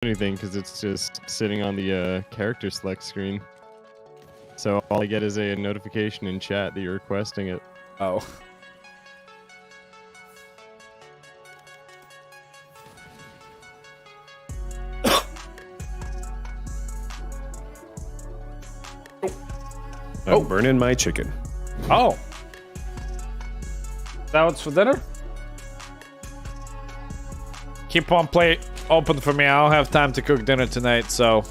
anything because it's just sitting on the character select screen. So all I get is a notification in chat that you're requesting it. Oh. I'm burning my chicken. Oh. That what's for dinner? Keep one plate open for me. I don't have time to cook dinner tonight, so.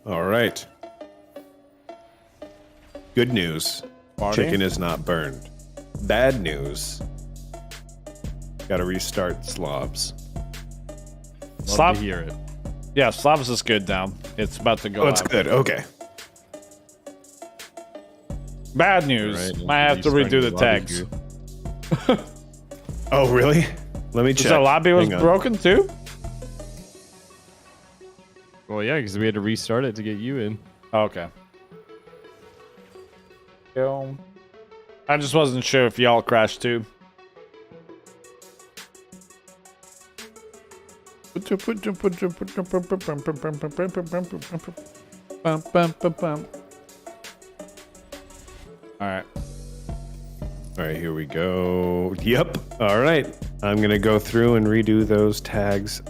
All right. Good news. Party? Chicken is not burned. Bad news. Gotta restart slobs. Love Slob? to hear it. Yeah, slobs is good now. It's about to go Oh, it's out. good. Okay. Bad news. Right, Might have to redo the restarting tags. lobby Oh, really? Let me check. So the lobby was Hang on. broken too? Well, yeah, because we had to restart it to get you in. Okay. Yo. I just wasn't sure if y'all crashed too. Alright. All right, here we go. Yep. All right. I'm going to go through and redo those tags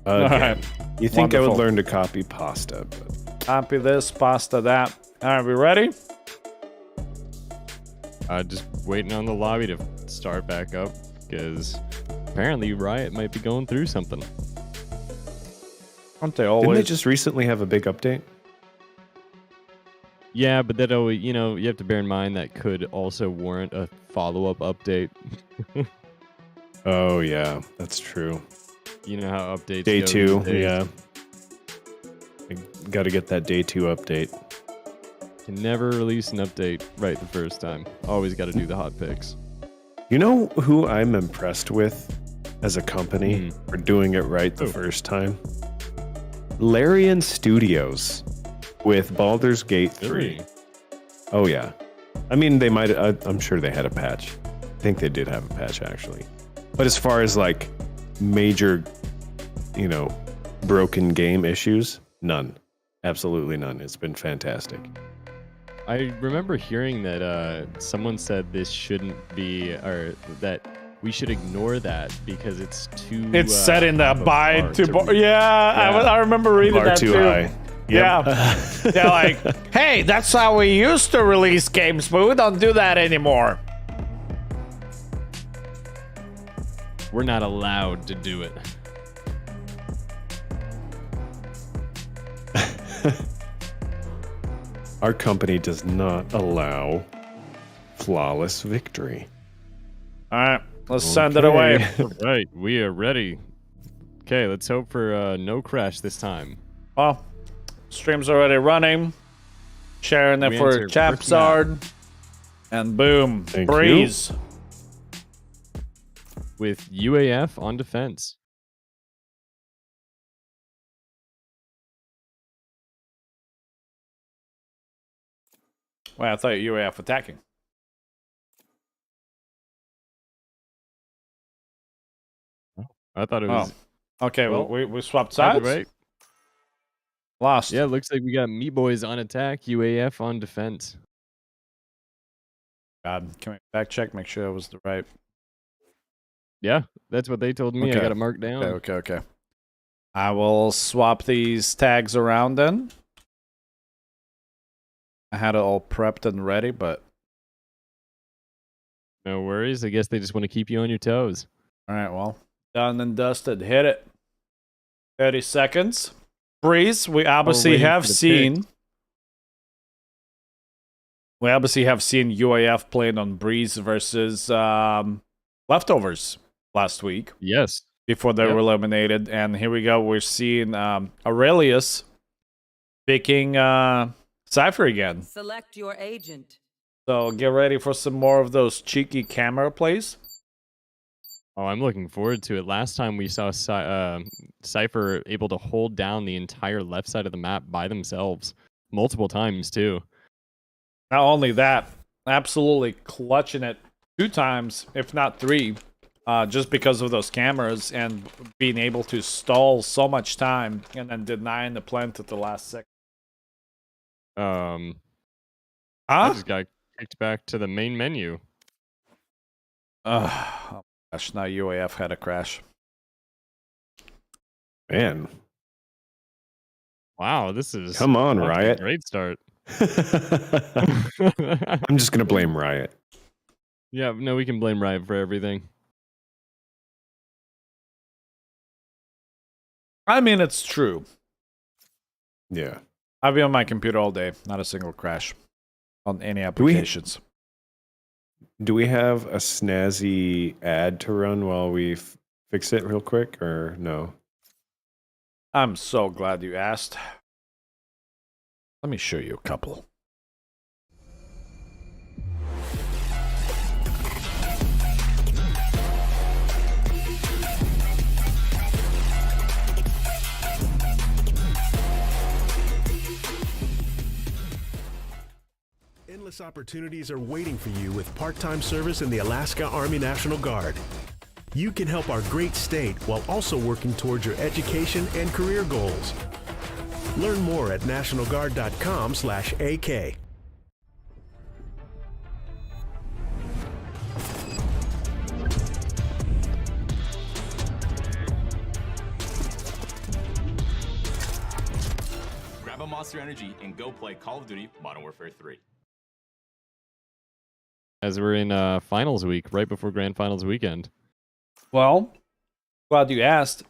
again. Alright. You think I Wonderful. would learn to copy pasta, but Copy this, pasta that. Alright, we ready? Just waiting on the lobby to start back up because apparently Riot might be going through something. Aren't they didn't they always? just recently have a big update? Yeah, but that always, you know, you have to bear in mind that could also warrant a follow-up update. Oh, yeah. That's true. You know how updates Day go 2, these days. yeah. Got to get that day 2 update. Can never release an update right the first time. Always got to do the hot fix. You know who I'm impressed with as a company for doing it right the first time? Larian Studios with Baldur's Gate 3. Really? Oh, yeah. I mean, they might, I'm sure they had a patch. I think they did have a patch, actually. But as far as like major, you know, broken game issues, none. Absolutely none. It's been fantastic. I remember hearing that someone said this shouldn't be, or that we should ignore that because it's too. It's set in the high of a abide bar to to bar. reach. Yeah, I remember reading Bar that too too. high. Yep. Yeah. They're like, hey, that's how we used to release games, but we don't do that anymore. We're not allowed to do it. Our company does not allow flawless victory. All right, let's send it away. All right, we are ready. Okay, let's hope for no crash this time. Well, stream's already running. Sharing it We for enter first Chapsard. And boom, Thank breeze. With UAF on defense. Wait, I thought you were UAF attacking. I thought it was. Okay, well, Well, we swapped Either sides. way, Lost. yeah, it looks like we got Meat Boys on attack, UAF on defense. God, can we back check? Make sure it was the right. Yeah, that's what they told me. I Okay. got it marked down. Okay. I will swap these tags around then. I had it all prepped and ready, but No worries. I guess they just want to keep you on your toes. all right, well, Done and dusted. Hit it. 30 seconds. Breeze, we obviously waiting have for the seen. pick. We obviously have seen UAF playing on Breeze versus Leftovers last week Yes. before they Yep. were eliminated. And here we go. We're seeing Aurelius picking Cypher again. Select your agent. So get ready for some more of those cheeky camera plays. Oh, I'm looking forward to it. Last time we saw Cypher able to hold down the entire left side of the map by themselves multiple times too. Not only that, absolutely clutching it 2 times, if not 3, just because of those cameras and being able to stall so much time and then denying the plant at the last second. I Huh? just got kicked back to the main menu. Oh gosh, now UAF had a crash. Man, Wow, this is come on, off to a Riot. great start. I'm just gonna blame Riot. Yeah, no, we can blame Riot for everything. I mean, it's true. Yeah. I've been on my computer all day, not a single crash on any we- applications. Do we have a snazzy ad to run while we fix it real quick, or no? I'm so glad you asked. Let me show you a couple. Endless opportunities are waiting for you with part-time service in the Alaska Army National Guard. You can help our great state while also working towards your education and career goals. Learn more at nationalguard.com/AK. Grab a Monster Energy and go play Call of Duty Modern Warfare 3. As we're in finals week, right before grand finals weekend. Well, glad you asked.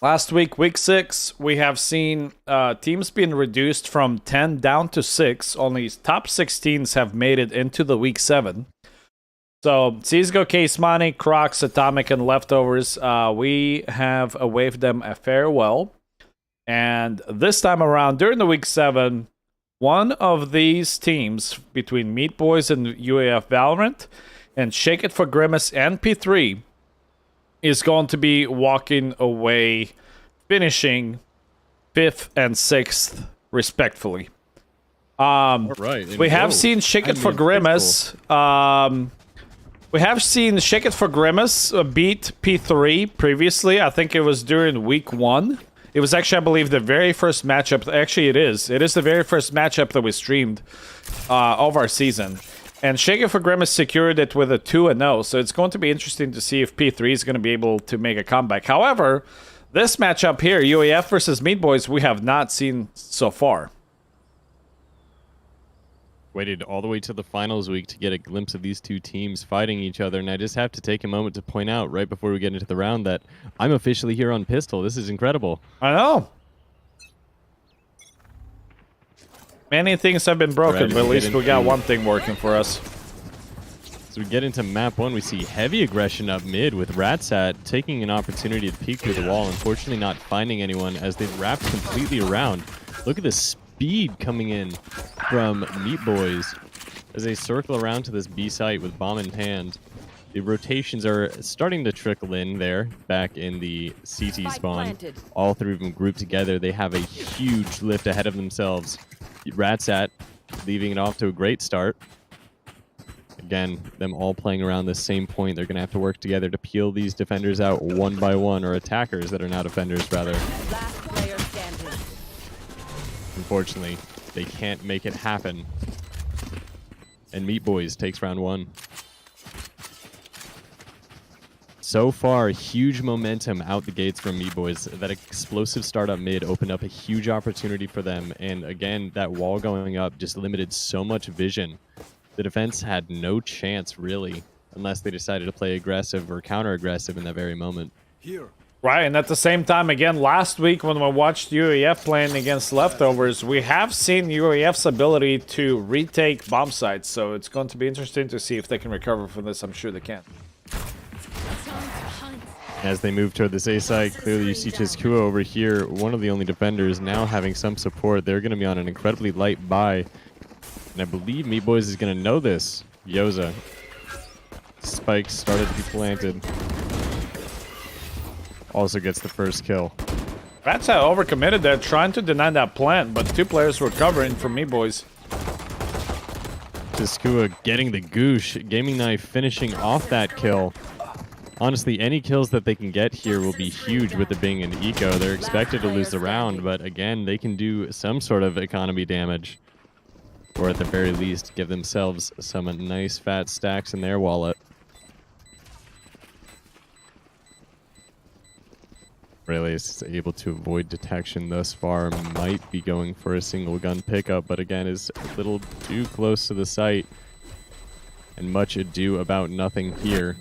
Last week, week 6, we have seen teams being reduced from 10 down to 6. Only top 6 teams have made it into the week 7. So, CSGO, Case Money, Crocs, Atomic, and Leftovers, we have waved them a farewell. And this time around, during the week 7, one of these teams between Meat Boys and UAF Valorant and Shake It for Grimace and P3 is going to be walking away, finishing 5th and 6th, respectfully. Right. We have seen Shake It for Grimace. We have seen Shake It for Grimace beat P3 previously. I think it was during week 1. It was actually, I believe, the very first matchup. Actually, it is. It is the very first matchup that we streamed of our season. And Shake It for Grimace secured it with a 2-0. So it's going to be interesting to see if P3 is going to be able to make a comeback. However, this matchup here, UAF versus Meat Boys, we have not seen so far. Waited all the way to the finals week to get a glimpse of these two teams fighting each other, and I just have to take a moment to point out right before we get into the round that I'm officially here on Pistol. This is incredible. I know. Many things have been broken, Ready but at to least get we got into- one thing working for us. As we get into map 1, we see heavy aggression up mid with Ratsat taking an opportunity to peek through the wall, unfortunately not finding anyone as they've wrapped completely around. Look at the speed coming in from Meat Boys as they circle around to this B site with bomb in hand. The rotations are starting to trickle in there, back in the CT Spike spawn. planted. All 3 of them grouped together. They have a huge lift ahead of themselves. Ratsat leaving it off to a great start. Again, them all playing around the same point. They're going to have to work together to peel these defenders out one by one, or attackers that are now defenders, rather. Last player standing. Unfortunately, they can't make it happen. And Meat Boys takes round 1. So far, huge momentum out the gates from Meat Boys. That explosive startup mid opened up a huge opportunity for them. And again, that wall going up just limited so much vision. The defense had no chance, really, unless they decided to play aggressive or counter-aggressive in that very moment. Right, and at the same time, again, last week when we watched UAF playing against Leftovers, we have seen UAF's ability to retake bomb sites, so it's going to be interesting to see if they can recover from this. I'm sure they can. As they move toward this A site, clearly you see Chizkua over here, one of the only defenders, now having some support. They're going to be on an incredibly light buy. And I believe Meat Boys is going to know this. Yoza. Spike started to be planted. Also gets the first kill. That's how overcommitted they're trying to deny that plant, but 2 players were covering for Meat Boys. Chizkua getting the goosh. Gaming Knife finishing off that kill. Honestly, any kills that they can get here will be huge with it being an eco. They're expected to lose the round, but again, they can do some sort of economy damage. Or at the very least, give themselves some nice fat stacks in their wallet. Aurelius is able to avoid detection thus far. Might be going for a single gun pickup, but again is a little too close to the site. And much ado about nothing here.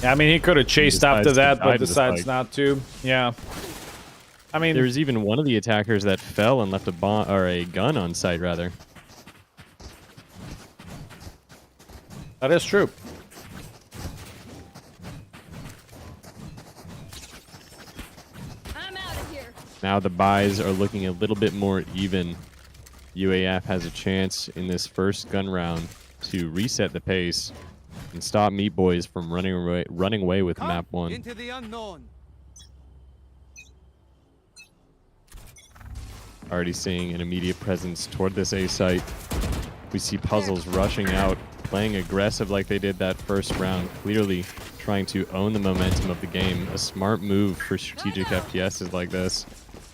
Yeah, I mean, he could have chased after that, but decides despite. not to. Yeah. I mean, There was even one of the attackers that fell and left a bomb or a gun on site, rather. that is true. I'm out of here. Now the buys are looking a little bit more even. UAF has a chance in this first gun round to reset the pace and stop Meat Boys from running away with map 1. Into the unknown. Already seeing an immediate presence toward this A site. We see Puzzles rushing out, playing aggressive like they did that first round, clearly trying to own the momentum of the game. A smart move for strategic FPSs like this.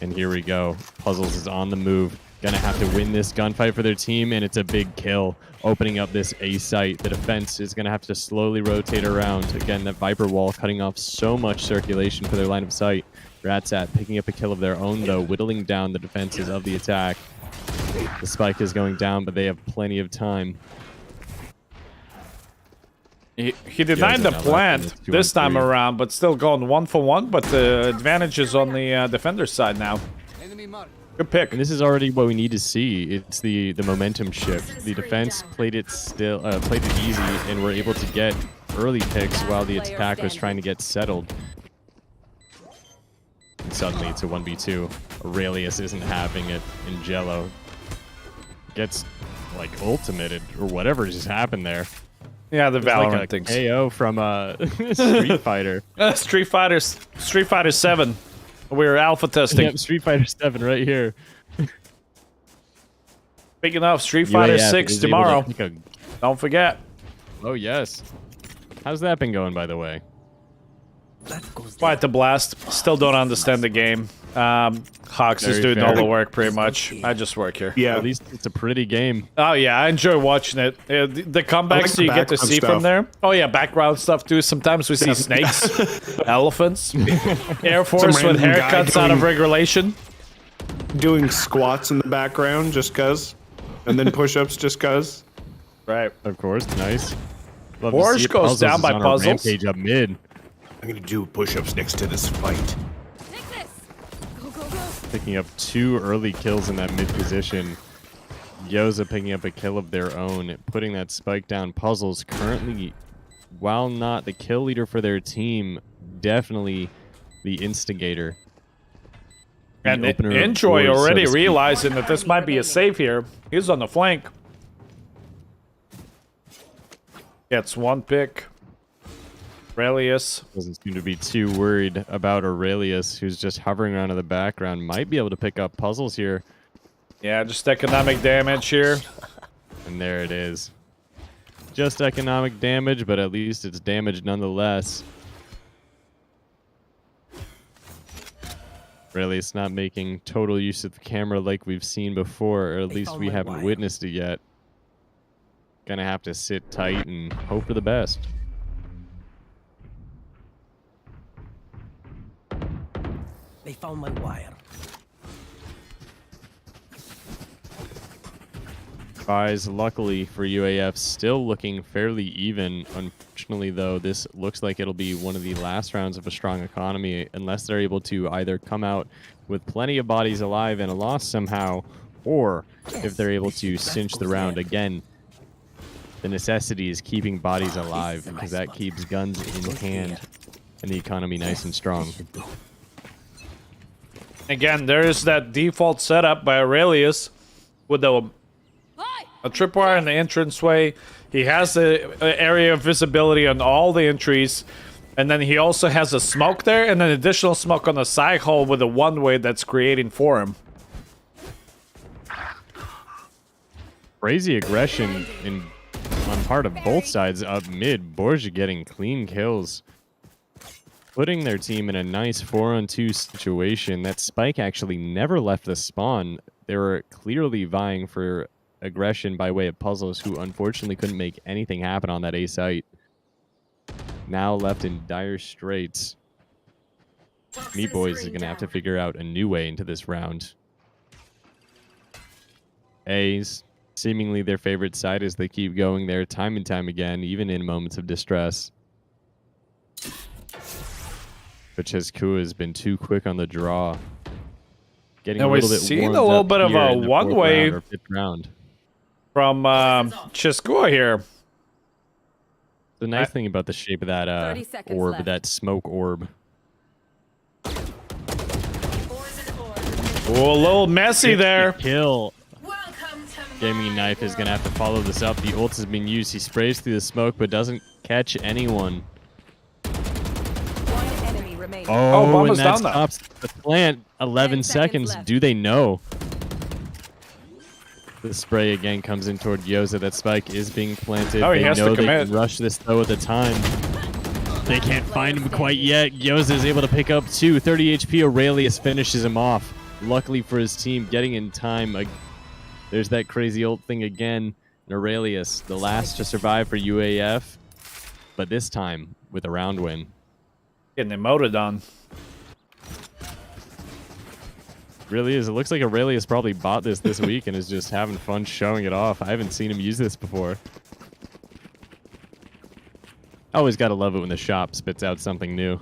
And here we go. Puzzles is on the move. Gonna have to win this gunfight for their team, and it's a big kill. Opening up this A site. The defense is gonna have to slowly rotate around. Again, that Viper wall cutting off so much circulation for their line of sight. Ratsat picking up a kill of their own, though, whittling down the defenses of the attack. The spike is going down, but they have plenty of time. He denied the now plant left, and it's this time 2-on-3. around, but still going 1 for 1, but the advantage is on the defender's side now. Enemy mark. Good pick. And this is already what we need to see. It's the momentum shift. The defense played it easy, and were able to get early picks while the attack was trying to get settled. And suddenly it's a 1v2. Aurelius isn't having it, and Jello gets like ultimated or whatever just happened there. Yeah, the It's Valorant like a things. KO from Street Fighter. Street Fighter 7. We're alpha testing. Yep, Street Fighter 7 right here. Speaking of Street Fighter UAF 6 is able to tomorrow. pick a- Don't forget. Oh yes. How's that been going, by the way? Quite the blast. Still don't understand the game. Hawks is Very doing all fair. the work pretty much. I just work here. Yeah. At least it's a pretty game. Oh yeah, I enjoy watching it. The comebacks the you get to background see from stuff. there. Oh yeah, background stuff too. Sometimes we see snakes, elephants, Air Force with random guy haircuts out of doing- regulation. Doing squats in the background just cuz. And then push-ups just cuz. Right. Of course, nice. Love to Borsch see it. goes Puzzles down is by on a Puzzles. rampage up mid, I'm gonna do push-ups next to this fight. Take this. Go, go, go. picking up 2 early kills in that mid position. Yoza picking up a kill of their own, putting that spike down. Puzzles currently, while not the kill leader for their team, definitely the instigator. The And opener of Enjoy doors, so already to speak. realizing that this might be a save here. He's on the flank. Gets 1 pick. Aurelius. Doesn't seem to be too worried about Aurelius, who's just hovering around in the background. Might be able to pick up Puzzles here. Yeah, just economic damage here. And there it is. Just economic damage, but at least it's damage nonetheless. Really, it's not making total use of the camera like we've seen before, or at least we haven't witnessed it yet. Gonna have to sit tight and hope for the best. They found my wire. Buys, luckily for UAF, still looking fairly even. Unfortunately, though, this looks like it'll be one of the last rounds of a strong economy unless they're able to either come out with plenty of bodies alive and a loss somehow, or if they're able to cinch the round again. The necessity is keeping bodies alive because that keeps guns in hand and the economy nice and strong. Again, there is that default setup by Aurelius with a tripwire in the entranceway. He has an area of visibility on all the entries. And then he also has a smoke there and an additional smoke on the side hole with a one-way that's creating for him. Crazy aggression on part of both sides up mid. Borgia getting clean kills, putting their team in a nice 4-on-2 situation. That Spike actually never left the spawn. They were clearly vying for aggression by way of Puzzles, who unfortunately couldn't make anything happen on that A site. Now left in dire straits. Meat Boys is going to have to figure out a new way into this round. A's seemingly their favorite side as they keep going there time and time again, even in moments of distress. But Cheskua has been too quick on the draw. Getting And a little bit we've seen warmed a little up bit of here a in the one-way 4th round or 5th round. from Cheskua here. The nice thing about the shape of that 30 seconds orb, left. that smoke orb. Oh, a little messy there. Kill. Gaming Knife is going to have to follow this up. The ult has been used. He sprays through the smoke but doesn't catch anyone. One enemy remaining. Oh, bomb and is that down now. stops the plant. 11 10 seconds seconds. left. Do they know? The spray again comes in toward Yoza. That spike is being planted. Oh, he They has to know they commit. can rush this though at the time. They can't find him quite yet. Yoza is able to pick up 2. 30 HP. Aurelius finishes him off. Luckily for his team, getting in time. There's that crazy ult thing again. And Aurelius, the last to survive for UAF, but this time with a round win. Getting emoted on. Really is. It looks like Aurelius probably bought this week and is just having fun showing it off. I haven't seen him use this before. Always got to love it when the shop spits out something new.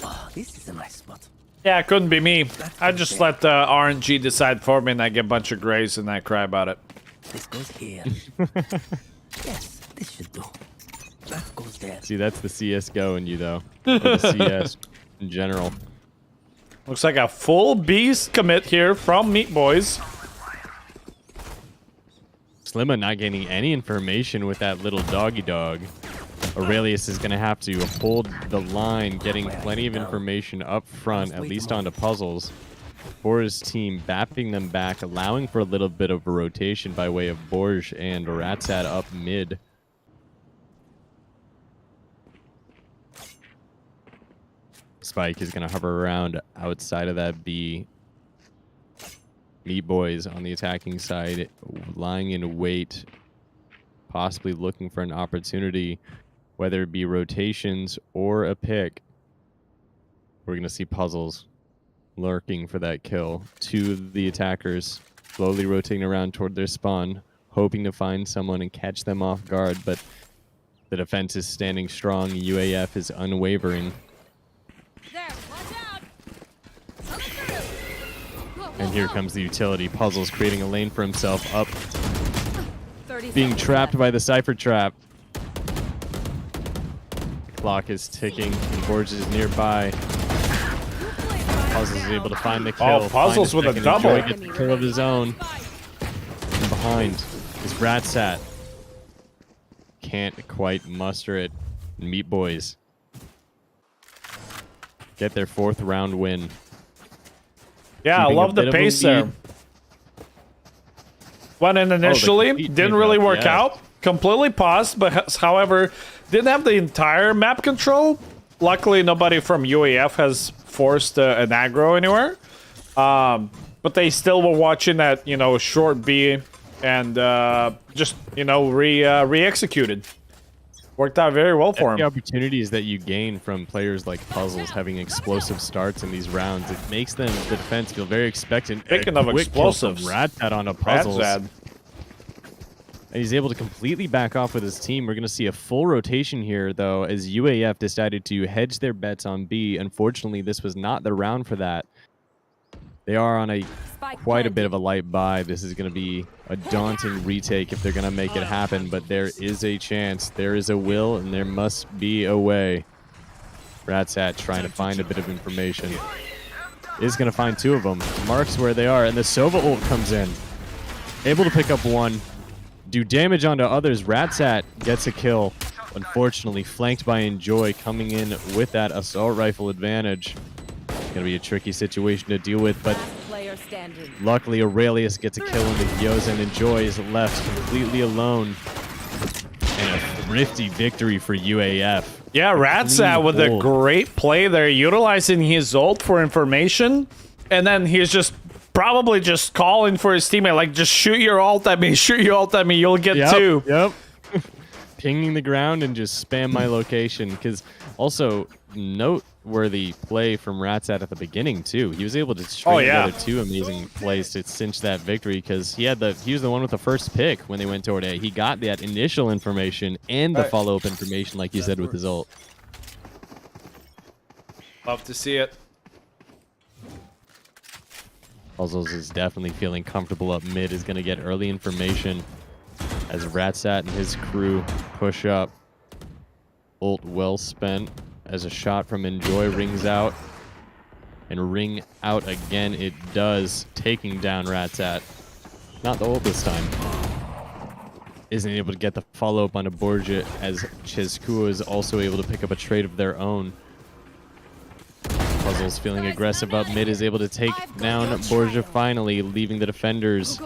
Oh, this is a nice spot. Yeah, it couldn't be me. I just let RNG decide for me and I get a bunch of grays and I cry about it. This goes here. Yes, this should do. That goes there. See, that's the CSGO in you, though. Or the CS in general. Looks like a full beast commit here from Meat Boys. Slimma not gaining any information with that little doggy dog. Aurelius is going to have to hold the line, getting plenty of information up front, at least onto Puzzles, for his team, bapping them back, allowing for a little bit of a rotation by way of Borj and Ratsat up mid. Spike is going to hover around outside of that B. Meat Boys on the attacking side, lying in wait, possibly looking for an opportunity, whether it be rotations or a pick. We're going to see Puzzles lurking for that kill. 2 of the attackers slowly rotating around toward their spawn, hoping to find someone and catch them off guard, but the defense is standing strong. UAF is unwavering. There, watch out. Coming through. Whoa, whoa, And here whoa. comes the utility. Puzzles creating a lane for himself up, 30 being seconds trapped left. by the Cypher Trap. Clock is ticking, and Borges is nearby. Puzzles is able to find the kill. Oh, Puzzles find with a second, double. Enjoy, gets the kill of his own. And behind is Ratsat. Can't quite muster it. Meat Boys get their 4th round win. Yeah, I Keeping a love the bit of a pace there. lead. Went in initially, complete didn't change really up, work yeah. out. Completely paused, but however, didn't have the entire map control. Luckily, nobody from UAF has forced an aggro anywhere. But they still were watching that, short B and just, re-executed. Worked out very well for The him. opportunities that you gain from players like Puzzles having explosive starts in these rounds, it makes them, the defense, feel very expectant. Speaking of Quick kill from explosives, Ratsat on a Puzzles. Radzad. And he's able to completely back off with his team. We're going to see a full rotation here, though, as UAF decided to hedge their bets on B. Unfortunately, this was not the round for that. They are on a quite a bit of a light buy. This is going to be a daunting retake if they're going to make it happen, but there is a chance. There is a will, and there must be a way. Ratsat trying to find a bit of information. Is going to find 2 of them. Marks where they are, and the Sova ult comes in. Able to pick up 1. Do damage onto others. Ratsat gets a kill. Unfortunately, flanked by Enjoy, coming in with that assault rifle advantage. Gonna be a tricky situation to deal with, but luckily Aurelius gets a kill into Gyoza, and Enjoy is left completely alone. And a thrifty victory for UAF. Yeah, Ratsat with a great play there, utilizing his ult for information, and then he's just probably just calling for his teammate, like, just shoot your ult at me, you'll get 2. Yep. Pinging the ground and just spam my location, because also noteworthy play from Ratsat at the beginning too. He was able to string together 2 amazing plays to cinch that victory, because he was the one with the first pick when they went toward A. He got that initial information and the follow-up information, like you said, with his ult. Love to see it. Puzzles is definitely feeling comfortable up mid, is going to get early information as Ratsat and his crew push up. Ult well spent as a shot from Enjoy rings out. And ring out again it does, taking down Ratsat. Not the ult this time. Isn't able to get the follow-up on a Borgia, as Chizkua is also able to pick up a trade of their own. Puzzles feeling aggressive up mid, is able to take down Borgia finally, leaving the defenders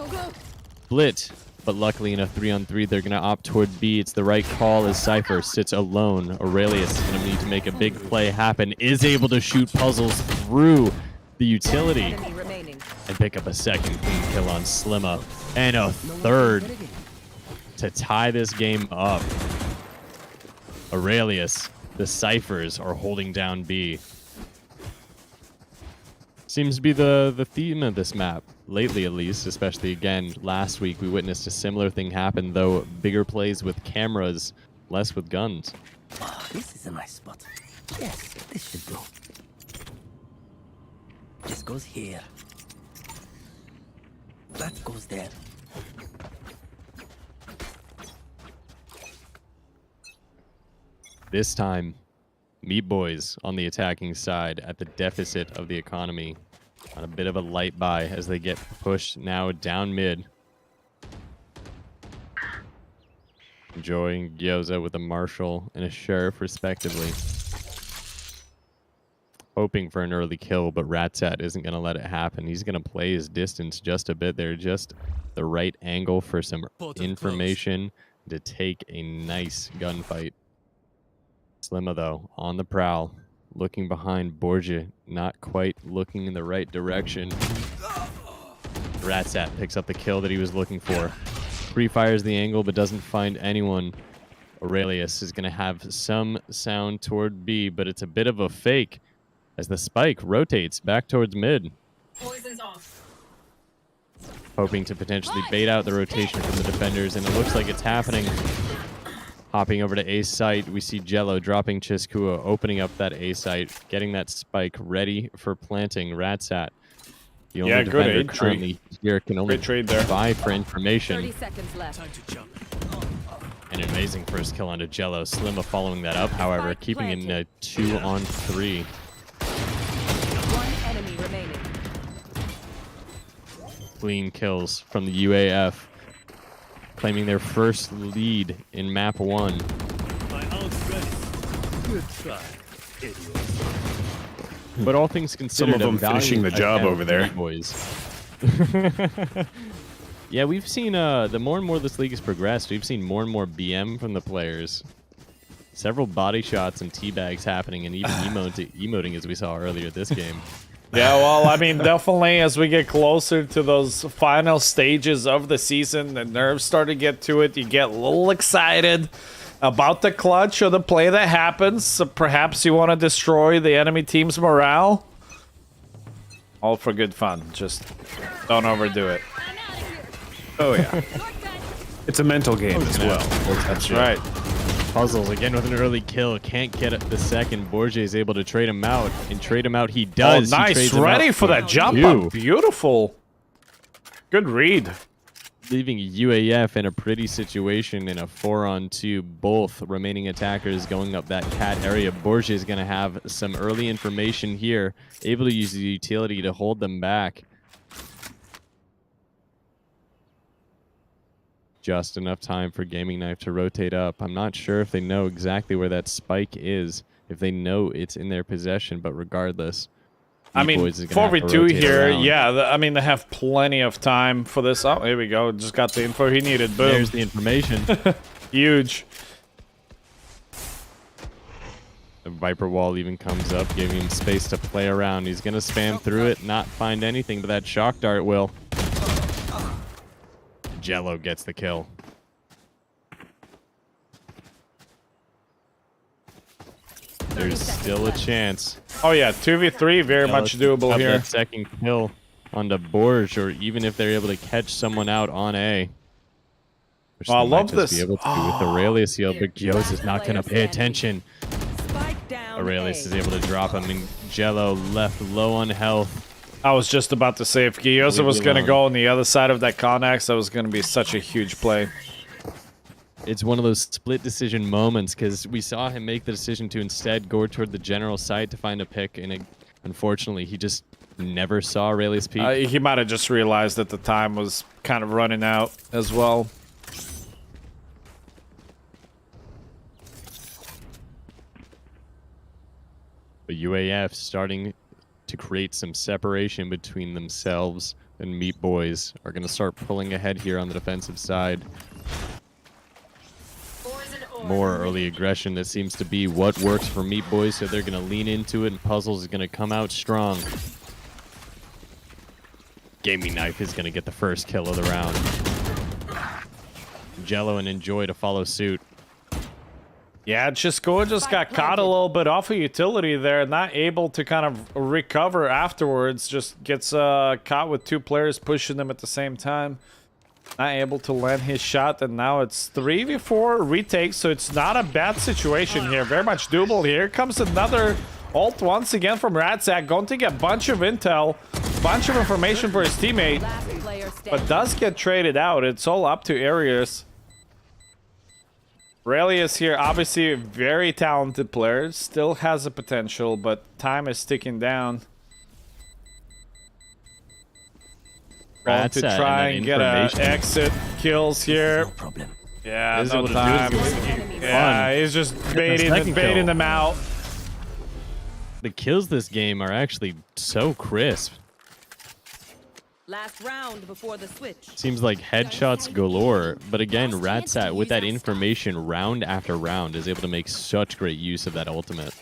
split. But luckily in a 3-on-3, they're going to opt toward B. It's the right call as Cypher sits alone. Aurelius is going to need to make a big play happen. Is able to shoot Puzzles through the utility. And pick up a second clean kill on Slimma. And a third to tie this game up. Aurelius, the Cyphers are holding down B. Seems to be the theme of this map. Lately, at least, especially again, last week, we witnessed a similar thing happen, though bigger plays with cameras, less with guns. Oh, this is a nice spot. Yes, this should do. This goes here. That goes there. This time, Meat Boys on the attacking side at the deficit of the economy. On a bit of a light buy as they get pushed now down mid. Enjoying Gyoza with a Marshal and a Sheriff respectively. Hoping for an early kill, but Ratsat isn't going to let it happen. He's going to play his distance just a bit there. Just the right angle for some information to take a nice gunfight. Slimma, though, on the prowl. Looking behind Borgia, not quite looking in the right direction. Ratsat picks up the kill that he was looking for. Pre-fires the angle, but doesn't find anyone. Aurelius is going to have some sound toward B, but it's a bit of a fake as the spike rotates back towards mid. Poison's off. Hoping to potentially bait out the rotation from the defenders, and it looks like it's happening. Hopping over to A site, we see Jello dropping Chizkua, opening up that A site, getting that spike ready for planting Ratsat. The only defender currently here can only vie for information. 30 seconds left. An amazing first kill onto Jello. Slimma following that up, however, keeping in a 2-on-3. One enemy remaining. Clean kills from the UAF. Claiming their first lead in map 1. Good try, idiot. But all things considered, some of them finishing the job over there. Boys. Yeah, we've seen the more and more this league has progressed, we've seen more and more BM from the players. Several body shots and teabags happening, and even emoting as we saw earlier this game. Yeah, well, I mean, definitely as we get closer to those final stages of the season, the nerves start to get to it. You get a little excited about the clutch or the play that happens. So perhaps you want to destroy the enemy team's morale. All for good fun. Just don't overdo it. Oh, yeah. It's a mental game as well. That's right. Puzzles again with an early kill. Can't get it the second. Borgia is able to trade him out, and trade him out he does. Oh, He nice. trades him Ready out for that jump you, up. Beautiful. Good read. leaving UAF in a pretty situation in a 4-on-2. Both remaining attackers going up that cat area. Borgia is going to have some early information here, able to use the utility to hold them back. Just enough time for Gaming Knife to rotate up. I'm not sure if they know exactly where that spike is, if they know it's in their possession, but regardless, I mean, Boys is gonna have to 4v2 rotate here. around. Yeah, I mean, they have plenty of time for this. Oh, here we go. Just got the info he needed. Boom. There's the information. Huge. The Viper wall even comes up, giving him space to play around. He's going to spam through it, not find anything, but that shock dart will. Jello gets the kill. There's still a chance. Oh, yeah. 2v3. Very much doable Up here. that second kill onto Borge, or even if they're able to catch someone out on A. Which Oh, I they might love just this. Be able to do with Aurelius heal, but Gios is not going to pay attention. Spike down. Aurelius is A. able to drop him, and Jello left low on health. I was just about to say, if Giosa Leave was it going to alone. go on the other side of that Connex, that was going to be such a huge play. It's one of those split decision moments because we saw him make the decision to instead go toward the general site to find a pick, and unfortunately, he just never saw Aurelius peek. He might have just realized that the time was kind of running out as well. But UAF starting to create some separation between themselves and Meat Boys are going to start pulling ahead here on the defensive side. More early aggression. That seems to be what works for Meat Boys, so they're going to lean into it, and Puzzles is going to come out strong. Gaming Knife is going to get the first kill of the round. Jello and Enjoy to follow suit. Yeah, Chisco just got caught a little bit off of utility there, not able to kind of recover afterwards. Just gets caught with two players pushing them at the same time. Not able to land his shot, and now it's 3v4 retake, so it's not a bad situation here. Very much doable. Here comes another ult once again from Ratsack, going to get a bunch of intel, bunch of information for his teammate, Last player standing. but does get traded out. It's all up to Arius. Aurelius here, obviously a very talented player, still has the potential, but time is ticking down. Going to Ratsack try and and that get a information. exit kills here. No problem. Yeah, Is no able to do time. this game. Yeah, Fun. he's just second baiting kill. them out. The kills this game are actually so crisp. Last round before the switch. Seems like headshots galore, but again, Ratsat with that information round after round is able to make such great use of that ultimate.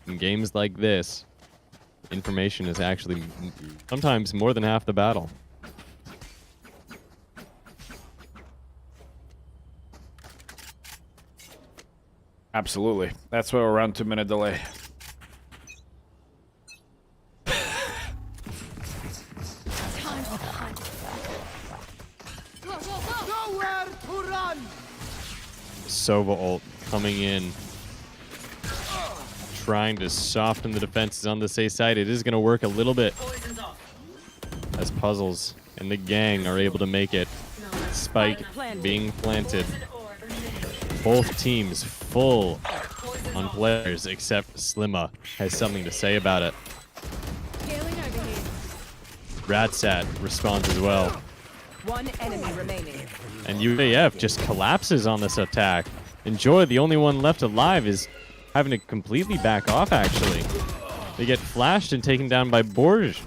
In games like this, information is actually sometimes more than half the battle. Absolutely. That's why we're around 2-minute delay. Sova ult coming in, trying to soften the defenses on the safe side. It is going to work a little bit as Puzzles and the gang are able to make it. Spike being planted. Both teams full on players except Slimma has something to say about it. Ratsat responds as well. One enemy remaining. And UAF just collapses on this attack. Enjoy, the only one left alive, is having to completely back off, actually. They get flashed and taken down by Borge.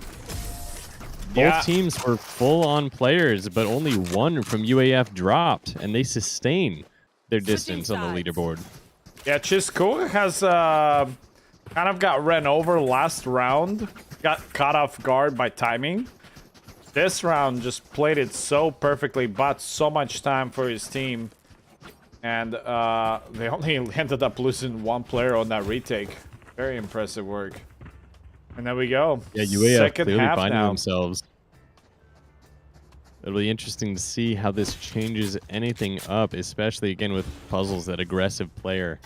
Both Yeah. teams were full-on players, but only one from UAF dropped, and they sustain their distance on the leaderboard. Yeah, Chisco has kind of got ran over last round. Got caught off guard by timing. This round just played it so perfectly, bought so much time for his team. And they only ended up losing one player on that retake. Very impressive work. And there we go. Yeah, UAF Second clearly half finding now. themselves. It'll be interesting to see how this changes anything up, especially again with Puzzles, that aggressive player.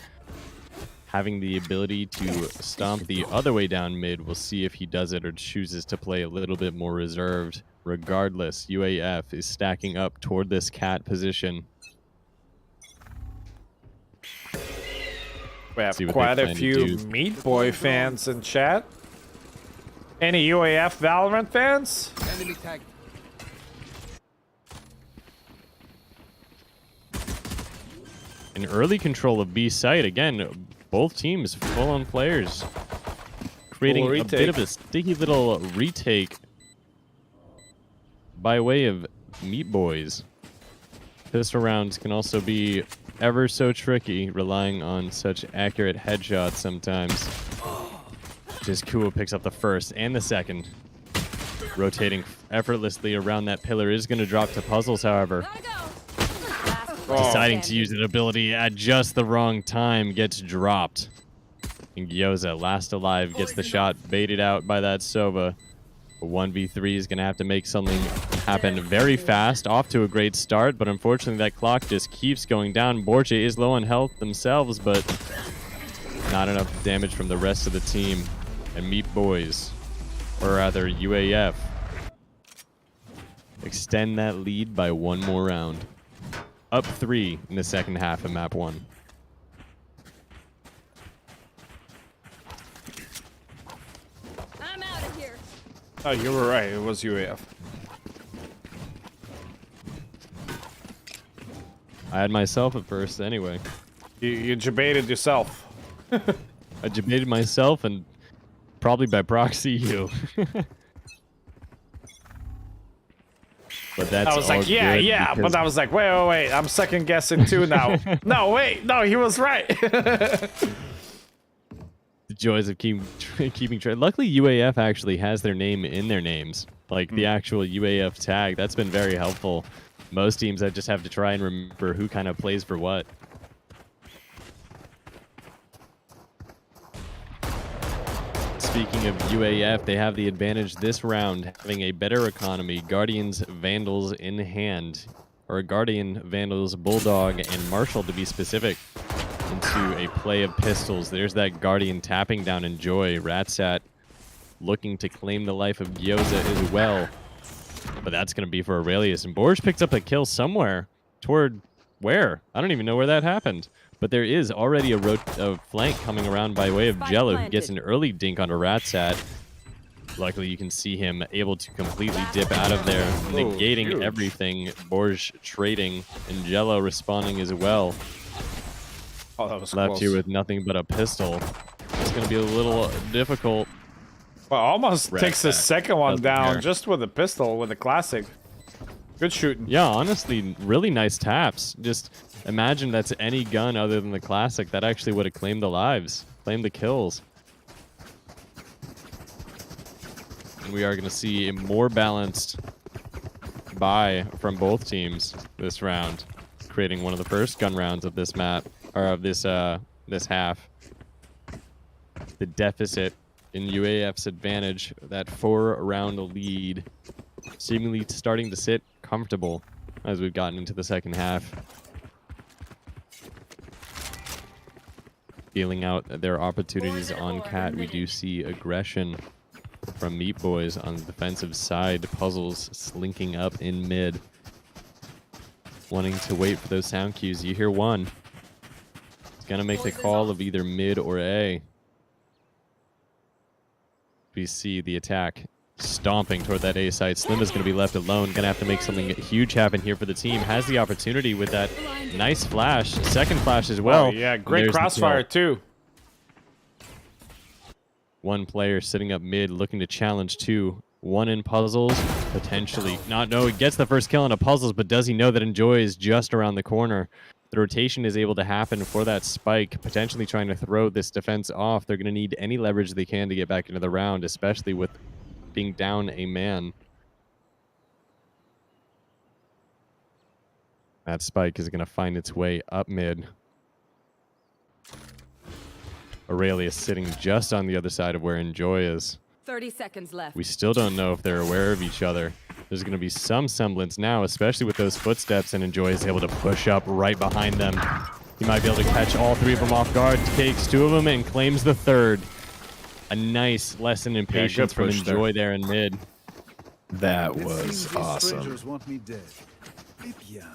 Having the ability to stomp the other way down mid, we'll see if he does it or chooses to play a little bit more reserved. Regardless, UAF is stacking up toward this cat position. We have See what they quite a plan to few do. Meat Boy fans in chat. Any UAF Valorant fans? Enemy tag. An early control of B site. Again, both teams full-on players. Creating a bit retake. of a sticky little retake by way of Meat Boys. Pistol rounds can also be ever so tricky, relying on such accurate headshots sometimes. Just Kua picks up the first and the second. Rotating effortlessly around that pillar is going to drop to Puzzles, however. Deciding to use that ability at just the wrong time, gets dropped. And Gyoza, last alive, gets the shot baited out by that Sova. A 1v3 is going to have to make something happen very fast. Off to a great start, but unfortunately that clock just keeps going down. Borche is low on health themselves, but not enough damage from the rest of the team. And Meat Boys, or rather UAF, extend that lead by one more round. Up 3 in the second half of map 1. I'm out of here. Oh, you were right. It was UAF. I had myself at first anyway. You debated yourself. I debated myself and probably by proxy you. But that's I was all like, yeah, good yeah. because But I was like, wait. I'm second guessing too now. No, wait. No, he was right. the joys of keeping track. Luckily, UAF actually has their name in their names. Like the actual UAF tag. That's been very helpful. Most teams that just have to try and remember who kind of plays for what. Speaking of UAF, they have the advantage this round, having a better economy. Guardians, Vandals in hand. Or Guardian, Vandals, Bulldog, and Marshall to be specific. Into a play of pistols. There's that Guardian tapping down Enjoy. Ratsat looking to claim the life of Gyoza as well. But that's going to be for Aurelius. And Borge picked up a kill somewhere. Toward where? I don't even know where that happened. But there is already a flank coming around by way of Spike Jello, who planted. gets an early dink onto Ratsat. Luckily, you can see him able to completely dip out of there, negating huge. everything. Borge trading, and Jello responding as well. Oh, that was Left close. here with nothing but a pistol. It's going to be a little difficult. Well, almost Rat takes the sack. second one Doesn't down care. just with a pistol, with a classic. Good shooting. Yeah, honestly, really nice taps. Just imagine that's any gun other than the classic. That actually would have claimed the lives, claimed the kills. And we are going to see a more balanced buy from both teams this round, creating one of the first gun rounds of this map, or of this half. The deficit in UAF's advantage, that 4-round lead, seemingly starting to sit comfortable as we've gotten into the second half. Feeling out their opportunities on Cat, we do see aggression from Meat Boys on the defensive side. Puzzles slinking up in mid, wanting to wait for those sound cues. You hear one. It's going to make the call of either mid or A. We see the attack stomping toward that A site. Slim is going to be left alone. Going to have to make something huge happen here for the team. Has the opportunity with that nice flash. Second flash as well. Oh, yeah, And great there's the crossfire kill. too. One player sitting up mid looking to challenge two. One in Puzzles. Potentially. No, he gets the first kill on a Puzzles, but does he know that Enjoy is just around the corner? The rotation is able to happen for that spike, potentially trying to throw this defense off. They're going to need any leverage they can to get back into the round, especially with being down a man. That spike is going to find its way up mid. Aurelius sitting just on the other side of where Enjoy is. 30 seconds left. We still don't know if they're aware of each other. There's going to be some semblance now, especially with those footsteps, and Enjoy is able to push up right behind them. He might be able to catch all 3 of them off guard, takes 2 of them, and claims the 3rd. A nice lesson in patience from Enjoy there in mid. That was awesome. Want me dead. Eh bien,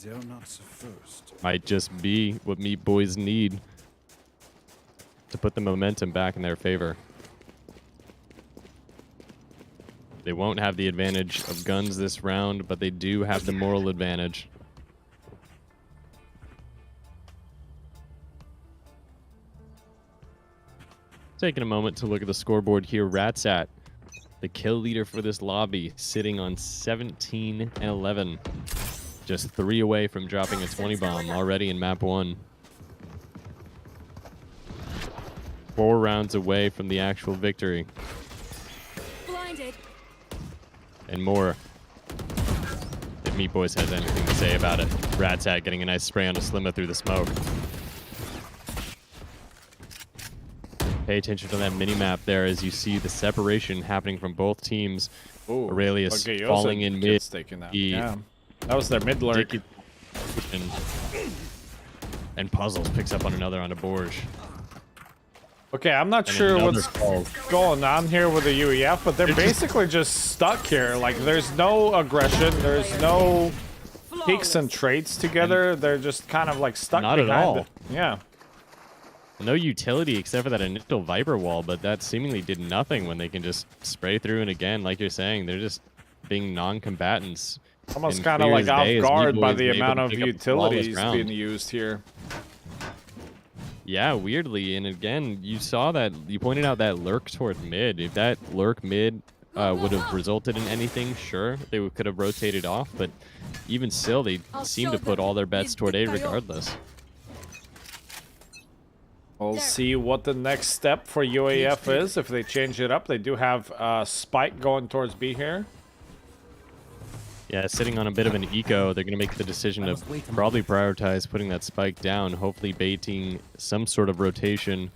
they're not the first. Might just be what Meat Boys need to put the momentum back in their favor. They won't have the advantage of guns this round, but they do have the moral advantage. Taking a moment to look at the scoreboard here. Ratsat, the kill leader for this lobby, sitting on 17 and 11. Just 3 away from dropping a 20 bomb already in map 1. 4 rounds away from the actual victory. Blinded. And more. If Meat Boys has anything to say about it. Ratsat getting a nice spray on a Slimma through the smoke. Pay attention to that mini-map there as you see the separation happening from both teams. Ooh, Aurelius falling in mid. Yeah, that was their mid lurk. And Puzzles picks up on another on a Borge. Okay, I'm not And sure another what's going on here with the UEF, but they're basically just stuck here. Like, there's no aggression, there's no peaks and traits together. They're just kind of like stuck Not at behind all. it. Yeah. No utility except for that initial Viper wall, but that seemingly did nothing when they can just spray through. And again, like you're saying, they're just being non-combatants. Almost And kind of clear like as off day as guard Meat by Boys the able to amount of pick up a flawless utilities round. being used here. Yeah, weirdly. And again, you saw that, you pointed out that lurk toward mid. If that lurk mid would have resulted in anything, sure, they could have rotated off. But even still, they seem to put all their bets toward A regardless. We'll see what the next step for UAF is. If they change it up, they do have Spike going towards B here. Yeah, sitting on a bit of an eco, they're going to make the decision to probably prioritize putting that spike down, hopefully baiting some sort of rotation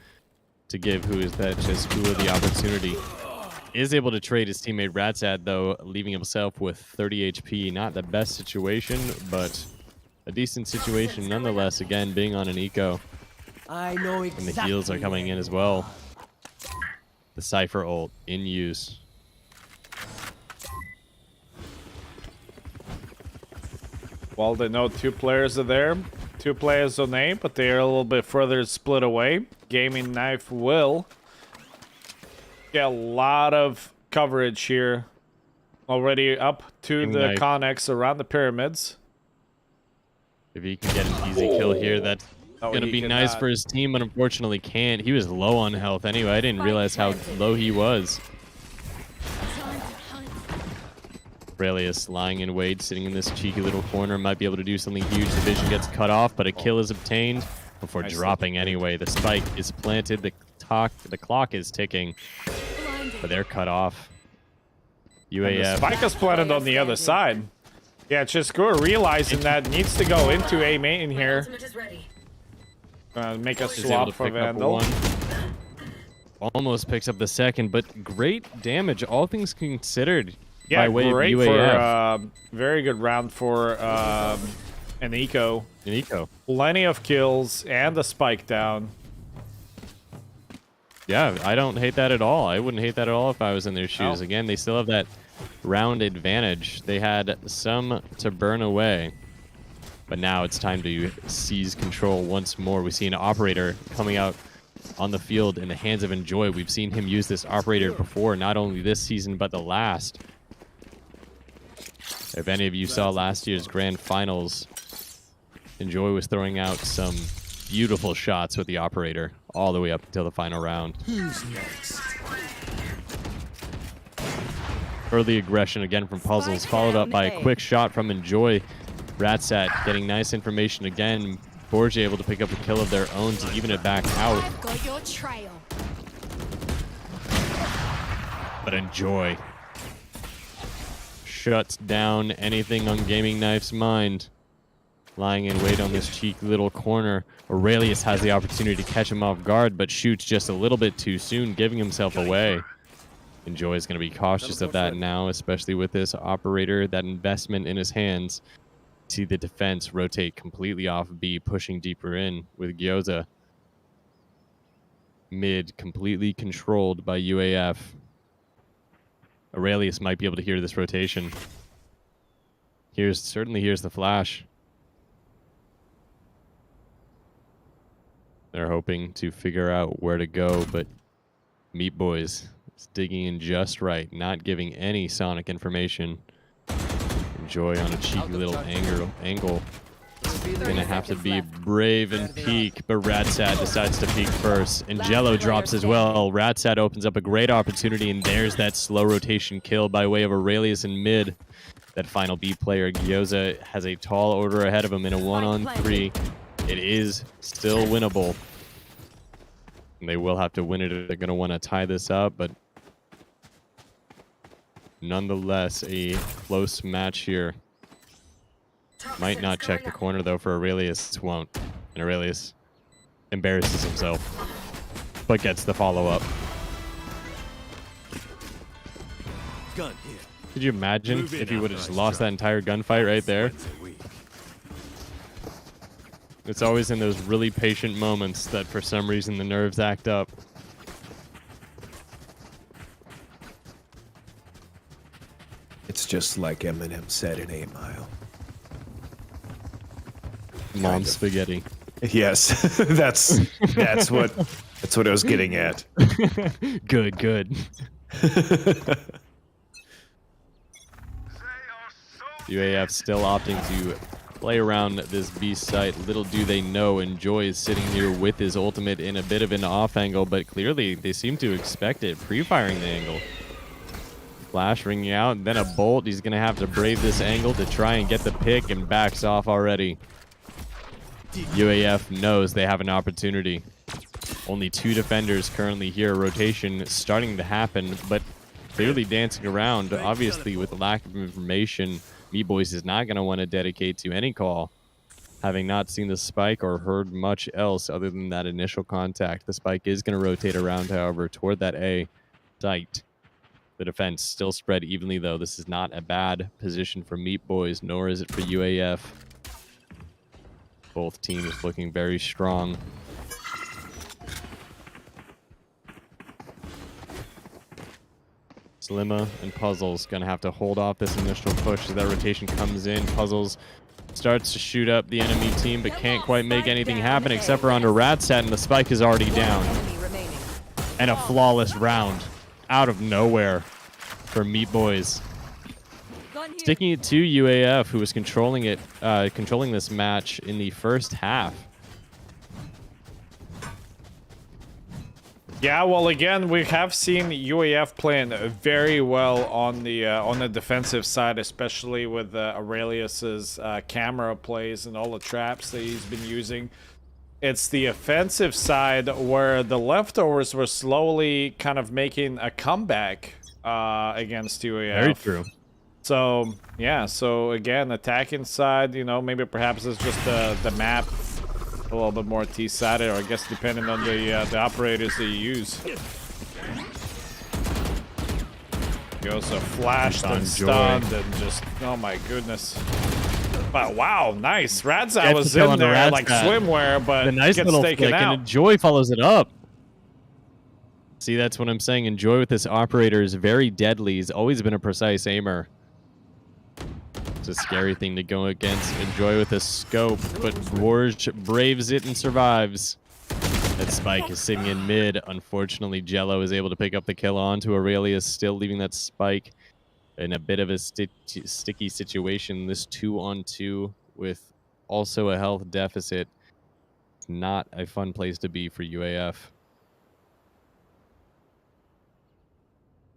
to give who is that Cheskua the opportunity. Is able to trade his teammate Ratsat, though, leaving himself with 30 HP. Not the best situation, but a decent situation nonetheless, again, being on an eco. I know And exactly. the heals are coming in as well. The Cypher ult in use. Well, they know 2 players are there. 2 players on A, but they are a little bit further split away. Gaming Knife will get a lot of coverage here. Already up to Gaming the Knife. Connex around the pyramids. If he can get an easy kill here, that's No, going to he be nice cannot. for his team, but unfortunately can't. He was low on health anyway. I didn't realize how low he was. Time to hunt. Aurelius lying in wait, sitting in this cheeky little corner, might be able to do something huge. The vision gets cut off, but a kill is obtained before Nice dropping anyway. The spike is planted, the clock is ticking, Blinded. but they're cut off. And the UAF. Spike is planted on the other side. Yeah, Cheskua realizing that needs to go into A main here. Make a Is able swap to for pick up Vandal. one. Almost picks up the second, but great damage, all things considered. Yeah, by way great of UAF. for very good round for an eco. An eco. Plenty of kills and the spike down. Yeah, I don't hate that at all. I wouldn't hate that at all if I was in their shoes. No. Again, they still have that round advantage. They had some to burn away, but now it's time to seize control once more. We see an operator coming out on the field in the hands of Enjoy. We've seen him use this operator before, not only this season, but the last. If any of you saw last year's grand finals, Enjoy was throwing out some beautiful shots with the operator all the way up until the final round. Who's next? Early aggression again from Puzzles, followed up by a quick shot from Enjoy. Ratsat getting nice information again. Borgia able to pick up a kill of their own to even it back out. I've got your trail. But Enjoy shuts down anything on Gaming Knife's mind. Lying in wait on this cheeky little corner. Aurelius has the opportunity to catch him off guard, but shoots just a little bit too soon, giving himself away. Enjoy is going to be cautious of that now, especially with this operator, that investment in his hands. See the defense rotate completely off B, pushing deeper in with Gyoza. Mid completely controlled by UAF. Aurelius might be able to hear this rotation. Certainly here's the flash. They're hoping to figure out where to go, but Meat Boys is digging in just right, not giving any sonic information. Enjoy on a cheeky little angle. Gonna have to be brave and peek, but Ratsat decides to peek first. And Jello drops as well. Ratsat opens up a great opportunity, and there's that slow rotation kill by way of Aurelius in mid. That final B player, Gyoza, has a tall order ahead of him in a 1-on-3. It is still winnable. And they will have to win it. They're going to want to tie this up, but nonetheless, a close match here. Might not check the corner, though, for Aurelius. Won't. And Aurelius embarrasses himself, but gets the follow-up. Gun here. Could you imagine if he would have just lost that entire gunfight right there? It's always in those really patient moments that for some reason the nerves act up. It's just like Eminem said in 8 Mile. Mom spaghetti. Yes, that's what I was getting at. Good. UAF still opting to play around this B site. Little do they know, Enjoy is sitting here with his ultimate in a bit of an off angle, but clearly they seem to expect it, pre-firing the angle. Flash ringing out, and then a bolt. He's going to have to brave this angle to try and get the pick, and backs off already. UAF knows they have an opportunity. Only 2 defenders currently here. Rotation starting to happen, but clearly dancing around. Obviously, with the lack of information, Meat Boys is not going to want to dedicate to any call, having not seen the spike or heard much else other than that initial contact. The spike is going to rotate around, however, toward that A site. The defense still spread evenly, though. This is not a bad position for Meat Boys, nor is it for UAF. Both teams looking very strong. Slimma and Puzzles gonna have to hold off this initial push as that rotation comes in. Puzzles starts to shoot up the enemy team, but can't quite make anything happen except for onto Ratsat, and the spike is already down. And a flawless round out of nowhere for Meat Boys. Sticking it to UAF, who was controlling this match in the first half. Yeah, well, again, we have seen UAF playing very well on the defensive side, especially with Aurelius's camera plays and all the traps that he's been using. It's the offensive side where the leftovers were slowly kind of making a comeback against UAF. Very true. So, yeah, so again, attacking side, you know, maybe perhaps it's just the map a little bit more T-sided, or I guess depending on the operators that you use. Goes a flashed and stunned and just, oh my goodness. But wow, nice. Ratsat was in there like swimwear, but the nice gets little taken flick, out. and Enjoy follows it up. See, that's what I'm saying. Enjoy with this operator is very deadly. He's always been a precise aimer. It's a scary thing to go against. Enjoy with a scope, but Borge braves it and survives. That spike is sitting in mid. Unfortunately, Jello is able to pick up the kill onto Aurelius, still leaving that spike in a bit of a sticky situation. This 2-on-2 with also a health deficit. It's not a fun place to be for UAF.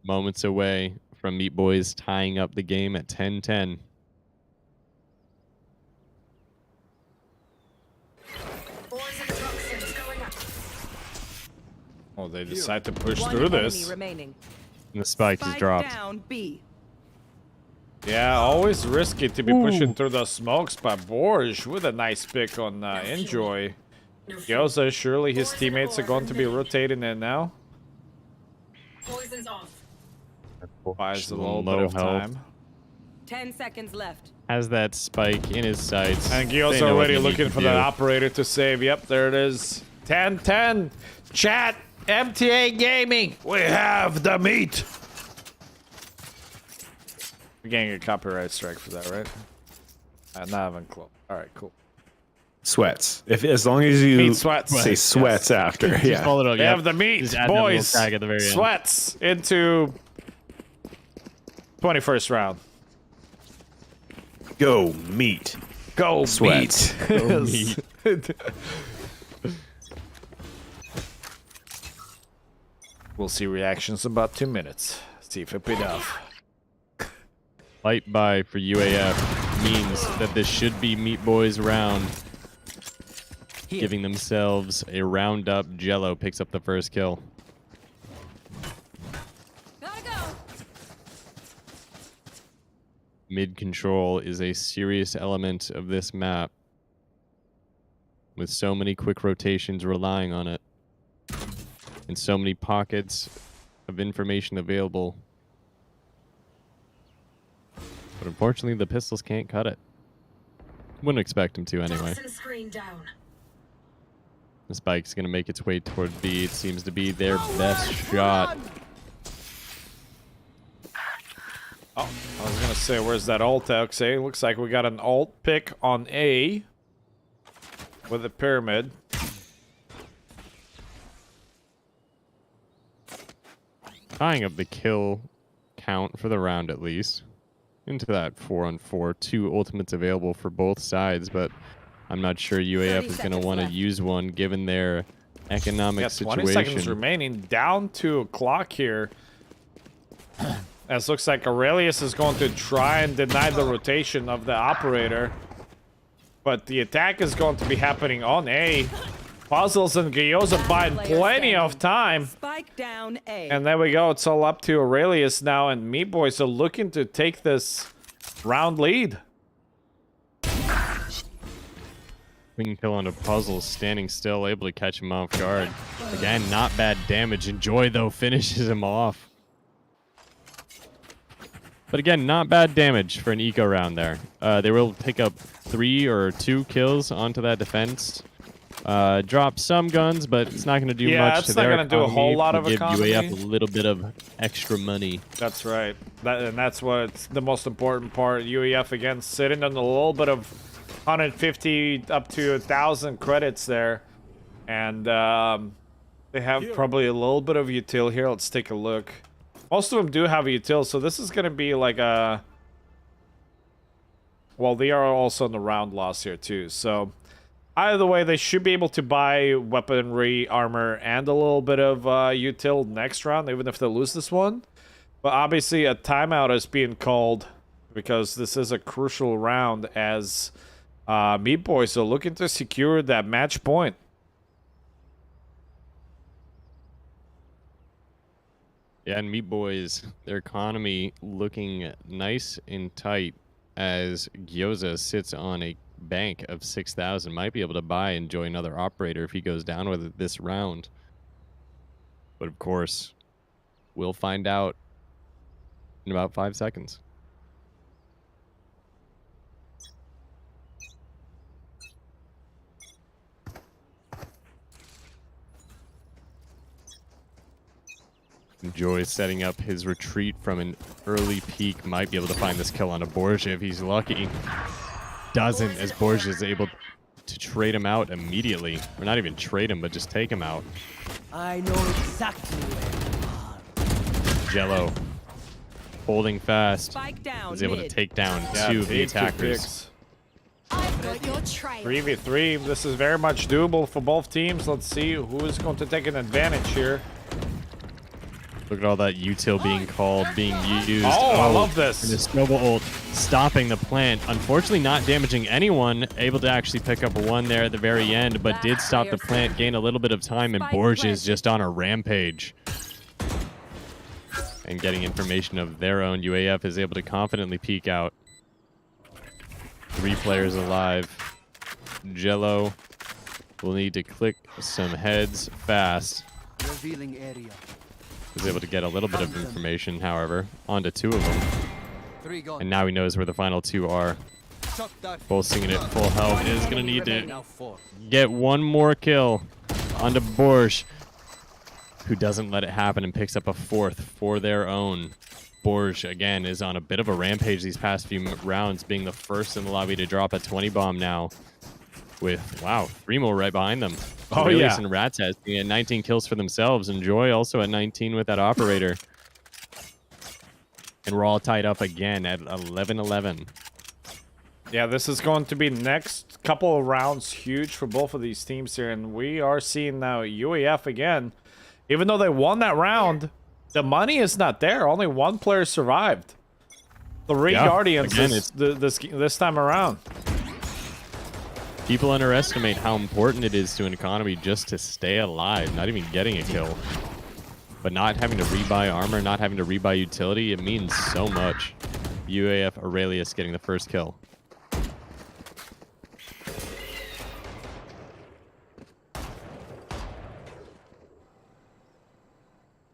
Moments away from Meat Boys tying up the game at 10-10. Oh, they decide to push through this. And the spike is dropped. Down, B. Yeah, always risky to be pushing through the smokes, but Borge with a nice pick on Enjoy. Gyoza, surely his teammates are going to be rotating in now. Poison's off. Buys a Low little bit of health. time. 10 seconds left. Has that spike in his sights. And They Gio's know what already they need looking to for do. that operator to save. Yep, there it is. 10-10. Chat. MTA Gaming. We have the meat. We're getting a copyright strike for that, right? Not even close. All right, cool. Sweats. As long as you Meat sweats. say sweats after. Just Yeah. follow it up. They Yep. have the meat, Just add that little boys. tag at the very end. Sweats into 21st round. Go meat. Go Sweats. meat. Go meat. We'll see reactions in about 2 minutes. See if it paid off. Light buy for UAF means that this should be Meat Boys round. Giving themselves a round up. Jello picks up the first kill. Gotta go. Mid control is a serious element of this map, with so many quick rotations relying on it, and so many pockets of information available. But unfortunately, the pistols can't cut it. Wouldn't expect them to anyway. Screen down. The spike's going to make its way toward B. It seems to be their best shot. Oh, I was gonna say, where's that alt XA? Looks like we got an alt pick on A with a pyramid. Tying up the kill count for the round at least. Into that 4-on-4. 2 ultimates available for both sides, but I'm not sure UAF is going to want to use one given their economic Got 20 situation. seconds remaining. Down to a clock here. As looks like Aurelius is going to try and deny the rotation of the operator. But the attack is going to be happening on A. Puzzles and Gyoza buying plenty of time. Spike down A. And there we go. It's all up to Aurelius now, and Meat Boys are looking to take this round lead. Clean kill on a puzzle, standing still, able to catch him off guard. Again, not bad damage. Enjoy, though, finishes him off. But again, not bad damage for an eco round there. They will pick up 3 or 2 kills onto that defense. Drop some guns, but it's not going to do much it's to not their gonna do a whole economy. lot Will of give economy. UAF a little bit of extra money. That's right. And that's what's the most important part. UEF again sitting on a little bit of 150 up to 1,000 credits there. And they have probably a little bit of util here. Let's take a look. Most of them do have a util, so this is going to be like a... Well, they are also in the round loss here too, so... Either way, they should be able to buy weaponry, armor, and a little bit of util next round, even if they lose this one. But obviously, a timeout is being called because this is a crucial round as Meat Boys are looking to secure that match point. Yeah, and Meat Boys, their economy looking nice and tight as Gyoza sits on a bank of 6,000. Might be able to buy and join another operator if he goes down with it this round. But of course, we'll find out in about 5 seconds. Enjoy setting up his retreat from an early peak. Might be able to find this kill on a Borgia if he's lucky. Doesn't, as Borgia is able to trade him out immediately. Or not even trade him, but just take him out. I know exactly where you are. Jello, holding fast, Spike down. is able to mid. take down Yeah, 2 of the big two attackers. picks. I've got your trail. 3v3. This is very much doable for both teams. Let's see who is going to take an advantage here. Look at all that util being called, being used. Oh, I love And this. the snowball ult stopping the plant. Unfortunately, not damaging anyone. Able to actually pick up 1 there at the very end, but did stop the plant, gain a little bit of time, and Borgia is just on a rampage. And getting information of their own, UAF is able to confidently peek out. 3 players alive. Jello will need to click some heads fast. Revealing area. Was able to get a little bit of information, however, onto 2 of them. 3 gone. And now he knows where the final 2 are. Both singing it full health. Is going to need to Now 4. get one more kill onto Borj, who doesn't let it happen and picks up a 4th for their own. Borj, again, is on a bit of a rampage these past few rounds, being the first in the lobby to drop a 20 bomb now. With, wow, 3 more right behind them. Oh, Aurelius yeah. and Ratzaz being at 19 kills for themselves. And Joy also at 19 with that operator. And we're all tied up again at 11-11. Yeah, this is going to be next couple of rounds huge for both of these teams here. And we are seeing now UAF again. Even though they won that round, the money is not there. Only 1 player survived. 3 Yeah, Guardians again, this time around. People underestimate how important it is to an economy just to stay alive, not even getting a kill. But not having to rebuy armor, not having to rebuy utility, it means so much. UAF Aurelius getting the first kill.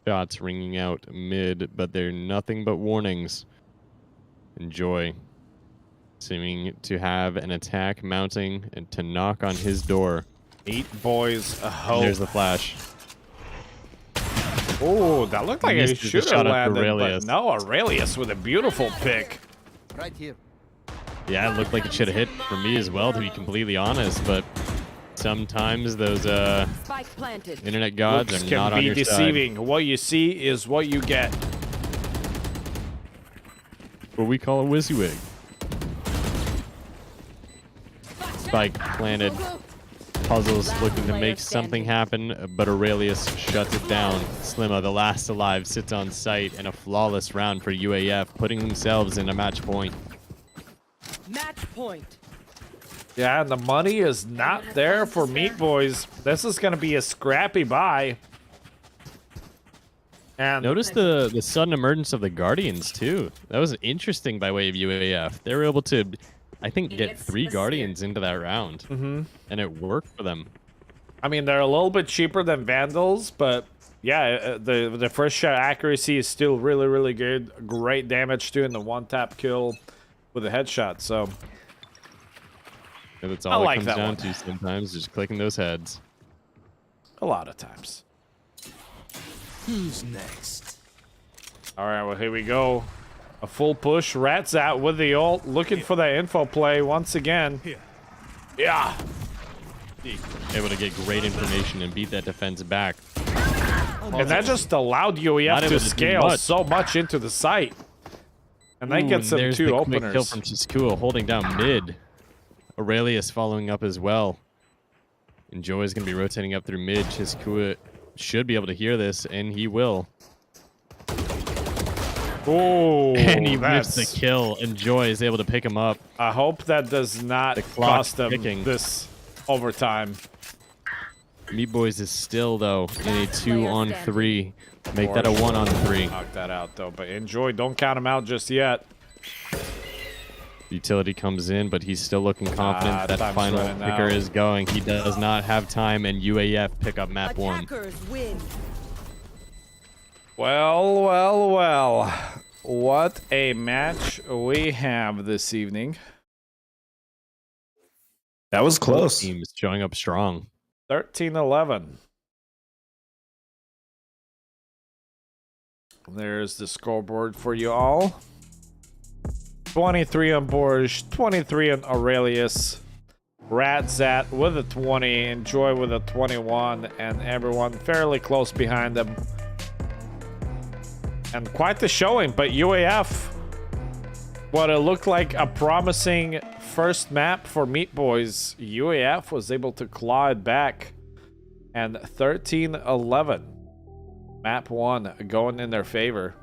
Shots ringing out mid, but they're nothing but warnings. Enjoy. Seeming to have an attack mounting and to knock on his door. Meat Boys, a hope. There's the flash. Oh, that looked like a Missed the shooter shot at landed, but Aurelius. no, Aurelius with a beautiful pick. Right here. Yeah, it looked like it should have hit for me as well, to be completely honest, but sometimes those Spike planted. internet gods Looks are can not on be your deceiving. side. What you see is what you get. What we call a WYSIWYG. Spike planted. Puzzles looking to make something happen, but Aurelius shuts it down. Slimma, the last alive, sits on site, and a flawless round for UAF, putting themselves in a match point. Match point. Yeah, and the money is not there for Meat Boys. This is going to be a scrappy buy. And Notice the sudden emergence of the Guardians, too. That was interesting by way of UAF. They were able to, I think, get 3 Guardians into that round. And it worked for them. I mean, they're a little bit cheaper than Vandals, but yeah, the first shot accuracy is still really, really good. Great damage too, and the 1-tap kill with a headshot. So And that's I all like it that comes down one. to sometimes, just clicking those heads. a lot of times. Who's next? All right, well, here we go. A full push. Rats out with the ult, looking for that info play once again. Yeah. Able to get great information and beat that defense back. And that just allowed Not UEF able to to do scale much. so much into the site. And that gets them there's 2 the quick openers. kill from Chiskua holding down mid. Aurelius following up as well. And Joy is going to be rotating up through mid. Chiskua should be able to hear this, and he will. Oh, And he that's... whips the kill, and Joy is able to pick him up. I hope that does not The clock's cost them ticking. this overtime. Meat Boys is still, though, in a 2-on-3. standing. Make that a 1-on-3. Knock that out, though. But Enjoy, don't count him out just yet. Utility comes in, but he's still looking confident. That time's final running picker out. is going. He does not have time, and UAF pick up map 1. Attackers win. Well, well, well. What a match we have this evening. That was Both close. teams showing up strong. 13-11. There's the scoreboard for you all. 23 on Borj, 23 on Aurelius. Ratzat with a 20, Enjoy with a 21, and everyone fairly close behind them. And quite the showing, but UAF, what it looked like a promising first map for Meat Boys, UAF was able to claw it back. And 13-11. Map 1 going in their favor.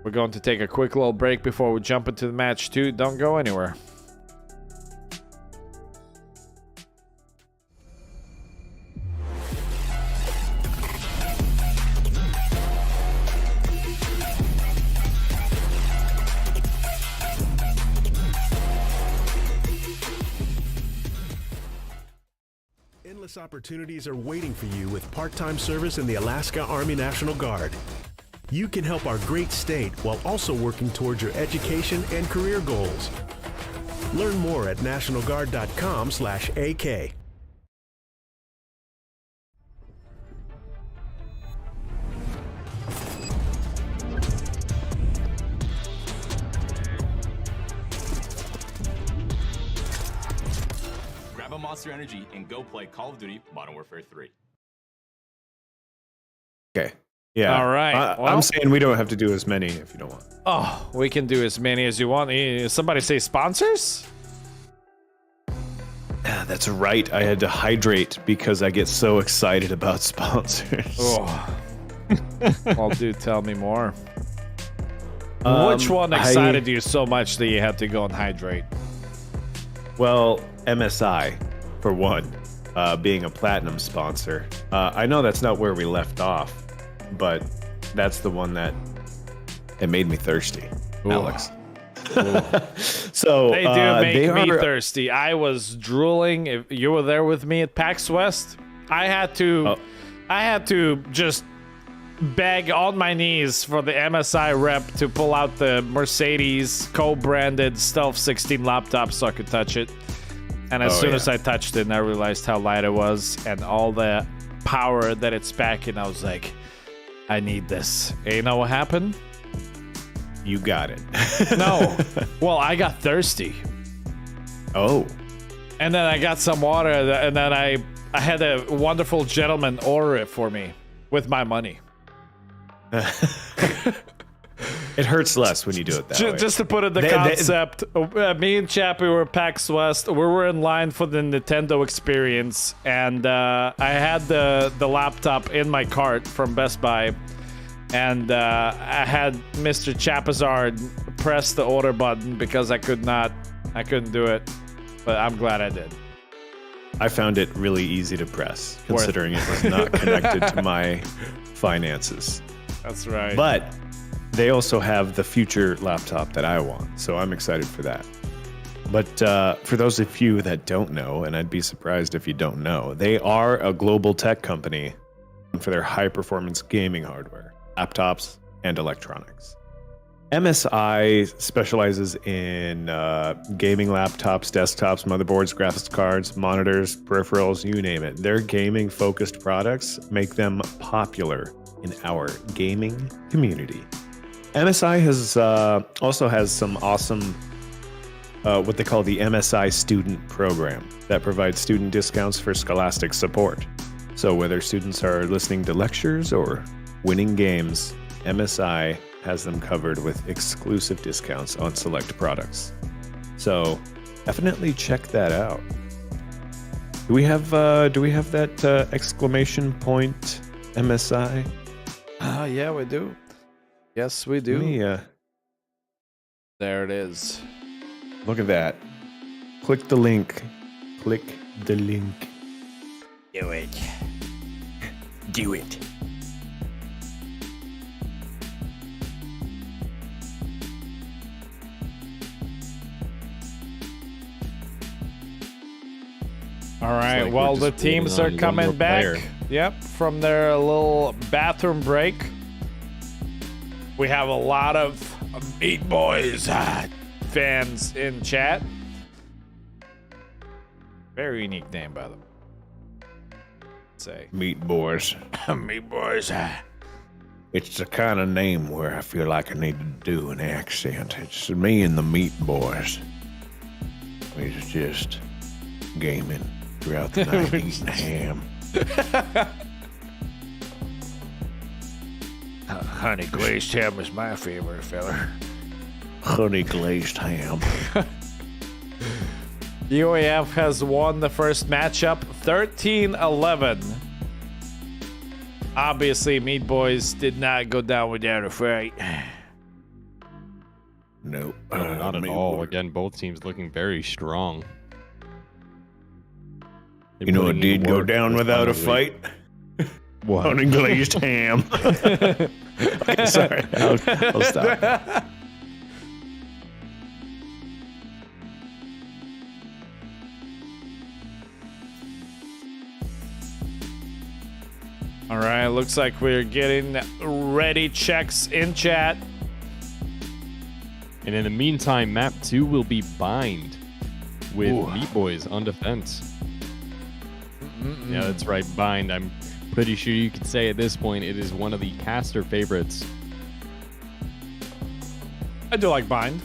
We're going to take a quick little break before we jump into the match 2. Don't go anywhere. Endless opportunities are waiting for you with part-time service in the Alaska Army National Guard. You can help our great state while also working towards your education and career goals. Learn more at nationalguard.com/AK. Grab a Monster Energy and go play Call of Duty Modern Warfare 3. Okay. Yeah. All right, well- I'm saying we don't have to do as many if you don't want. Oh, we can do as many as you want. Somebody say sponsors? Yeah, that's right. I had to hydrate because I get so excited about sponsors. Oh. Well, dude, tell me more. Um, Which one excited you so much that you had to go and hydrate? Well, MSI, for one, being a platinum sponsor. I know that's not where we left off, but that's the one that it made me thirsty, Alex. So They do make they me are- thirsty. I was drooling. If you were there with me at PAX West, I had to just beg on my knees for the MSI rep to pull out the Mercedes co-branded Stealth 16 laptop so I could touch it. And as soon as I touched it, and I realized how light it was and all the power that it's packing, I was like, I need this. And you know what happened? You got it. No. Well, I got thirsty. Oh. And then I got some water, and then I had a wonderful gentleman order it for me with my money. It hurts less when you do it that way. Just to put it the concept, me and Chappie were at PAX West. We were in line for the Nintendo experience, and I had the laptop in my cart from Best Buy, and I had Mr. Chapazard press the order button because I couldn't do it, but I'm glad I did. I found it really easy to press, considering it was not connected to my finances. That's right. But they also have the future laptop that I want, so I'm excited for that. But for those of you that don't know, and I'd be surprised if you don't know, they are a global tech company for their high-performance gaming hardware, laptops, and electronics. MSI specializes in gaming laptops, desktops, motherboards, graphics cards, monitors, peripherals, you name it. Their gaming-focused products make them popular in our gaming community. MSI has also has some awesome what they call the MSI Student Program that provides student discounts for scholastic support. So whether students are listening to lectures or winning games, MSI has them covered with exclusive discounts on select products. So definitely check that out. Do we have that exclamation point MSI? Yeah, we do. Yes, we do. Yeah. There it is. Look at that. Click the link. Click the link. Do it. Do it. All right. like Well, we're the just waiting teams on are one coming more back. player. Yep, from their little bathroom break. We have a lot of Meat Boys fans in chat. Very unique name, by the way. Say Meat Boys. Meat Boys. It's the kind of name where I feel like I need to do an accent. It's me and the Meat Boys. We're just gaming throughout the night, eating ham. Honey glazed ham is my favorite, fella. Honey glazed ham. UAF has won the first matchup 13-11. Obviously, Meat Boys did not go down without a fight. Nope. Not at all. Again, both teams looking very strong. They're You know what putting in did go work down this without a final week. fight? What? Honey glazed ham. Okay, sorry. I'll stop. All right, looks like we're getting ready checks in chat. And in the meantime, map 2 will be Bind with Meat Boys on defense. Yeah, that's right, Bind. I'm pretty sure you could say at this point it is one of the caster favorites. I do like Bind.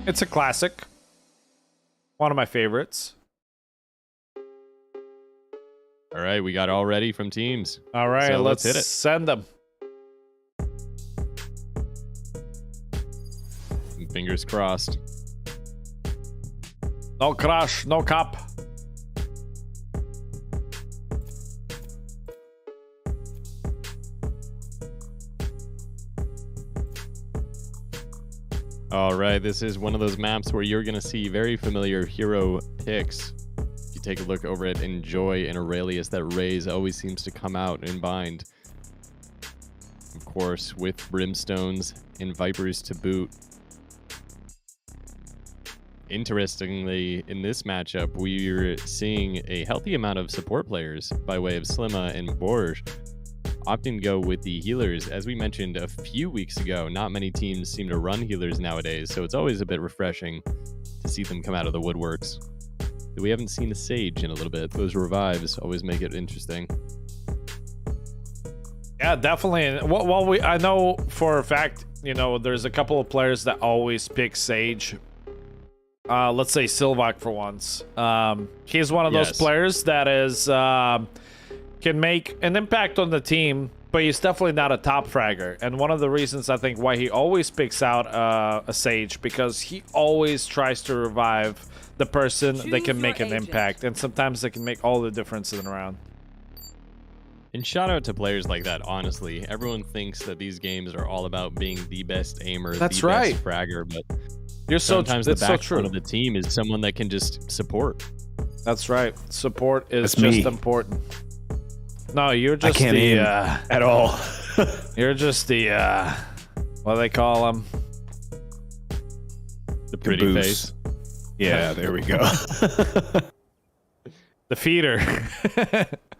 It's a classic. One of my favorites. All right, we got all ready from teams. All right, So let's hit it. send them. Fingers crossed. No crush, no cup. All right, this is one of those maps where you're going to see very familiar hero picks. If you take a look over at Enjoy and Aurelius, that Raze always seems to come out in Bind. Of course, with Brimstones and Vipers to boot. Interestingly, in this matchup, we're seeing a healthy amount of support players by way of Slimma and Borj opting to go with the healers. As we mentioned a few weeks ago, not many teams seem to run healers nowadays, so it's always a bit refreshing to see them come out of the woodworks. We haven't seen a Sage in a little bit. Those revives always make it interesting. Yeah, definitely. Well, I know for a fact, you know, there's a couple of players that always pick Sage. Let's say Silvak for once. He's one of those players that is can make an impact on the team, but he's definitely not a top fragger. And one of the reasons I think why he always picks out a Sage, because he always tries to revive the person that can make an impact, and sometimes they can make all the difference in the round. And shout out to players like that, honestly. Everyone thinks that these games are all about being the best aimer, That's the right. best fragger, but You're sometimes the that's so backbone true. of the team is someone that can just support. That's right. Support is That's just me. important. No, you're just can't the aim at all. you're just the what do they call them? The pretty Caboose. face. Yeah, there we go. The feeder.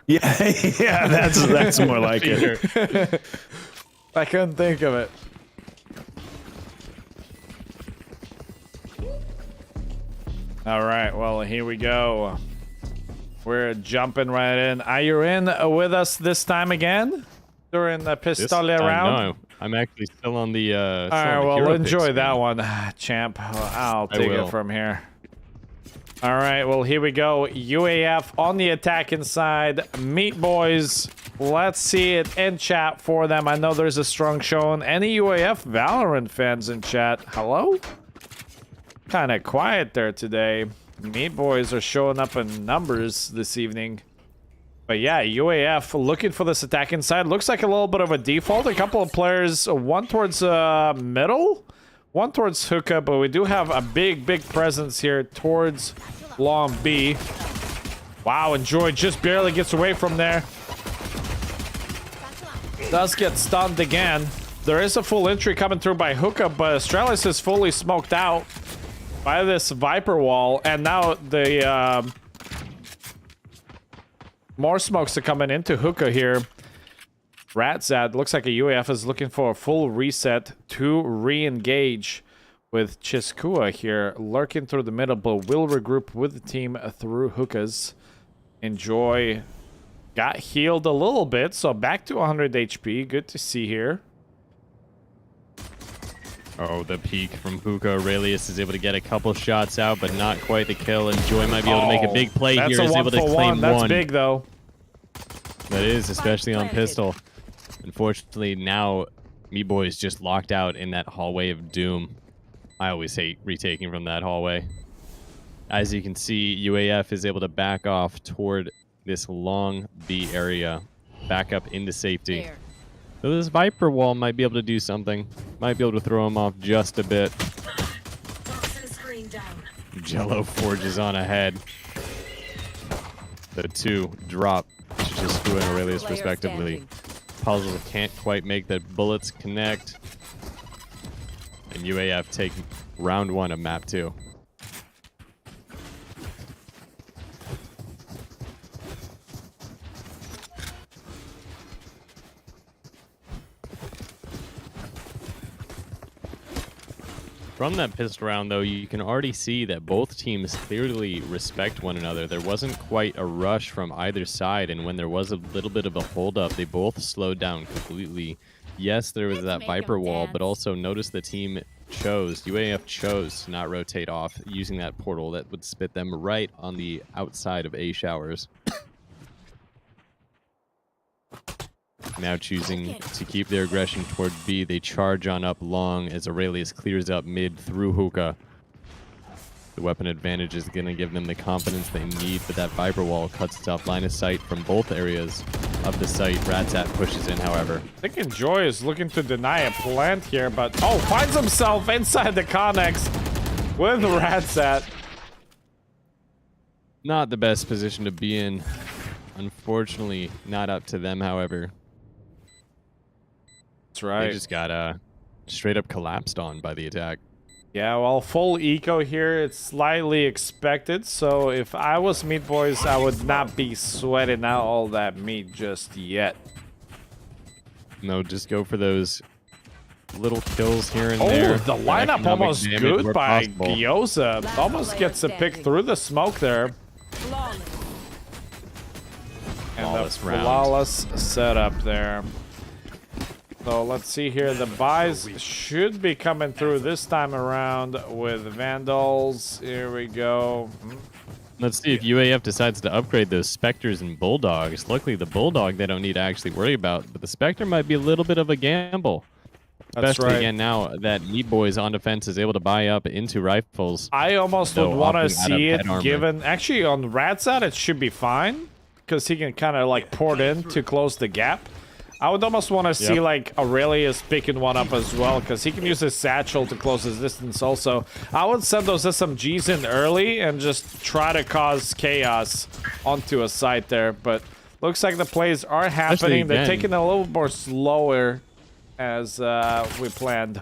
yeah, that's more like it. I couldn't think of it. All right, well, here we go. We're jumping right in. Are you in with us this time again? During the Pistolia round? No, I'm actually still on the. All right, well, enjoy that one, champ. I'll take will. it from here. All right, well, here we go. UAF on the attacking side. Meat Boys. Let's see it in chat for them. I know there's a strong showing. Any UAF Valorant fans in chat? Hello? Kind of quiet there today. Meat Boys are showing up in numbers this evening. But yeah, UAF looking for this attacking side. Looks like a little bit of a default. A couple of players, one towards middle, one towards hookah, but we do have a big presence here towards long B. Wow, Enjoy just barely gets away from there. Does get stunned again. There is a full entry coming through by hookah, but Astralis is fully smoked out by this Viper wall, and now the more smokes are coming into hookah here. Ratzad looks like a UAF is looking for a full reset to re-engage with Chiskua here, lurking through the middle, but will regroup with the team through hookahs. Enjoy got healed a little bit, so back to 100 HP. Good to see here. Oh, the peek from Hookah. Aurelius is able to get a couple shots out, but not quite the kill. And Joy might be able to make a big play That's here. a Is able to 1-for-1. claim That's one. big, though. That is, especially on pistol. Unfortunately, now Meat Boy is just locked out in that hallway of doom. I always hate retaking from that hallway. As you can see, UAF is able to back off toward this long B area, back up into safety. There. So this Viper wall might be able to do something. Might be able to throw him off just a bit. Jello forges on ahead. The two drop to Chiskua and Aurelius Player respectively. standing. Puzzle can't quite make the bullets connect. And UAF take round one of map 2. From that pistol round, though, you can already see that both teams clearly respect one another. There wasn't quite a rush from either side, and when there was a little bit of a holdup, they both slowed down completely. Yes, there was that Viper wall, but also notice the team UAF chose to not rotate off using that portal that would spit them right on the outside of A showers. Now choosing to keep their aggression toward B, they charge on up long as Aurelius clears up mid through hookah. The weapon advantage is going to give them the confidence they need, but that Viper wall cuts off line of sight from both areas of the site. Ratsat pushes in, however. I think Enjoy is looking to deny a plant here, but finds himself inside the Connex with Ratsat. Not the best position to be in. Unfortunately, not up to them, however. That's right. They just got straight up collapsed on by the attack. Yeah, well, full eco here, it's slightly expected, so if I was Meat Boys, I would not be sweating out all that meat just yet. No, just go for those little kills here and there. Oh, the lineup almost good by possible. Gyoza. Almost gets a pick through the smoke there. Flawless. And Flawless the round. flawless setup there. So let's see here. The buys should be coming through this time around with Vandals. Here we go. Let's see if UAF decides to upgrade those Spectres and Bulldogs. Luckily, the Bulldog they don't need to actually worry about, but the Spectre might be a little bit of a gamble. That's Especially right. again now that Meat Boys on defense is able to buy up into rifles. I almost would though want to opting out of see head it armor. given. Actually, on Ratsat, it should be fine because he can kind of like port in to close the gap. I would almost want to see like Aurelius picking one up as well because he can use his satchel to close his distance also. I would send those SMGs in early and just try to cause chaos onto a site there. But looks like the plays are happening. They're again. taking it a little more slower as we planned.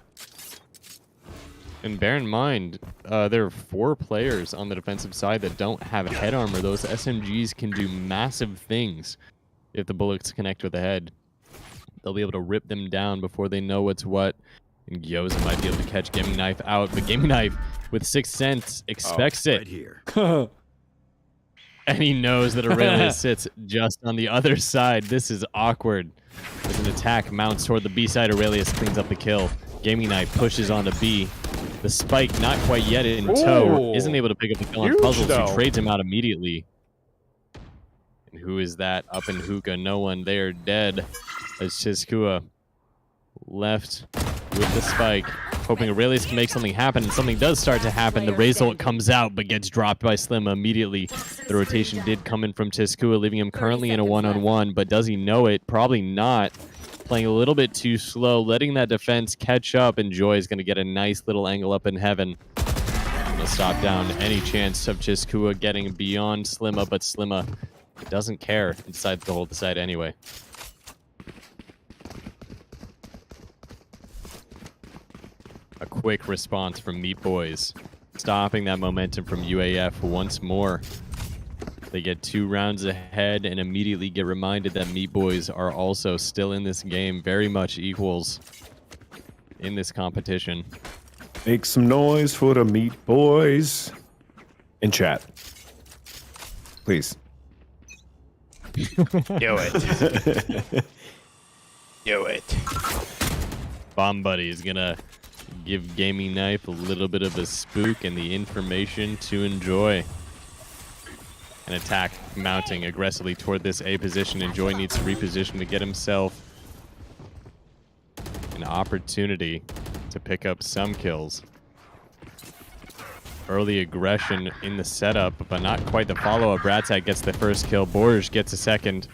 And bear in mind, there are 4 players on the defensive side that don't have head armor. Those SMGs can do massive things if the bullets connect with the head. They'll be able to rip them down before they know what's what. And Gyoza might be able to catch Gaming Knife out, but Gaming Knife, with 6th Sense, expects Right it. here. And he knows that Aurelius sits just on the other side. This is awkward. As an attack mounts toward the B side, Aurelius cleans up the kill. Gaming Knife pushes onto B. The spike, not quite yet in tow, isn't able to pick up the kill on Huge, Puzzles, though. who trades him out immediately. And who is that? Up in hookah, no one there, dead. As Chizkua left with the spike, hoping Aurelius can make something happen, and something does start to happen. The Razor comes out, but gets dropped by Slim immediately. The rotation did come in from Chizkua, leaving him currently in a one-on-one, but does he know it? Probably not. Playing a little bit too slow, letting that defense catch up, and Joy is going to get a nice little angle up in heaven. Gonna stop down any chance of Chizkua getting beyond Slimma, but Slimma doesn't care and decides to hold the side anyway. A quick response from Meat Boys, stopping that momentum from UAF once more. They get 2 rounds ahead and immediately get reminded that Meat Boys are also still in this game, very much equals in this competition. Make some noise for the Meat Boys. In chat. Please. Do it. Do it. Bomb Buddy is gonna give Gaming Knife a little bit of a spook and the information to enjoy. An attack mounting aggressively toward this A position. Enjoy needs to reposition to get himself an opportunity to pick up some kills. Early aggression in the setup, but not quite the follow-up. Ratsat gets the first kill. Borge gets a second.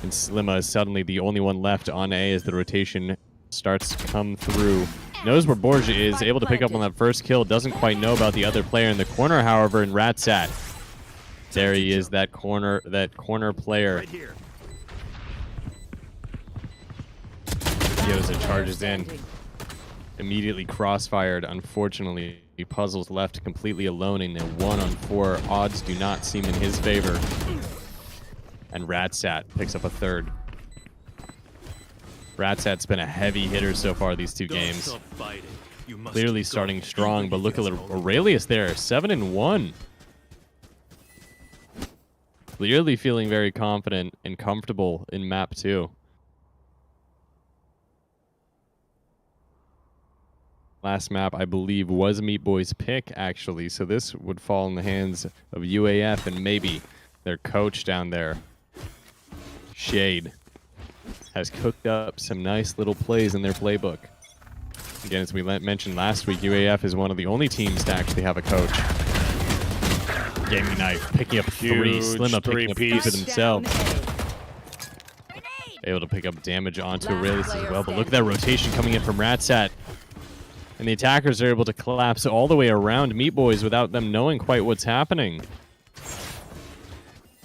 And Slimma is suddenly the only one left on A as the rotation starts to come through. Knows where Borge is, able to pick up on that first kill. Doesn't quite know about the other player in the corner, however, and Ratsat. There he is, that corner player. Right here. Gyoza charges in. Immediately crossfired. Unfortunately, Puzzles left completely alone in a 1-on-4. Odds do not seem in his favor. And Ratsat picks up a third. Ratsat's been a heavy hitter so far these 2 games. clearly starting strong, but look at Aurelius there, 7-1. Clearly feeling very confident and comfortable in map 2. Last map, I believe, was Meat Boy's pick, actually. So this would fall in the hands of UAF and maybe their coach down there. Shade has cooked up some nice little plays in their playbook. Again, as we mentioned last week, UAF is one of the only teams to actually have a coach. Gaming Knife picking up 3. Slimma picking up 2 for themselves. Able to pick up damage onto Aurelius as well. But look at that rotation coming in from Ratsat. And the attackers are able to collapse all the way around Meat Boys without them knowing quite what's happening.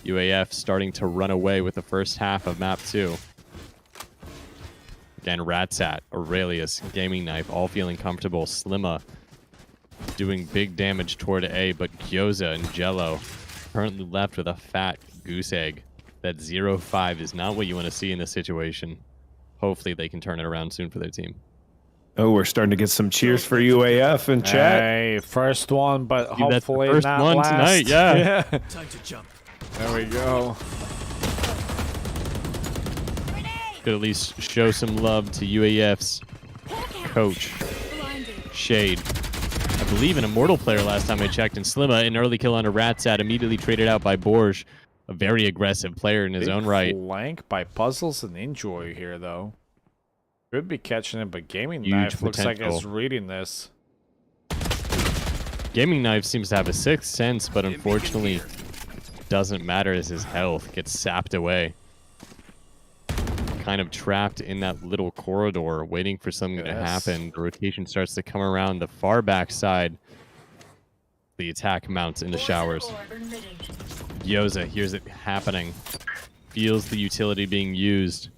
UAF starting to run away with the first half of map 2. Again, Ratsat, Aurelius, Gaming Knife, all feeling comfortable. Slimma doing big damage toward A, but Gyoza and Jello currently left with a fat goose egg. That 0-5 is not what you want to see in this situation. Hopefully they can turn it around soon for their team. Oh, we're starting to get some cheers for UAF in chat. Hey, first one, but hopefully that's the first not one last. tonight, yeah. Time to jump. There we go. Could at least show some love to UAF's coach, Shade. I believe an Immortal player last time I checked, and Slimma, an early kill on a Ratsat, immediately traded out by Borj. A very aggressive player in his own right. Flank by Puzzles and Enjoy here, though. Could be catching it, but Gaming Huge Knife looks like potential. it's reading this. Gaming Knife seems to have a sixth sense, but unfortunately doesn't matter as his health gets sapped away. Kind of trapped in that little corridor, waiting for something to happen. The rotation starts to come around the far back side. The attack mounts in the showers. Gyoza hears it happening. Feels the utility being used.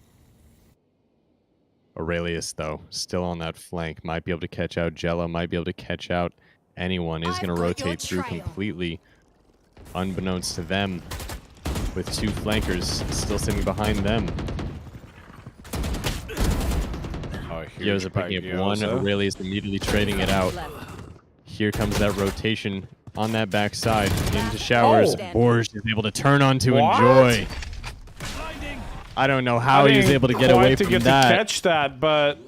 Aurelius, though, still on that flank. Might be able to catch out Jello. Might be able to catch out anyone. Is going to rotate through completely. Unbeknownst to them. With 2 flankers still sitting behind them. Gyoza picking up 1. Aurelius immediately trading it out. Here comes that rotation on that backside into showers. Borj is able to turn on to Enjoy. I don't know how he was able to get away from that. To catch that, but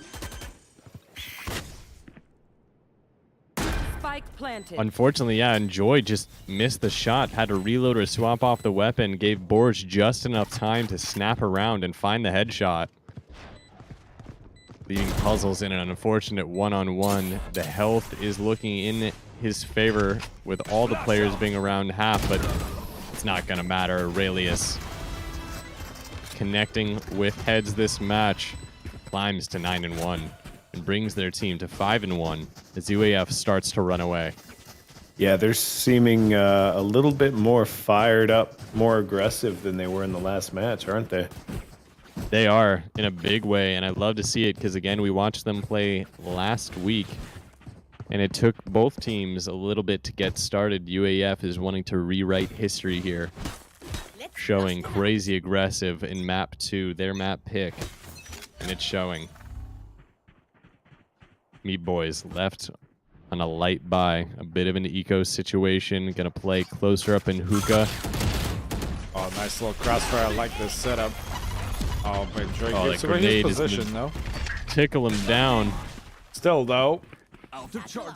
Spike planted. Unfortunately, yeah, Enjoy just missed the shot. Had to reload or swap off the weapon. Gave Borj just enough time to snap around and find the headshot. Leaving Puzzles in an unfortunate one-on-one. The health is looking in his favor with all the players being around half, but it's not going to matter. Aurelius connecting with heads this match, climbs to 9-1 and brings their team to 5-1 as UAF starts to run away. Yeah, they're seeming a little bit more fired up, more aggressive than they were in the last match, aren't they? They are, in a big way, and I love to see it because, again, we watched them play last week, and it took both teams a little bit to get started. UAF is wanting to rewrite history here, showing crazy aggressive in map 2, their map pick, and it's showing. Meat Boys left on a light buy, a bit of an eco situation, gonna play closer up in hookah. oh, nice little crossfire. I like this setup. Oh, but Drake Oh, gets that over his grenade is position, though. Tickle him down. Still, though,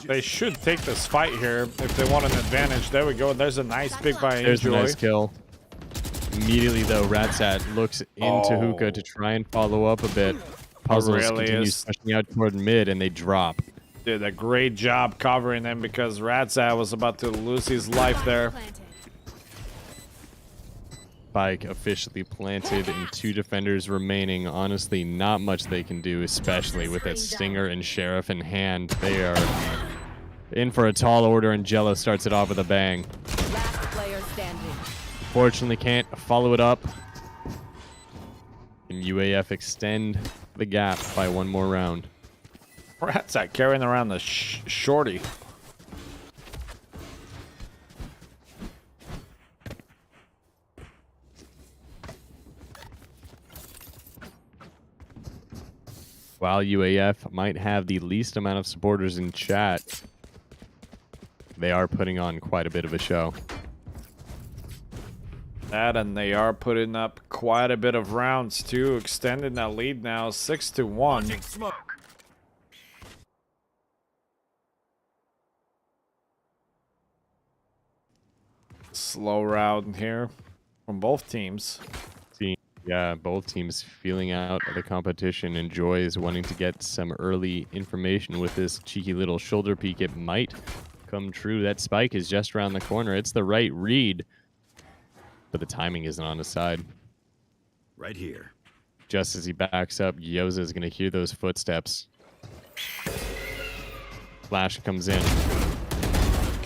they should take this fight here if they want an advantage. There we go. There's a nice pick by There's a Enjoy. nice kill. Immediately, though, Ratsat looks into hookah to try and follow up a bit. Puzzles continues pushing out toward mid, and they drop. Did a great job covering him because Ratsat was about to lose his life there. Spike officially planted and 2 defenders remaining. Honestly, not much they can do, especially with that Stinger and Sheriff in hand. They are in for a tall order, and Jello starts it off with a bang. Last player standing. Fortunately, can't follow it up. And UAF extend the gap by 1 more round. Ratsat carrying around the shorty. While UAF might have the least amount of supporters in chat, they are putting on quite a bit of a show. That, and they are putting up quite a bit of rounds too, extending that lead now 6-1. Slow round here from both teams. Yeah, both teams feeling out the competition. Enjoys wanting to get some early information with this cheeky little shoulder peek. It might come true. That spike is just around the corner. It's the right read, but the timing isn't on his side. Right here. Just as he backs up, Yoza is going to hear those footsteps. Flash comes in.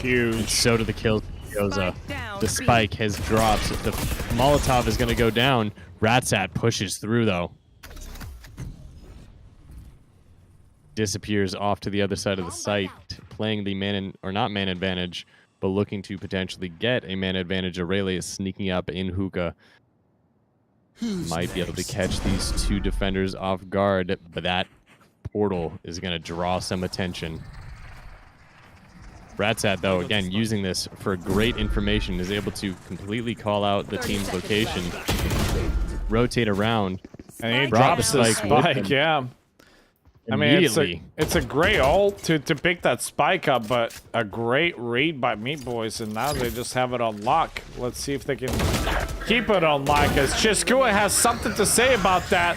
And so do the kills. Yoza. The spike has dropped. The Molotov is going to go down. Ratsat pushes through, though. Disappears off to the other side of the site, playing the not man advantage, but looking to potentially get a man advantage. Aurelius sneaking up in hookah. Might be able to catch these two defenders off guard, but that portal is going to draw some attention. Ratsat, though, again, using this for great information, is able to completely call out the team's location, rotate around, and he drop drops the spike, yeah. I mean, it's a great ult to pick that spike up, but a great read by Meat Boys, and now they just have it on lock. Let's see if they can keep it on lock, as Chiskua has something to say about that.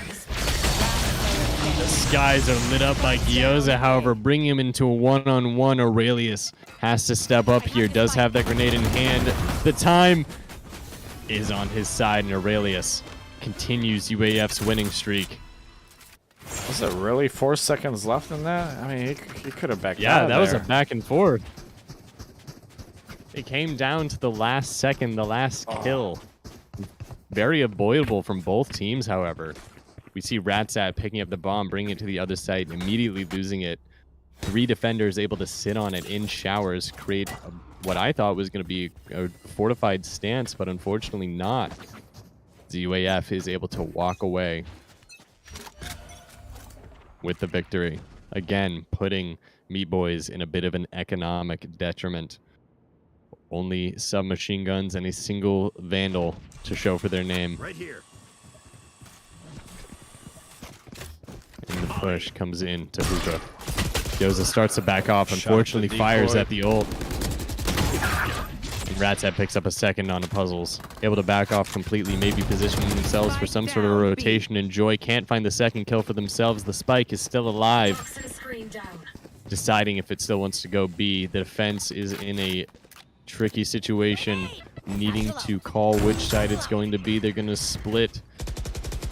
The skies are lit up by Gyoza, however, bring him into a one-on-one. Aurelius has to step up here, does have that grenade in hand. The time is on his side, and Aurelius continues UAF's winning streak. Was it really 4 seconds left in that? I mean, he could have backed out. Yeah, that was a back and forth. It came down to the last second, the last kill. Very avoidable from both teams, however. We see Ratsat picking up the bomb, bringing it to the other side, immediately losing it. 3 defenders able to sit on it in showers, create what I thought was going to be a fortified stance, but unfortunately not. The UAF is able to walk away with the victory. Again, putting Meat Boys in a bit of an economic detriment. Only submachine guns and a single Vandal to show for their name. Right here. And the push comes in to Hookah. Gyoza starts to back off. Unfortunately, fires at the ult. And Ratsat picks up a second on the puzzles. Able to back off completely, maybe positioning themselves for some sort of a rotation. Enjoy can't find the second kill for themselves. The spike is still alive. Deciding if it still wants to go B. The defense is in a tricky situation, needing to call which side it's going to be. They're going to split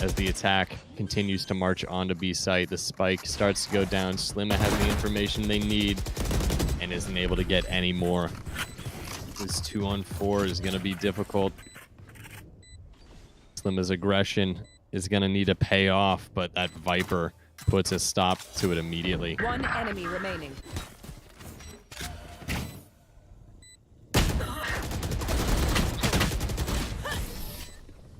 as the attack continues to march onto B site. The spike starts to go down. Slimma has the information they need and isn't able to get any more. This 2-on-4 is going to be difficult. Slimma's aggression is going to need to pay off, but that Viper puts a stop to it immediately. 1 enemy remaining.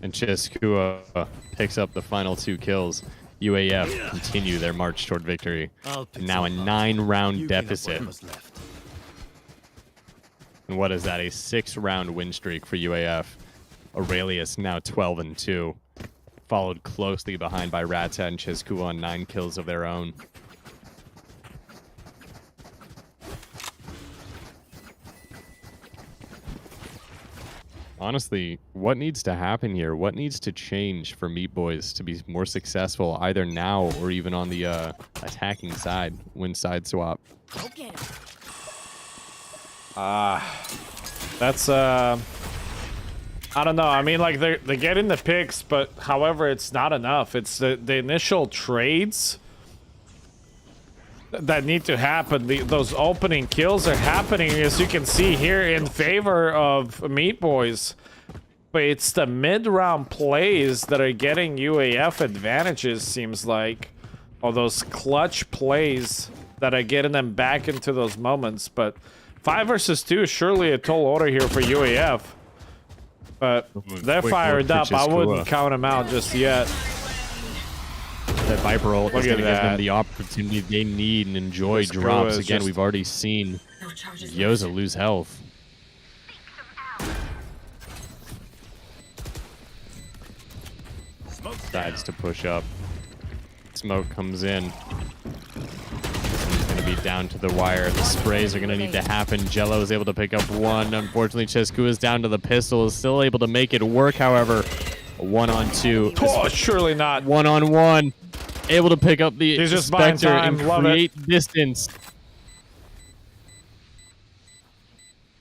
And Chiskua picks up the final 2 kills. UAF continue their march toward victory. Now a 9-round deficit. And what is that? A 6-round win streak for UAF. Aurelius now 12-2. Followed closely behind by Ratsat and Chiskua on 9 kills of their own. Honestly, what needs to happen here? What needs to change for Meat Boys to be more successful, either now or even on the attacking side, when side swap? That's I don't know. I mean, like they get in the picks, but however, it's not enough. It's the initial trades that need to happen. Those opening kills are happening, as you can see here, in favor of Meat Boys. But it's the mid-round plays that are getting UAF advantages, seems like. Or those clutch plays that are getting them back into those moments. But 5 versus 2 is surely a tall order here for UAF. But they're fired up. I wouldn't count them out just yet. That Viper ult Look is going at to give them that. the opportunity they need and enjoy This drops. Kua is Again, just- we've already seen Yoza lose health. Decides to push up. Smoke comes in. He's going to be down to the wire. The sprays are going to need to happen. Jello is able to pick up one. Unfortunately, Chesku is down to the pistol. Is still able to make it work, however. A 1-on-2. Oh, surely not. 1-on-1. Able to pick up the He's just buying Spectre time. and Love it. create distance.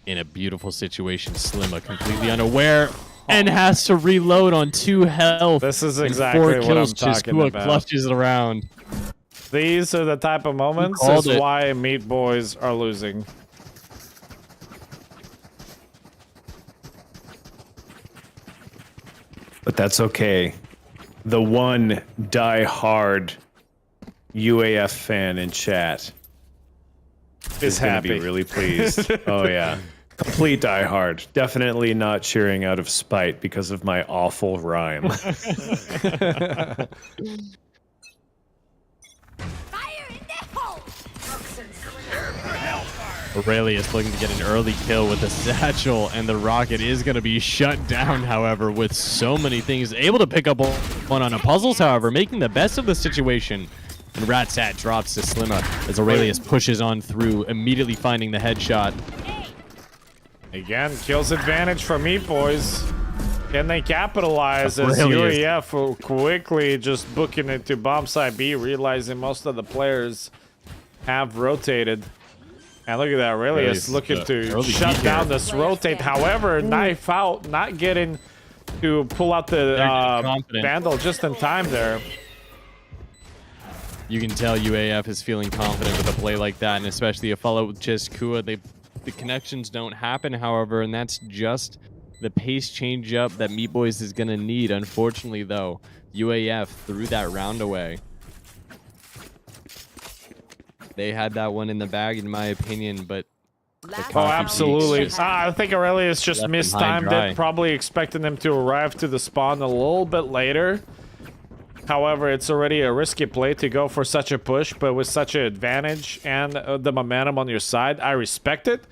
In a beautiful situation, Slimma completely unaware and has to reload on 2 health. This is And exactly 4 what kills, I'm talking Cheskua about. clutches it around. These are the type of moments called is it. why Meat Boys are losing. But that's okay. The one die-hard UAF fan in chat Is gonna happy. be really pleased. Oh yeah, complete die-hard. Definitely not cheering out of spite because of my awful rhyme. Fire in the hole! Aurelius looking to get an early kill with the satchel, and the rocket is going to be shut down, however, with so many things. Able to pick up one on a puzzles, however, making the best of the situation. And Ratsat drops to Slimma as Aurelius pushes on through, immediately finding the headshot. Again, kills advantage for Meat Boys. Can they capitalize as Aurelius. UAF will quickly just booking it to bomb site B, realizing most of the players have rotated. And look at that, Aurelius Aurelius, looking the to early shut peek down here. this rotate. However, knife out, not getting to pull out the They're confident. Vandal just in time there. You can tell UAF is feeling confident with a play like that, and especially a follow with Cheskua. The connections don't happen, however, and that's just the pace change up that Meat Boys is going to need. Unfortunately, though, UAF threw that round away. They had that one in the bag, in my opinion, but Last Oh, Coffee absolutely. Beats just I think Aurelius just left them high and mistimed dry. it, probably expecting them to arrive to the spawn a little bit later. However, it's already a risky play to go for such a push, but with such an advantage and the momentum on your side, I respect it.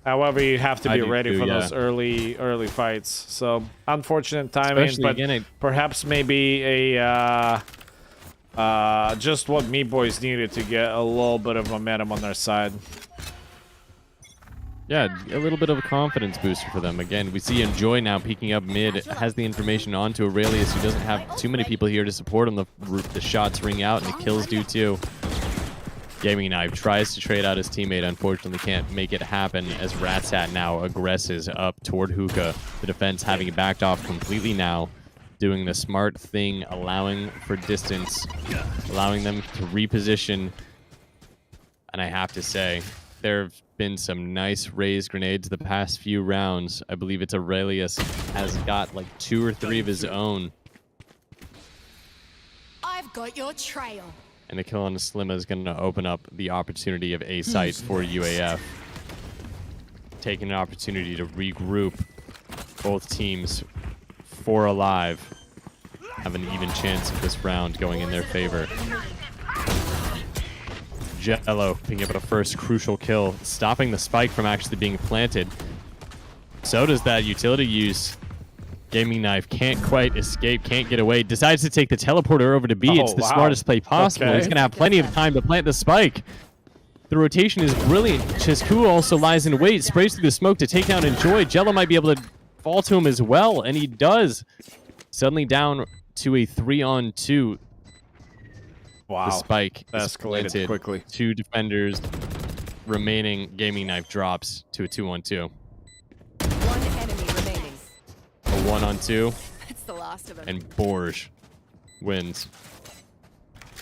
However, you have to I be do ready too, for yeah. those early fights. So, unfortunate timing, Especially, but again, perhaps maybe a just what Meat Boys needed to get a little bit of momentum on their side. yeah, a little bit of a confidence booster for them. Again, we see Enjoy now peeking up mid, has the information onto Aurelius, who doesn't have too many people here to support him. The shots ring out, and the kills do too. Gaming Knife tries to trade out his teammate, unfortunately can't make it happen as Ratsat now aggresses up toward Hookah. The defense having backed off completely now, doing the smart thing, allowing for distance, allowing them to reposition. And I have to say, there have been some nice raised grenades the past few rounds. I believe it's Aurelius has got like 2 or 3 of his own. I've got your trail. And the kill on Slimma is going to open up the opportunity of A site for UAF. Taking an opportunity to regroup. Both teams 4 alive. Have an even chance of this round going in their favor. Jello picking up a first crucial kill, stopping the spike from actually being planted. So does that utility use. Gaming Knife can't quite escape, can't get away. Decides to take the teleporter over to B. It's the wow. smartest play possible. Okay. He's going to have plenty of time to plant the spike. The rotation is brilliant. Chesku also lies in wait, sprays through the smoke to take down Enjoy. Jello might be able to fall to him as well, and he does. Suddenly down to a 3-on-2. Wow. The spike That is escalated planted. quickly. 2 defenders remaining. Gaming Knife drops to a 2-on-2. One enemy remaining. A 1-on-2, It's the last of them. and Borge wins.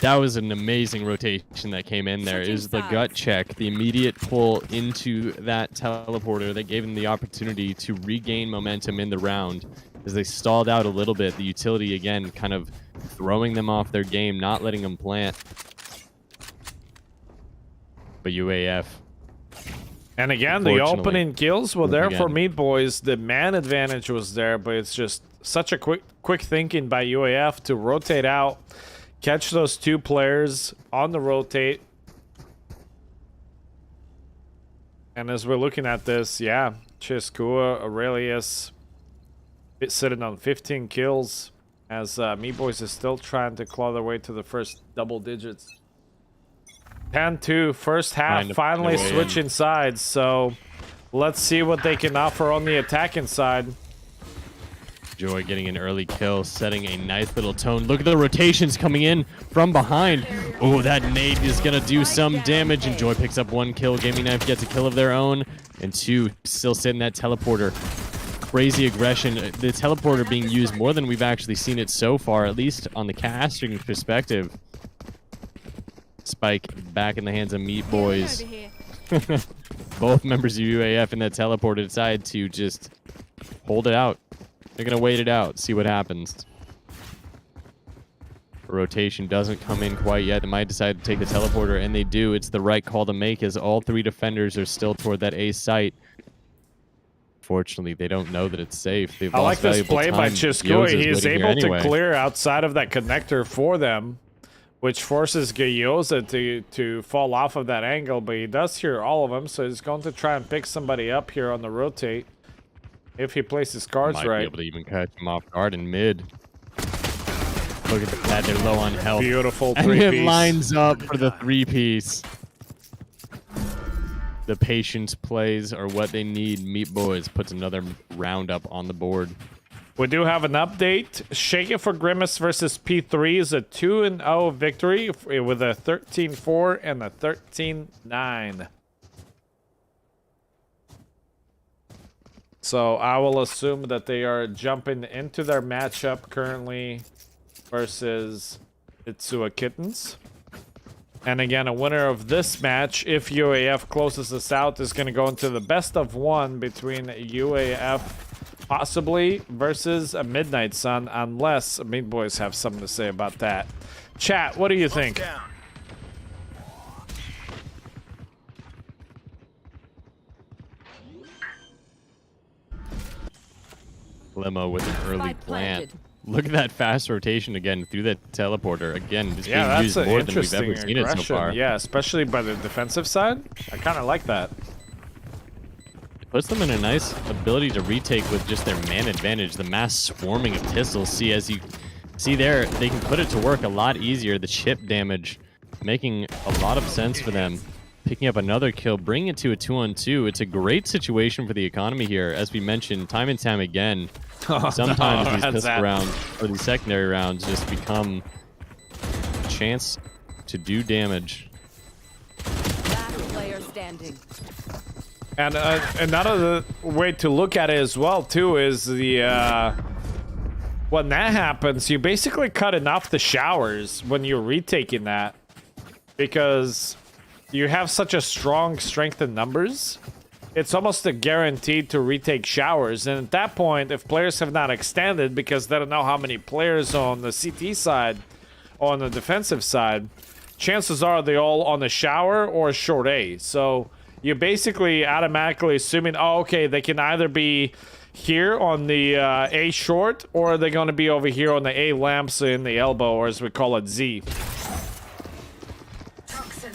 That was an amazing rotation that came in there. It was the gut check, the immediate pull into that teleporter that gave them the opportunity to regain momentum in the round. As they stalled out a little bit, the utility again kind of throwing them off their game, not letting them plant. But UAF, And again, the Unfortunately, opening kills were there for again. Meat Boys. The man advantage was there, but it's just such a quick thinking by UAF to rotate out, catch those two players on the rotate. And as we're looking at this, yeah, Cheskua, Aurelius sitting on 15 kills as Meat Boys is still trying to claw their way to the first double digits. 10-2 first half, finally switching sides, so let's see what they can offer on the attacking side. Joy getting an early kill, setting a nice little tone. Look at the rotations coming in from behind. Oh, that nade is going to do some damage, and Joy picks up 1 kill. Gaming Knife gets a kill of their own, and 2 still sitting that teleporter. Crazy aggression. The teleporter being used more than we've actually seen it so far, at least on the casting perspective. Spike back in the hands of Meat Boys. Both members of UAF in that teleporter decide to just hold it out. They're going to wait it out, see what happens. Rotation doesn't come in quite yet. They might decide to take the teleporter, and they do. It's the right call to make as all 3 defenders are still toward that A site. Fortunately, they don't know that it's safe. I like this play by Cheskua. He is able to clear outside of that connector for them, which forces Gyoza to fall off of that angle, but he does hear all of them, so he's going to try and pick somebody up here on the rotate. If he plays his cards might right. Be able to even catch him off guard in mid. Look at that, they're low on health. Beautiful And three-piece. it lines up for the 3-piece. The patience plays are what they need. Meat Boys puts another round up on the board. We do have an update. Shake It for Grimace versus P3 is a 2-0 victory with a 13-4 and a 13-9. So I will assume that they are jumping into their matchup currently versus Itsua Kittens. And again, a winner of this match, if UAF closes this out, is going to go into the best of 1 between UAF possibly versus a Midnight Sun, unless Meat Boys have something to say about that. Chat, what do you think? Limo with an early plant. Look at that fast rotation again through that teleporter. Again, just being used more than we've ever seen it so far. Yeah, especially by the defensive side. I kind of like that. It puts them in a nice ability to retake with just their man advantage. The mass swarming of pistols. See, as you see there, they can put it to work a lot easier. The chip damage making a lot of sense for them. Picking up another kill, bringing it to a 2-on-2. It's a great situation for the economy here. As we mentioned time and time again, sometimes these pistol rounds or these secondary rounds just become a chance to do damage. Last player standing. And another way to look at it as well too is the when that happens, you basically cutting off the showers when you're retaking that, because you have such a strong strength in numbers. It's almost a guarantee to retake showers, and at that point, if players have not extended because they don't know how many players on the CT side or on the defensive side, chances are they're all on the shower or short A. So you're basically automatically assuming, oh, okay, they can either be here on the A short, or they're going to be over here on the A lamps in the elbow, or as we call it, Z.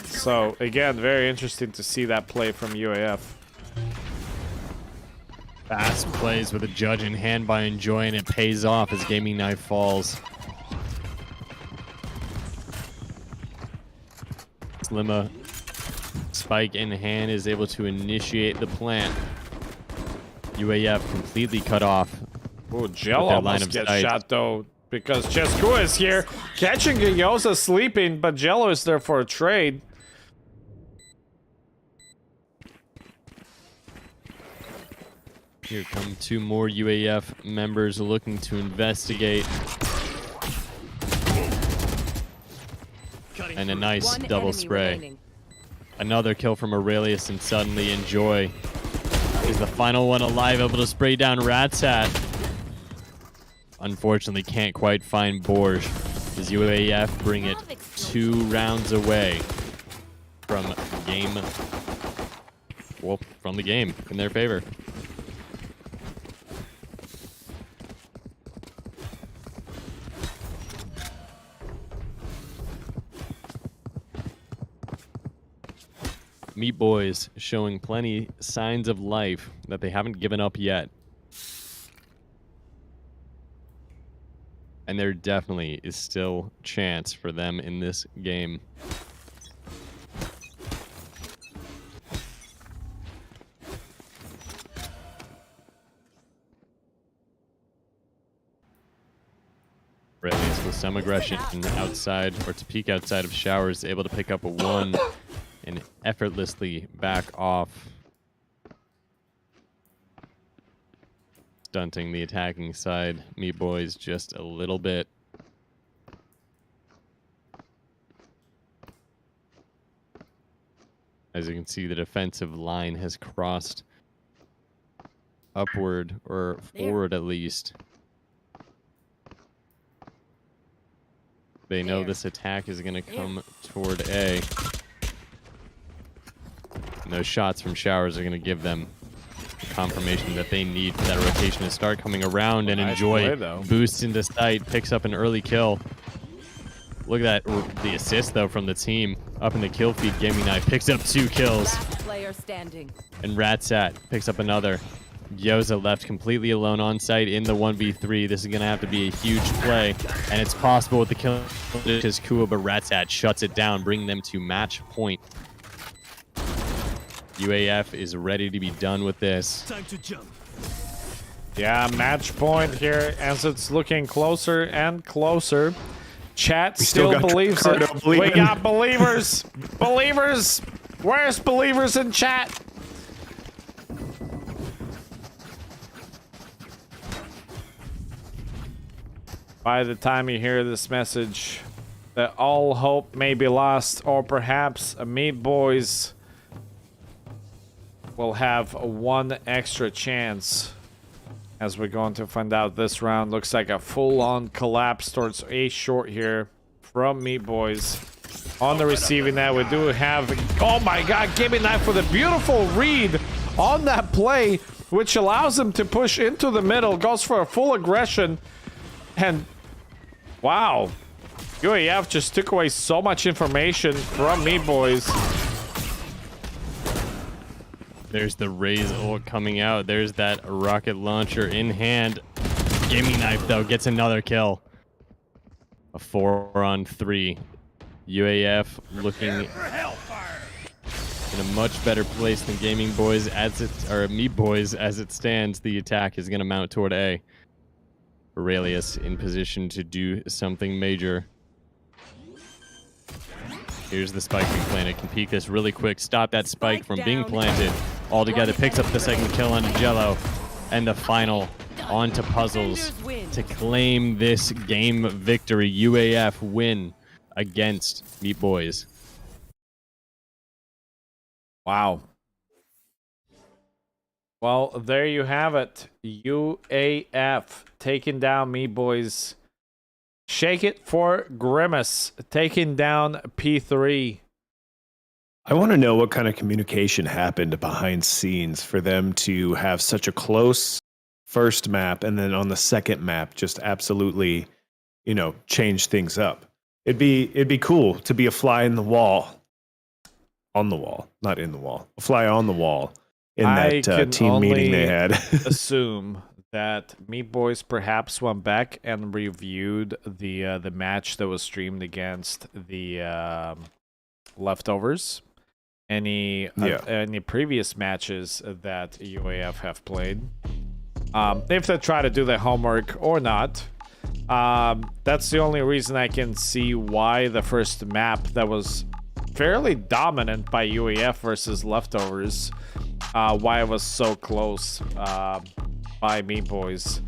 So again, very interesting to see that play from UAF. Fast plays with a judge in hand by Enjoy, and it pays off as Gaming Knife falls. Slimma, spike in hand, is able to initiate the plant. UAF completely cut off. Oh, Jello almost gets shot though, because Cheskua is here catching Gyoza sleeping, but Jello is there for a trade. Here come 2 more UAF members looking to investigate. And a nice double spray. Remaining. Another kill from Aurelius, and suddenly Enjoy is the final one alive, able to spray down Ratsat. Unfortunately, can't quite find Borge. Does UAF bring it 2 rounds away from game? Well, from the game in their favor. Meat Boys showing plenty signs of life that they haven't given up yet. And there definitely is still chance for them in this game. Aurelius with some aggression outside, or to peek outside of showers, able to pick up a 1 and effortlessly back off. Stunting the attacking side. Meat Boys just a little bit. As you can see, the defensive line has crossed upward, or forward at least. They know this attack is going to come toward A. And those shots from showers are going to give them the confirmation that they need for that rotation to start coming around and enjoy. Boosts into sight, picks up an early kill. Look at that, the assist though from the team. Up in the kill feed, Gaming Knife picks up 2 kills. Last player standing. And Ratsat picks up another. Yoza left completely alone on site in the 1v3. This is going to have to be a huge play, and it's possible with the kill because Kua, but Ratsat shuts it down, bringing them to match point. UAF is ready to be done with this. Time to jump. Yeah, match point here as it's looking closer and closer. Chat still believes it. We got believers. Believers. Where's believers in chat? By the time you hear this message, that all hope may be lost, or perhaps Meat Boys will have 1 extra chance. As we're going to find out this round, looks like a full-on collapse towards A short here from Meat Boys. On the receiving end, we do have, oh my god, Gaming Knife with a beautiful read on that play, which allows him to push into the middle, goes for a full aggression, and wow, UAF just took away so much information from Meat Boys. There's the Raze ult coming out. There's that rocket launcher in hand. Gaming Knife, though, gets another kill. A 4-on-3. UAF looking in a much better place than Gaming Boys as it, or Meat Boys as it stands. The attack is going to mount toward A. Aurelius in position to do something major. Here's the spike being planted. Can peek this really quick. Stop that spike from being planted. All together, picks up the second kill on Jello. And the final onto Puzzles to claim this game victory. UAF win against Meat Boys. Wow. Well, there you have it. UAF taking down Meat Boys. Shake it for Grimace taking down P3. I want to know what kind of communication happened behind scenes for them to have such a close first map and then on the second map just absolutely, you know, change things up. It'd be cool to be a fly in the wall. On the wall, not in the wall. A fly on the wall in that team meeting they had. Assume that Meat Boys perhaps went back and reviewed the match that was streamed against the Leftovers. Any previous matches that UAF have played. If they try to do their homework or not. That's the only reason I can see why the first map that was fairly dominant by UAF versus Leftovers, why it was so close by Meat Boys.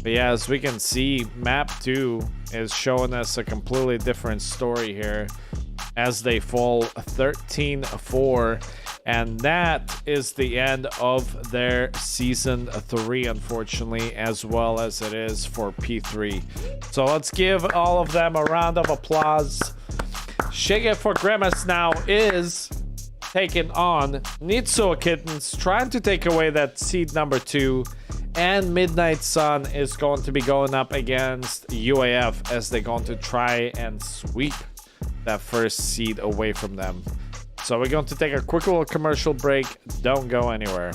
But yeah, as we can see, map 2 is showing us a completely different story here as they fall 13-4, and that is the end of their season 3, unfortunately, as well as it is for P3. So let's give all of them a round of applause. Shake It for Grimace now is taking on Nitsuo Kittens, trying to take away that seed number 2, and Midnight Sun is going to be going up against UAF as they're going to try and sweep that first seed away from them. So we're going to take a quick little commercial break. Don't go anywhere.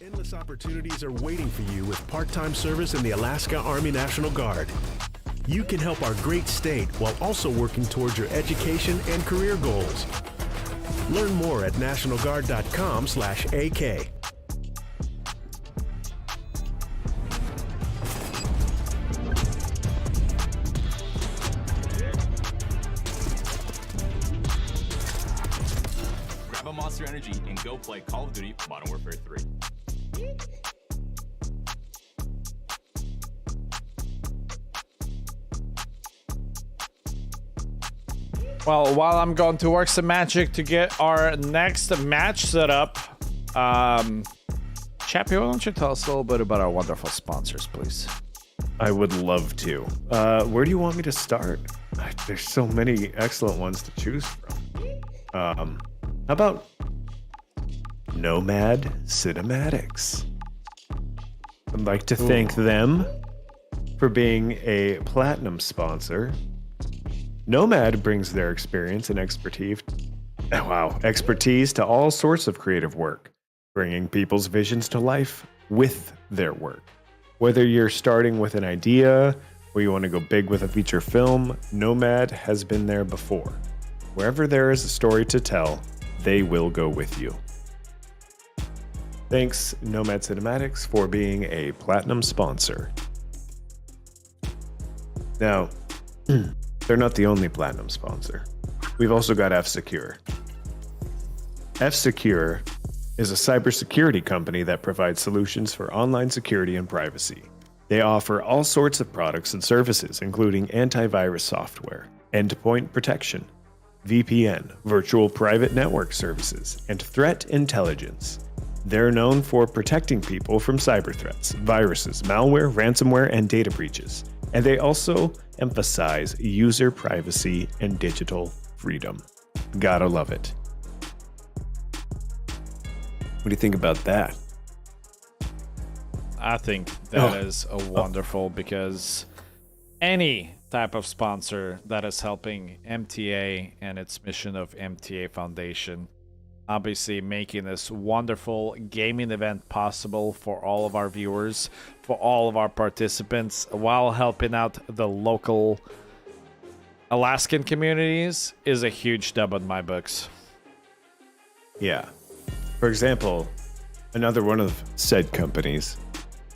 Endless opportunities are waiting for you with part-time service in the Alaska Army National Guard. You can help our great state while also working towards your education and career goals. Learn more at nationalguard.com/AK. Grab a Monster Energy and go play Call of Duty Modern Warfare 3. Well, while I'm going to work some magic to get our next match set up, Chappie, why don't you tell us a little bit about our wonderful sponsors, please? I would love to. Where do you want me to start? There's so many excellent ones to choose from. How about Nomad Cinematics? I'd like to thank them for being a platinum sponsor. Nomad brings their experience and expertise to all sorts of creative work, bringing people's visions to life with their work. Whether you're starting with an idea or you want to go big with a feature film, Nomad has been there before. Wherever there is a story to tell, they will go with you. Thanks, Nomad Cinematics, for being a platinum sponsor. Now, they're not the only platinum sponsor. We've also got F-Secure. F-Secure is a cybersecurity company that provides solutions for online security and privacy. They offer all sorts of products and services, including antivirus software, endpoint protection, VPN, virtual private network services, and threat intelligence. They're known for protecting people from cyber threats, viruses, malware, ransomware, and data breaches. And they also emphasize user privacy and digital freedom. Gotta love it. What do you think about that? I think that is a wonderful because any type of sponsor that is helping MTA and its mission of MTA Foundation, obviously making this wonderful gaming event possible for all of our viewers, for all of our participants, while helping out the local Alaskan communities, is a huge dub on my books. Yeah. For example, another one of said companies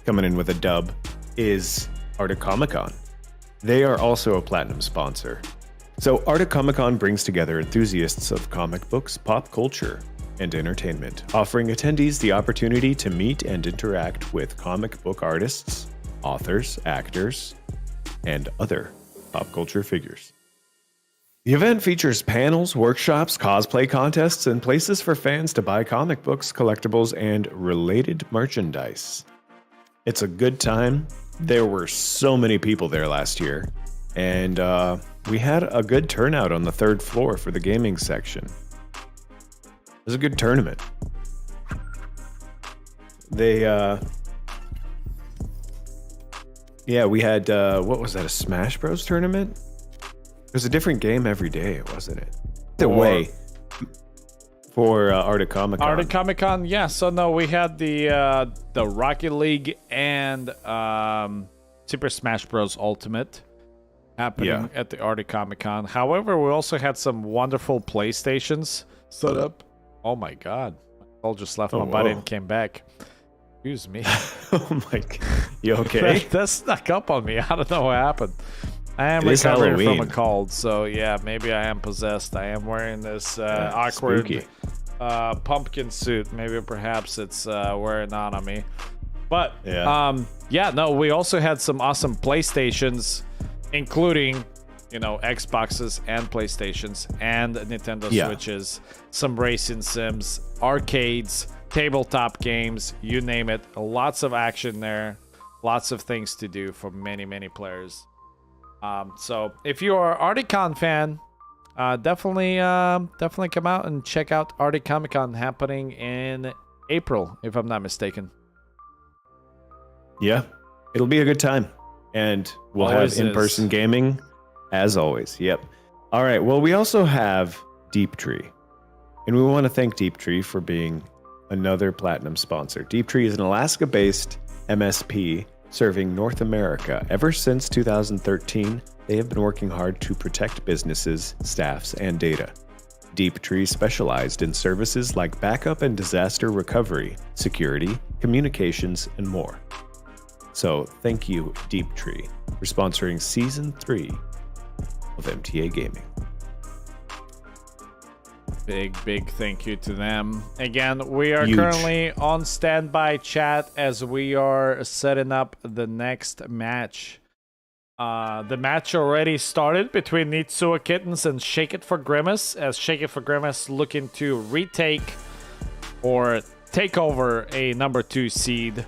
coming in with a dub is Arctic Comic-Con. They are also a platinum sponsor. So Arctic Comic-Con brings together enthusiasts of comic books, pop culture, and entertainment, offering attendees the opportunity to meet and interact with comic book artists, authors, actors, and other pop culture figures. The event features panels, workshops, cosplay contests, and places for fans to buy comic books, collectibles, and related merchandise. It's a good time. There were so many people there last year, and we had a good turnout on the third floor for the gaming section. It was a good tournament. We had, what was that, a Smash Bros tournament? It was a different game every day, wasn't it? The way for Arctic Comic-Con. Arctic Comic-Con, yeah. So no, we had the Rocket League and Super Smash Bros. Ultimate happening at the Arctic Comic-Con. However, we also had some wonderful PlayStations set up. Oh my God, my call just left my body and came back. Excuse me. Oh my God, you okay? That snuck up on me. I don't know what happened. I am recovering from a cold, so yeah, maybe I am possessed. I am wearing this awkward pumpkin suit. Maybe perhaps it's wearing on me. But no, we also had some awesome PlayStations, including, Xboxes and PlayStations and Nintendo Switches, some racing sims, arcades, tabletop games, you name it. Lots of action there, lots of things to do for many, many players. So if you are Articon fan, definitely come out and check out Arctic Comic Con happening in April, if I'm not mistaken. Yeah, it'll be a good time. And we'll Always have in-person is. gaming, as always. Yep. All right, well, we also have Deep Tree. And we want to thank Deep Tree for being another platinum sponsor. Deep Tree is an Alaska-based MSP serving North America. Ever since 2013, they have been working hard to protect businesses, staffs, and data. Deep Tree specialized in services like backup and disaster recovery, security, communications, and more. So thank you, Deep Tree, for sponsoring Season 3 of MTA Gaming. Big thank you to them. Again, we are Huge. currently on standby, chat, as we are setting up the next match. The match already started between Nitsua Kittens and Shake It for Grimace, as Shake It for Grimace looking to retake or take over a number 2 seed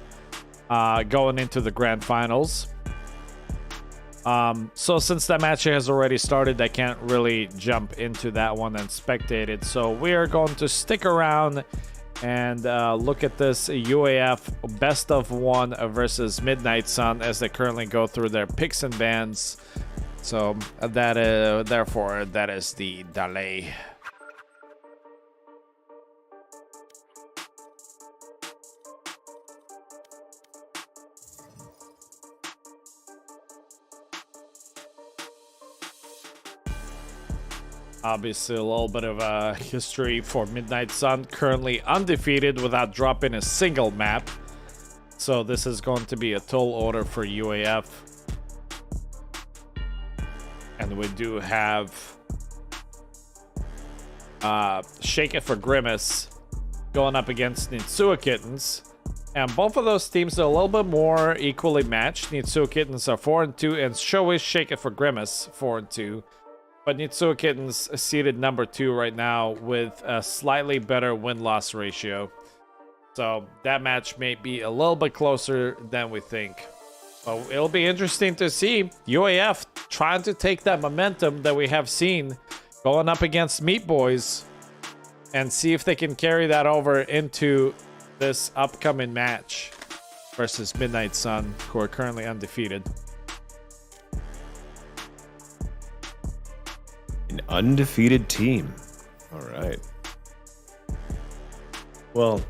going into the grand finals. So since that match has already started, I can't really jump into that one and spectate it. So we are going to stick around and look at this UAF best of 1 versus Midnight Sun as they currently go through their picks and bans. So therefore that is the delay. Obviously, a little bit of a history for Midnight Sun. Currently undefeated without dropping a single map. So this is going to be a tall order for UAF. And we do have Shake It for Grimace going up against Nitsua Kittens. And both of those teams are a little bit more equally matched. Nitsua Kittens are 4-2, and so is Shake It for Grimace 4-2. But Nitsua Kittens seated number 2 right now with a slightly better win-loss ratio. So that match may be a little bit closer than we think. So it'll be interesting to see UAF trying to take that momentum that we have seen going up against Meat Boys and see if they can carry that over into this upcoming match versus Midnight Sun, who are currently undefeated. An undefeated team. All right. Well,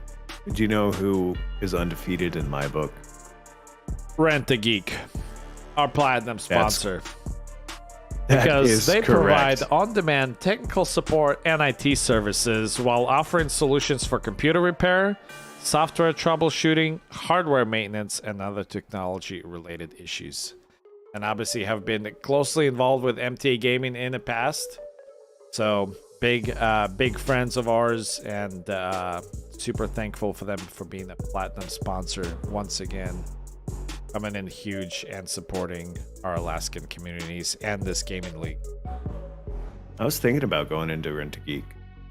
do you know who is undefeated in my book? Rent a Geek, our platinum sponsor. That Because is they correct. provide on-demand technical support and IT services while offering solutions for computer repair, software troubleshooting, hardware maintenance, and other technology-related issues. And obviously have been closely involved with MTA Gaming in the past. So big friends of ours, and super thankful for them for being a platinum sponsor once again. Coming in huge and supporting our Alaskan communities and this gaming league. I was thinking about going into Rent a Geek,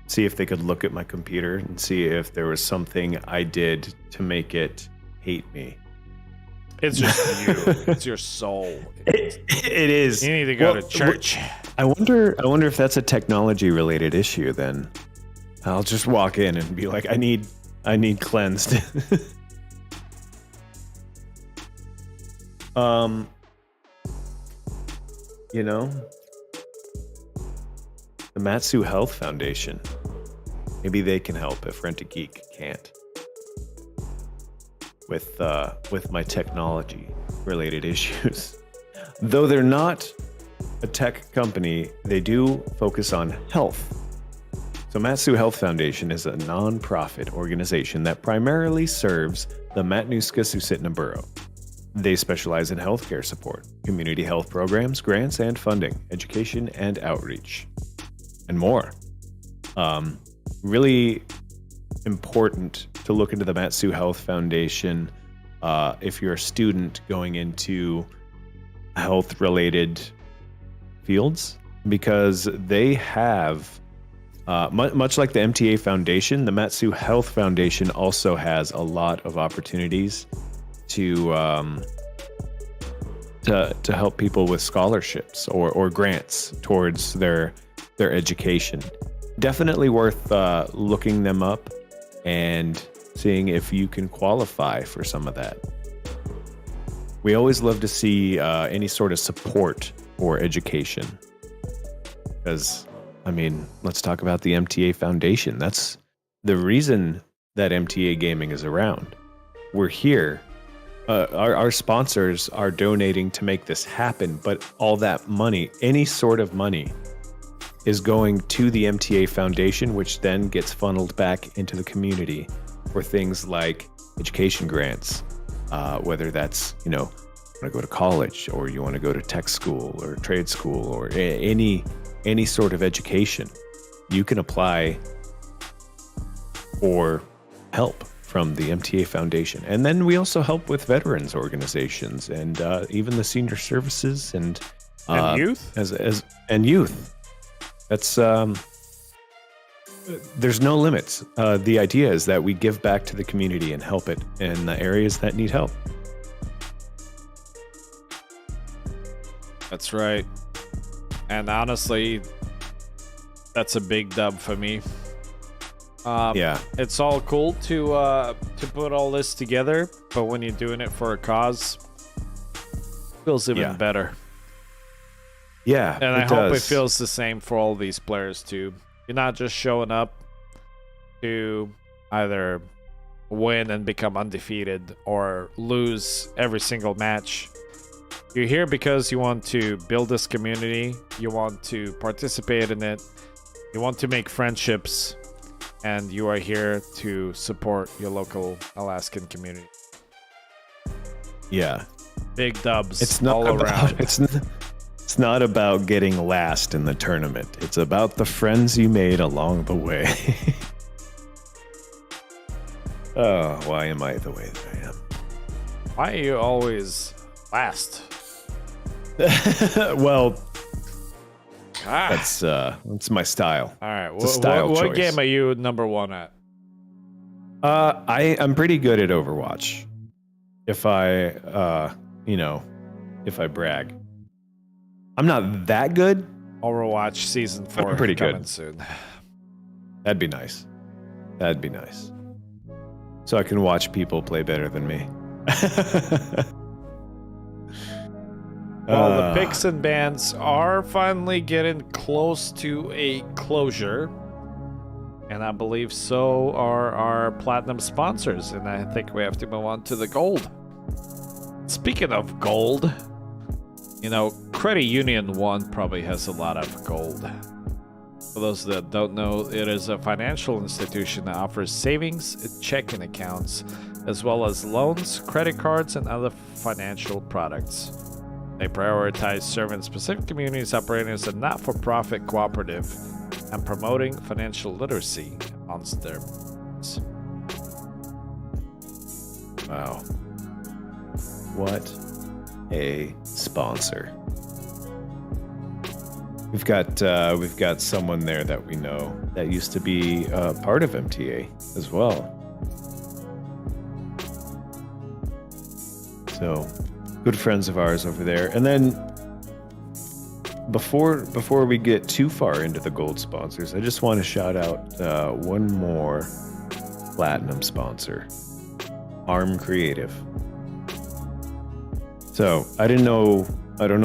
see if they could look at my computer and see if there was something I did to make it hate me. It's just you. It's your soul. It is. You need to go to church. I wonder if that's a technology related issue. Then I'll just walk in and be like, I need cleansed. You know, the Matsu Health Foundation. Maybe they can help if Rent a Geek can't. With my technology related issues. Though they're not a tech company, they do focus on health. So Matsu Health Foundation is a non-profit organization that primarily serves the Matanuska-Susitna Borough. They specialize in healthcare support, community health programs, grants and funding, education and outreach, and more. Really important to look into the Matsu Health Foundation if you're a student going into health-related fields, because they have, much like the MTA Foundation, the Matsu Health Foundation also has a lot of opportunities to to help people with scholarships or grants towards their education. Definitely worth looking them up and seeing if you can qualify for some of that. We always love to see any sort of support for education. Because, I mean, let's talk about the MTA Foundation. That's the reason that MTA Gaming is around. We're here. Our sponsors are donating to make this happen, but all that money, any sort of money, is going to the MTA Foundation, which then gets funneled back into the community for things like education grants, whether that's, you know, want to go to college or you want to go to tech school or trade school or any sort of education. You can apply for help from the MTA Foundation. And then we also help with veterans organizations and even the senior services and youth? And youth. That's there's no limits. The idea is that we give back to the community and help it in the areas that need help. That's right. And honestly, that's a big dub for me. Yeah. It's all cool to put all this together, but when you're doing it for a cause, it feels even better. Yeah, And I hope it feels the same for all these players too. You're not just showing up to either win and become undefeated or lose every single match. You're here because you want to build this community, you want to participate in it, you want to make friendships, and you are here to support your local Alaskan community. Yeah. Big dubs It's not all around. It's not about getting last in the tournament. It's about the friends you made along the way. Oh, why am I the way that I am? Why are you always last? Well, that's my style. All right. It's a style What choice. game are you number one at? I'm pretty good at Overwatch. If I brag. I'm not that good. Overwatch Season 4 pretty coming good. soon. That'd be nice. That'd be nice. So I can watch people play better than me. Well, the picks and bans are finally getting close to a closure. And I believe so are our platinum sponsors. And I think we have to move on to the gold. Speaking of gold, you know, Credit Union 1 probably has a lot of gold. For those that don't know, it is a financial institution that offers savings and checking accounts, as well as loans, credit cards, and other financial products. They prioritize serving specific communities operating as a not-for-profit cooperative and promoting financial literacy amongst their members. Wow. What a sponsor. We've got someone there that we know that used to be part of MTA as well. So, good friends of ours over there. And then before we get too far into the gold sponsors, I just want to shout out one more platinum sponsor, Arm Creative. So, I don't know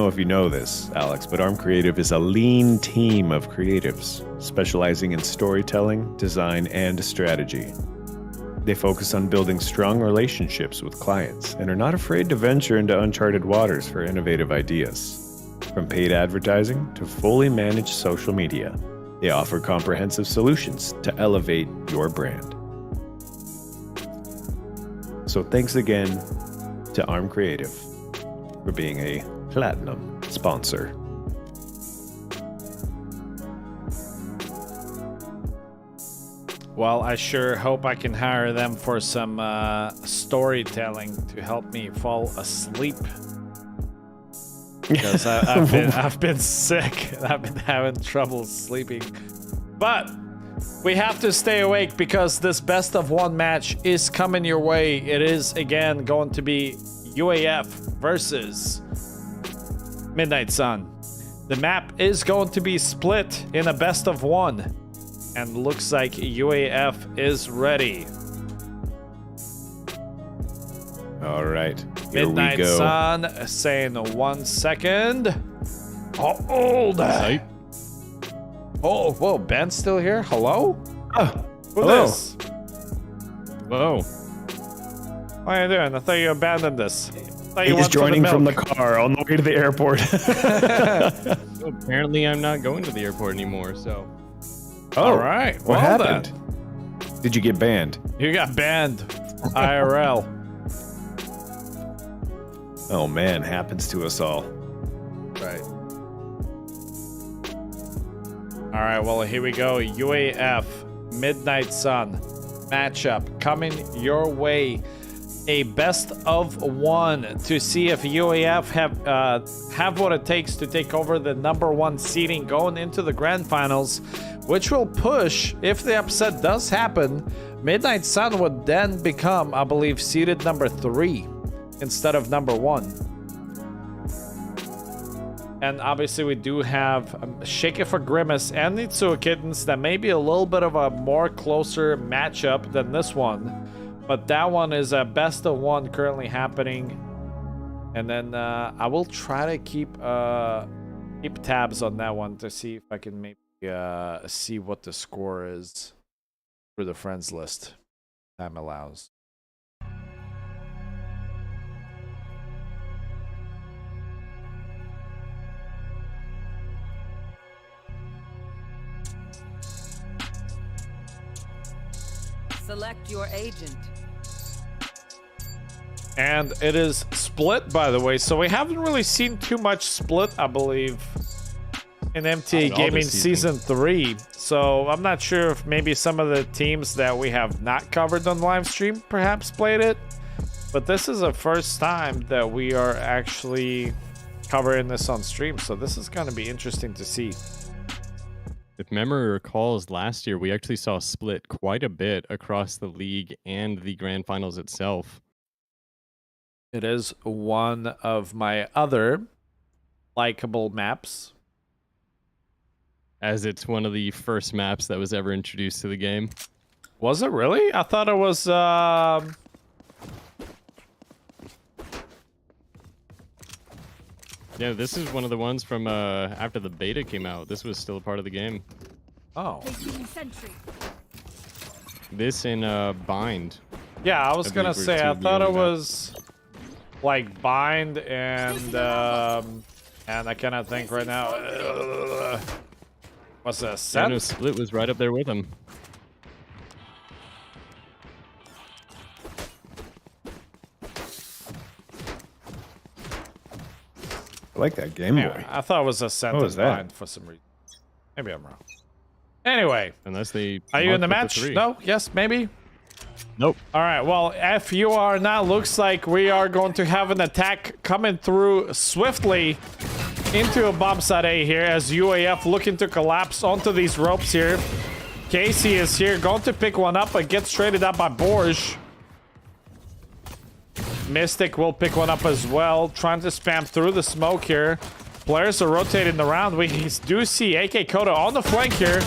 if you know this, Alex, but Arm Creative is a lean team of creatives specializing in storytelling, design, and strategy. They focus on building strong relationships with clients and are not afraid to venture into uncharted waters for innovative ideas. From paid advertising to fully managed social media, they offer comprehensive solutions to elevate your brand. So thanks again to Arm Creative for being a platinum sponsor. Well, I sure hope I can hire them for some storytelling to help me fall asleep. Because I've been sick and I've been having trouble sleeping. But we have to stay awake because this best of one match is coming your way. It is again going to be UAF versus Midnight Sun. The map is going to be split in a best of one. And looks like UAF is ready. All right. Here Midnight we go. Sun saying 1 second. Oh, old. Sight. Oh, whoa, Ben's still here? Hello? Oh, Who hello. this? Whoa. What are you doing? I thought you abandoned this. Thought you He's went for joining from the milk. car on the way to the airport. So apparently I'm not going to the airport anymore, so. All right. What well happened? Then. Did you get banned? You got banned. IRL. Oh man, happens to us all. Right. All right, well, here we go. UAF, Midnight Sun matchup coming your way. A best of one to see if UAF have what it takes to take over the #1 seeding going into the grand finals, which will push, if the upset does happen, Midnight Sun would then become, I believe, seeded #3 instead of #1. And obviously we do have Shake It for Grimace and Nitsuo Kittens. That may be a little bit of a more closer matchup than this one. But that one is a best of one currently happening. And then I will try to keep tabs on that one to see if I can maybe see what the score is for the friends list. Time allows. Select your agent. And it is split, by the way, so we haven't really seen too much split, I believe, in MTA Not at all Gaming this season. Season 3. So I'm not sure if maybe some of the teams that we have not covered on live stream perhaps played it. But this is the first time that we are actually covering this on stream, so this is going to be interesting to see. If memory recalls, last year we actually saw a split quite a bit across the league and the grand finals itself. It is one of my other likable maps. As it's one of the first maps that was ever introduced to the game. Was it really? I thought it was Yeah, this is one of the ones from after the beta came out. This was still a part of the game. Oh. Placing sentry. This and Bind. Yeah, I was gonna believe were say, two I of the thought it only was like Bind and I cannot think right now. What's that? Yeah, no, Scent? Split was right up there with him. I like that Game Yeah, Boy. I thought it was a Scent What and was that? Bind for some reason. Maybe I'm wrong. Anyway, Unless they. are you in the marked match? with 3. No? Yes? Maybe? Nope. All right, well, if you are not, looks like we are going to have an attack coming through swiftly into a bomb site A here as UAF looking to collapse onto these ropes here. Casey is here, going to pick one up, but gets traded up by Borge. Mystic will pick one up as well, trying to spam through the smoke here. Players are rotating around. We do see AK Koda on the flank here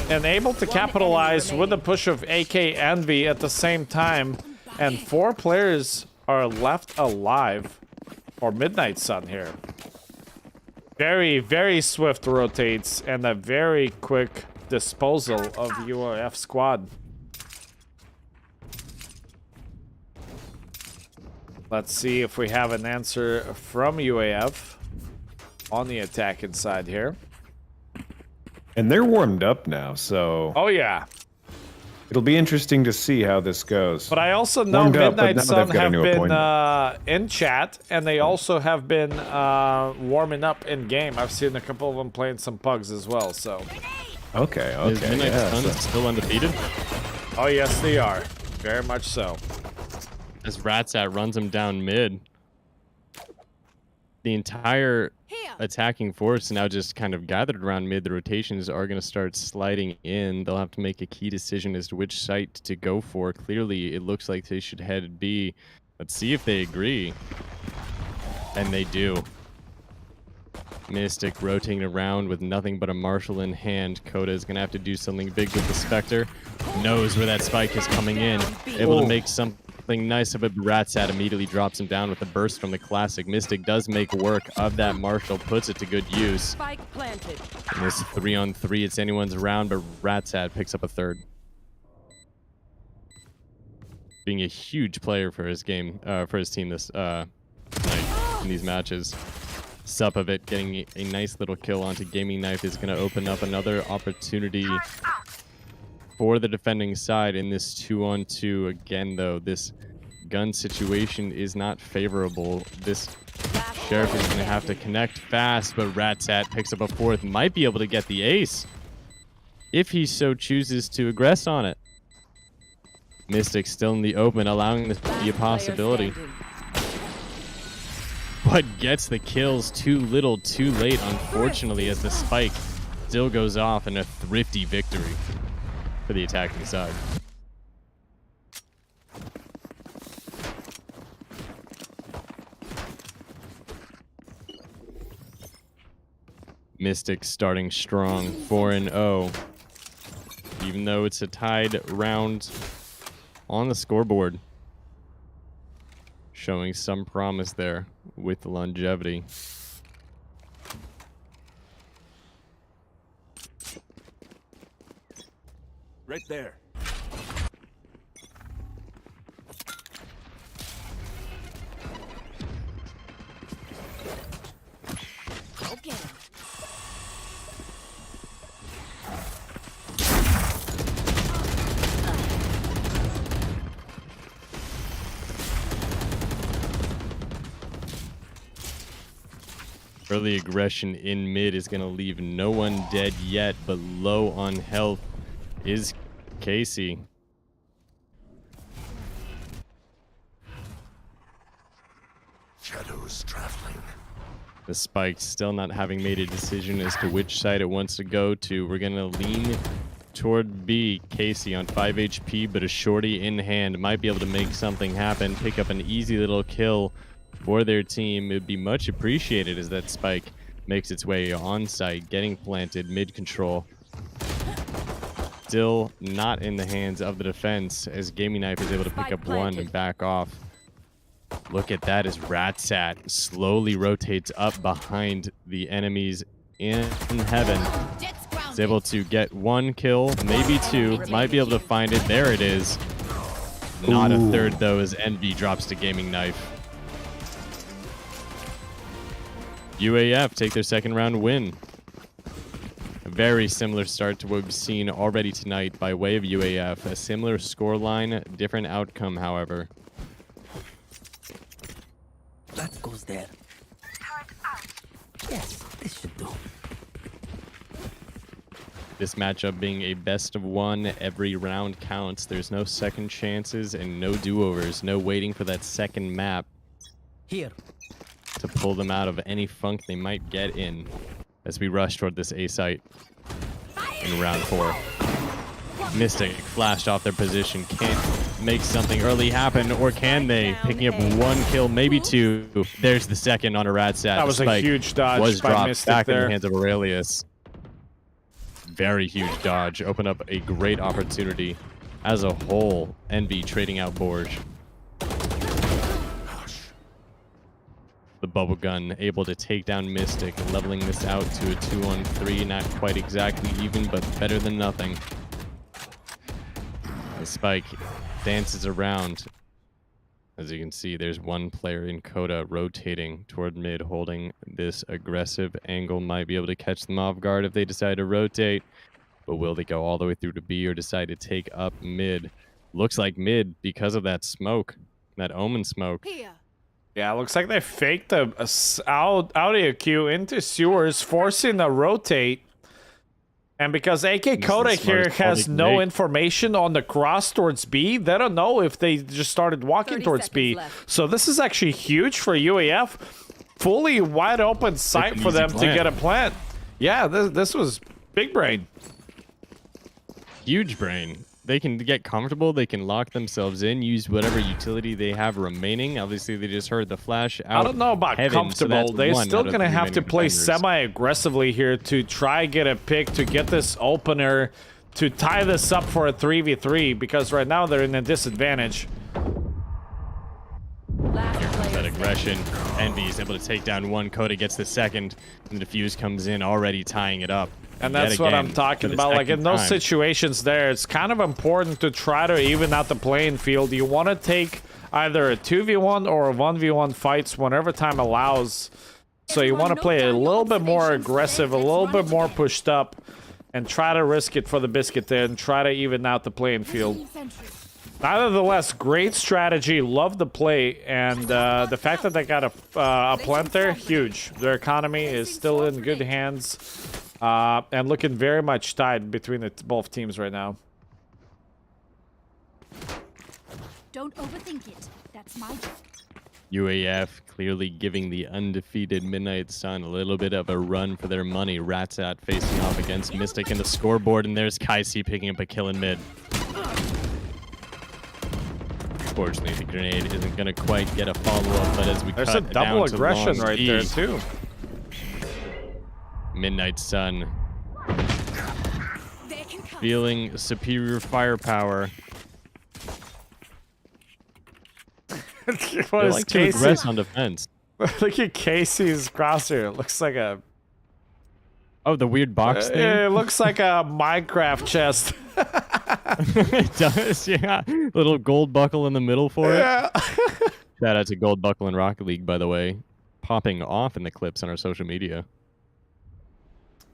and able to capitalize with the push of AK Envy at the same time. And 4 players are left alive for Midnight Sun here. Very, very swift rotates and a very quick disposal of UAF squad. Let's see if we have an answer from UAF on the attack inside here. And they're warmed up now, so Oh yeah, it'll be interesting to see how this goes. but I also know Warmed up, but Midnight now Sun they've got a have new been appointment. in chat, and they also have been warming up in game. I've seen a couple of them playing some pugs as well. So, Okay, Is okay. Midnight Yeah, Sun so- still undefeated? oh yes, they are very much so. As Ratsat runs him down mid. The entire Here. attacking force now just kind of gathered around mid. The rotations are going to start sliding in. They'll have to make a key decision as to which site to go for. Clearly, it looks like they should head B. Let's see if they agree. And they do. Mystic rotating around with nothing but a Marshal in hand. Coda is going to have to do something big with the Spectre. Knows where that spike is coming in. Able to make something nice of it. Ratsat immediately drops him down with a burst from the Classic. Mystic does make work of that Marshal, puts it to good use. Spike planted. In this 3-on-3, it's anyone's round, but Ratsat picks up a third. Being a huge player for his game, for his team this night in these matches. Sup of it, getting a nice little kill onto Gaming Knife is going to open up another opportunity for the defending side in this 2-on-2. Again, though, this gun situation is not favorable. This Sheriff is going to have to connect fast, but Ratsat picks up a fourth. Might be able to get the ace if he so chooses to aggress on it. Mystic still in the open, allowing this to be a possibility. But gets the kills too little, too late, unfortunately, as the spike still goes off in a thrifty victory for the attacking side. Mystic starting strong, 4-0. Even though it's a tied round on the scoreboard. Showing some promise there with the longevity. Right there. Go get him. Early aggression in mid is going to leave no one dead yet, but low on health is Casey. Shadows traveling. The Spike still not having made a decision as to which side it wants to go to. We're going to lean toward B. Casey on 5 HP, but a shorty in hand might be able to make something happen, pick up an easy little kill for their team. It would be much appreciated as that spike makes its way on site, getting planted mid control. Still not in the hands of the defense as Gaming Knife is able to pick up one and back off. Look at that as Ratsat slowly rotates up behind the enemies in heaven. Is able to get one kill, maybe two, might be able to find it. There it is. Not a third though as Envy drops to Gaming Knife. UAF take their second round win. A very similar start to what we've seen already tonight by way of UAF. A similar scoreline, different outcome, however. That goes there. Yes, this should do. This matchup being a best of one, every round counts. There's no second chances and no do-overs. No waiting for that second map Here. to pull them out of any funk they might get in as we rush toward this A site in round 4. Mystic flashed off their position. Can't make something early happen, or can they? Picking up one kill, maybe two. There's the second on a Ratsat. That was a huge dodge was by dropped Mystic back in there. the hands of Aurelius. Very huge dodge. Open up a great opportunity. As a whole, Envy trading out Borge. The bubble gun able to take down Mystic, leveling this out to a 2-on-3. Not quite exactly even, but better than nothing. The spike dances around. As you can see, there's one player in Coda rotating toward mid, holding this aggressive angle. Might be able to catch them off guard if they decide to rotate. But will they go all the way through to B or decide to take up mid? Looks like mid because of that smoke, that Omen smoke. Here. Yeah, looks like they faked a audio queue into sewers, forcing a rotate. And because AK Coda the here smartest call has they can no make. information on the cross towards B, they don't know if they just started walking 30 towards B. seconds left. So this is actually huge for UAF. Fully wide open sight an for easy them to plant. get a plant. Yeah, this was big brain. Huge brain. they can get comfortable. They can lock themselves in, use whatever utility they have remaining. Obviously, they just heard the flash out. I don't know about heaven, comfortable. so They're one still out of going to the have to remaining play defenders. semi-aggressively here to try get a pick to get this opener to tie this up for a 3v3 because right now they're in a disadvantage. Last That player aggression. Envy is able to take down one. Coda gets the second, and the defuse comes in, already tying it up. And Yet that's what again, I'm talking for the about. Like in second those time. situations there, it's kind of important to try to even out the playing field. You want to take either a 2v1 or a 1v1 fights whenever time allows. So you want to play a little bit more aggressive, a little bit more pushed up, and try to risk it for the biscuit there and try to even out the playing field. Nevertheless, great strategy. Love the play, and the fact that they got a plant there, huge. Their economy is still in good hands, and looking very much tied between both teams right now. Don't overthink it. That's my job. UAF clearly giving the undefeated Midnight Sun a little bit of a run for their money. Ratsat facing off against Mystic in the scoreboard, and there's Kaisi picking up a kill in mid. Unfortunately, the grenade isn't going to quite get a follow-up, but as we There's cut a double down to aggression Long right D, there, too. Midnight Sun They can come. feeling superior firepower. What They is like to Casey? aggress on defense. Look at Casey's crosshair. It looks like a... Oh, the weird box thing? It looks like a Minecraft chest. It does, yeah. Little gold buckle in the middle for it. Yeah. Shout out to Gold Buckle in Rocket League, by the way. Popping off in the clips on our social media.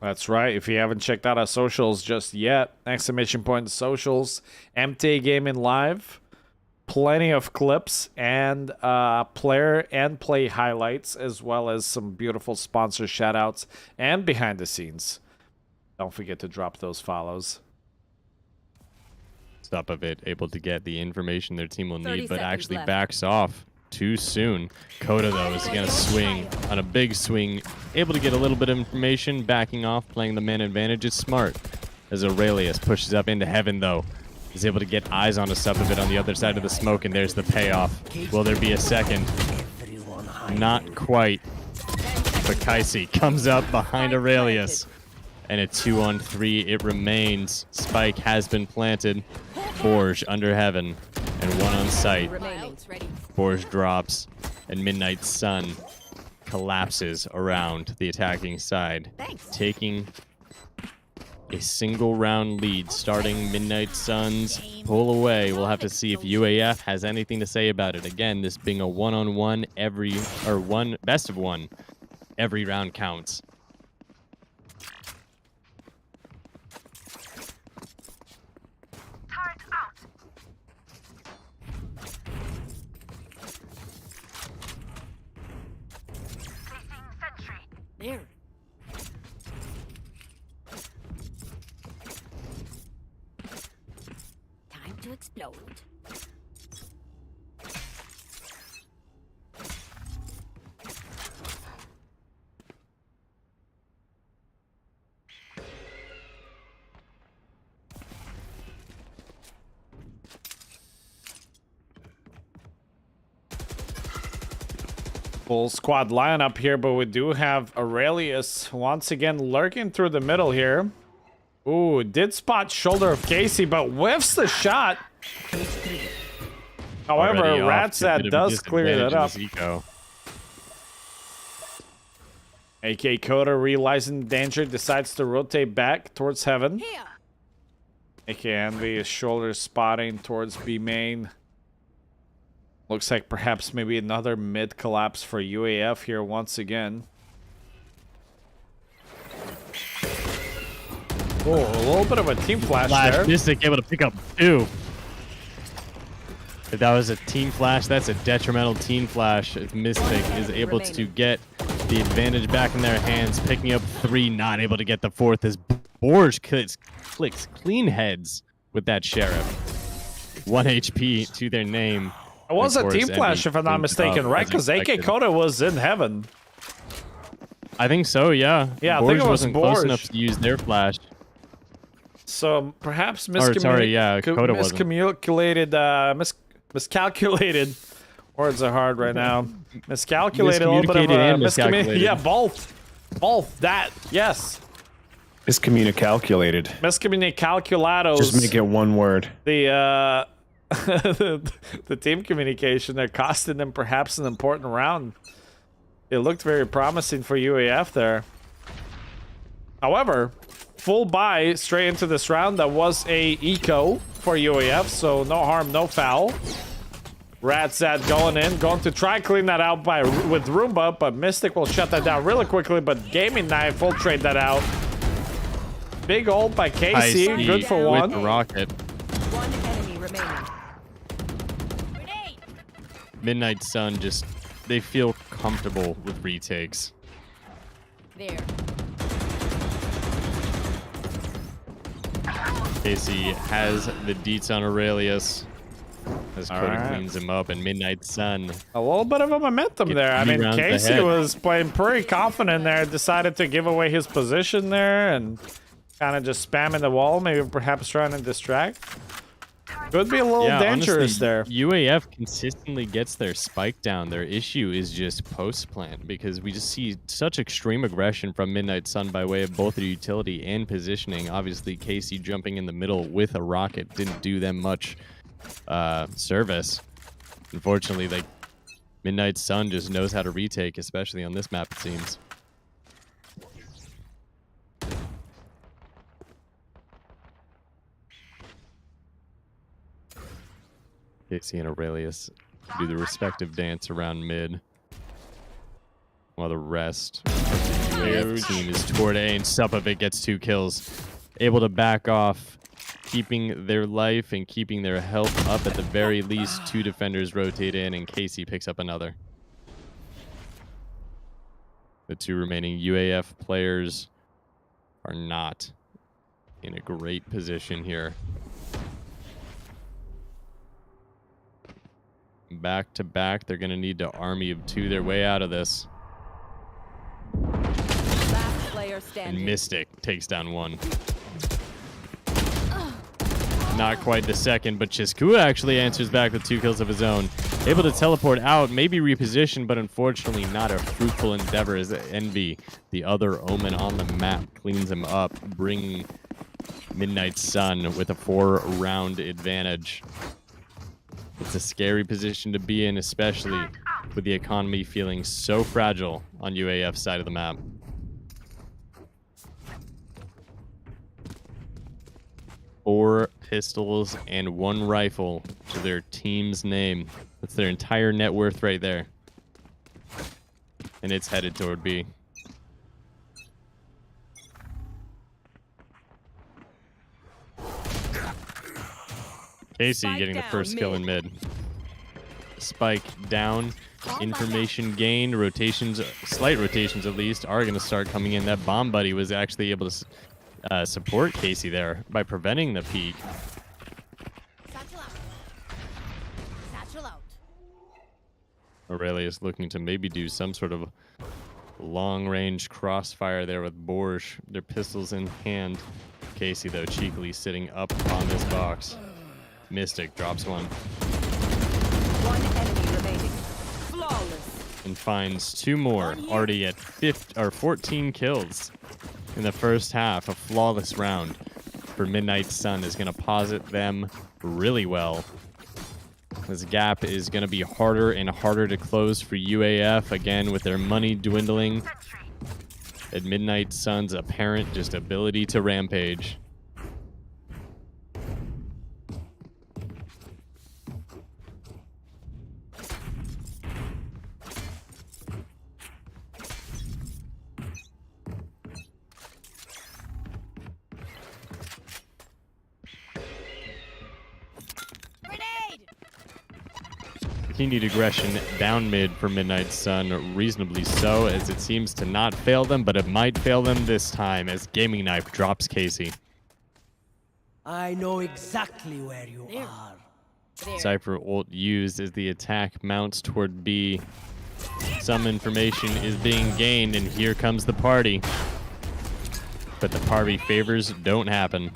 That's right. If you haven't checked out our socials just yet, exclamation point socials, MTA Gaming Live, plenty of clips and player and play highlights, as well as some beautiful sponsor shoutouts and behind the scenes. Don't forget to drop those follows. Top of it, able to get the information their team will 30 need, but seconds actually left. backs off too soon. Coda, though, is going to swing on a big swing, able to get a little bit of information, backing off, playing the man advantage. Is smart. As Aurelius pushes up into heaven, though, is able to get eyes on us up a bit on the other side of the smoke, and there's the payoff. Will there be a second? Everyone hide. Not quite. But Kaisi comes up behind Aurelius. And a 2-on-3 it remains. Spike has been planted. Forge under heaven. And one on site. remaining. Forge drops. And Midnight Sun collapses around the attacking side. Taking a single round lead, starting Midnight Sun's pull away. We'll have to see if UAF has anything to say about it. Again, this being a one-on-one one best of one. Every round counts. There. Time to explode. Full squad lineup here, but we do have Aurelius once again lurking through the middle here. Ooh, did spot shoulder of Casey, but whiffs the shot. However, Already off to a bit Ratsat of a does clear that up. disadvantage in this eco. AK Coda, realizing danger, decides to rotate back towards heaven. Here. AK Envy is shoulder spotting towards B main. Looks like perhaps maybe another mid collapse for UAF here once again. Oh, a little bit of a team flash there. Mystic able to pick up two. If that was a team flash, that's a detrimental team flash. If Mystic is able to get the advantage back in their hands, picking up three, not able to get the fourth as Borge clicks clean heads with that Sheriff. 1 HP to their name. It was Of a course, team flash, if I'm not Envy mistaken, right? as Because AK expected. Coda was in heaven. I think so, yeah. Yeah, I Borge think it was wasn't close Borge. enough to use their flash. So perhaps sorry, yeah, Coda wasn't. miscalculated. Words are hard right now. Miscalculated. A little bit of Miscommunicated and miscalculated. Yeah, both. Both. That. Yes. Miscommunicalculated. Miscommunicalculados. Just make it one word. The the team communication, they're costing them perhaps an important round. It looked very promising for UAF there. However, full buy straight into this round. That was a eco for UAF, so no harm, no foul. Ratsat going to try clean that out with Roomba, but Mystic will shut that down really quickly, but Gaming Knife will trade that out. Big ult by Casey, good for one. With the rocket. One enemy remaining. Midnight Sun just, they feel comfortable with retakes. There. Casey has the deets on Aurelius as Coda right. cleans him up, and Midnight Sun. A little bit of a momentum Get there. I 3 mean, rounds Casey ahead. was playing pretty confident there, decided to give away his position there and kind of just spamming the wall, maybe perhaps trying to distract. Could be a little dangerous honestly, there. UAF consistently gets their spike down. Their issue is just post-plant because we just see such extreme aggression from Midnight Sun by way of both their utility and positioning. Obviously, Casey jumping in the middle with a rocket didn't do them much service. Unfortunately, like, Midnight Sun just knows how to retake, especially on this map, it seems. Casey and Aurelius do the respective dance around mid, while the rest of the UAF team is toward A, and Supovic gets 2 kills. Able to back off, keeping their life and keeping their health up at the very least. 2 defenders rotate in, and Casey picks up another. The 2 remaining UAF players are not in a great position here. Back to back, they're going to need to army of 2 their way out of this. Last player standing. And Mystic takes down 1. Not quite the second, but Chiskua actually answers back with 2 kills of his own. Able to teleport out, maybe reposition, but unfortunately not a fruitful endeavor as Envy, the other Omen on the map, cleans him up, bringing Midnight Sun with a 4-round advantage. It's a scary position to be in, especially with the economy feeling so fragile on UAF's side of the map. Four pistols and 1 rifle to their team's name. That's their entire net worth right there. And it's headed toward B. Casey Spike getting the down, first kill in mid. Spike down. Information gained. Rotations, slight rotations at least, are going to start coming in. That bomb buddy was actually able to support Casey there by preventing the peek. Satchel out. Satchel out. Aurelius looking to maybe do some sort of long-range crossfire there with Borsch. Their pistols in hand. Casey, though, cheekily sitting up on this box. Mystic drops 1. 1 enemy remaining. Flawless. And finds 2 more, already at 14 kills in the first half. A flawless round for Midnight Sun is going to posit them really well. This gap is going to be harder and harder to close for UAF, again with their money dwindling at Midnight Sun's apparent just ability to rampage. Continued aggression down mid for Midnight Sun, reasonably so, as it seems to not fail them, but it might fail them this time as Gaming Knife drops Casey. I know exactly where you are. Cypher ult used as the attack mounts toward B. Some information is being gained, and here comes the party. But the party favors don't happen.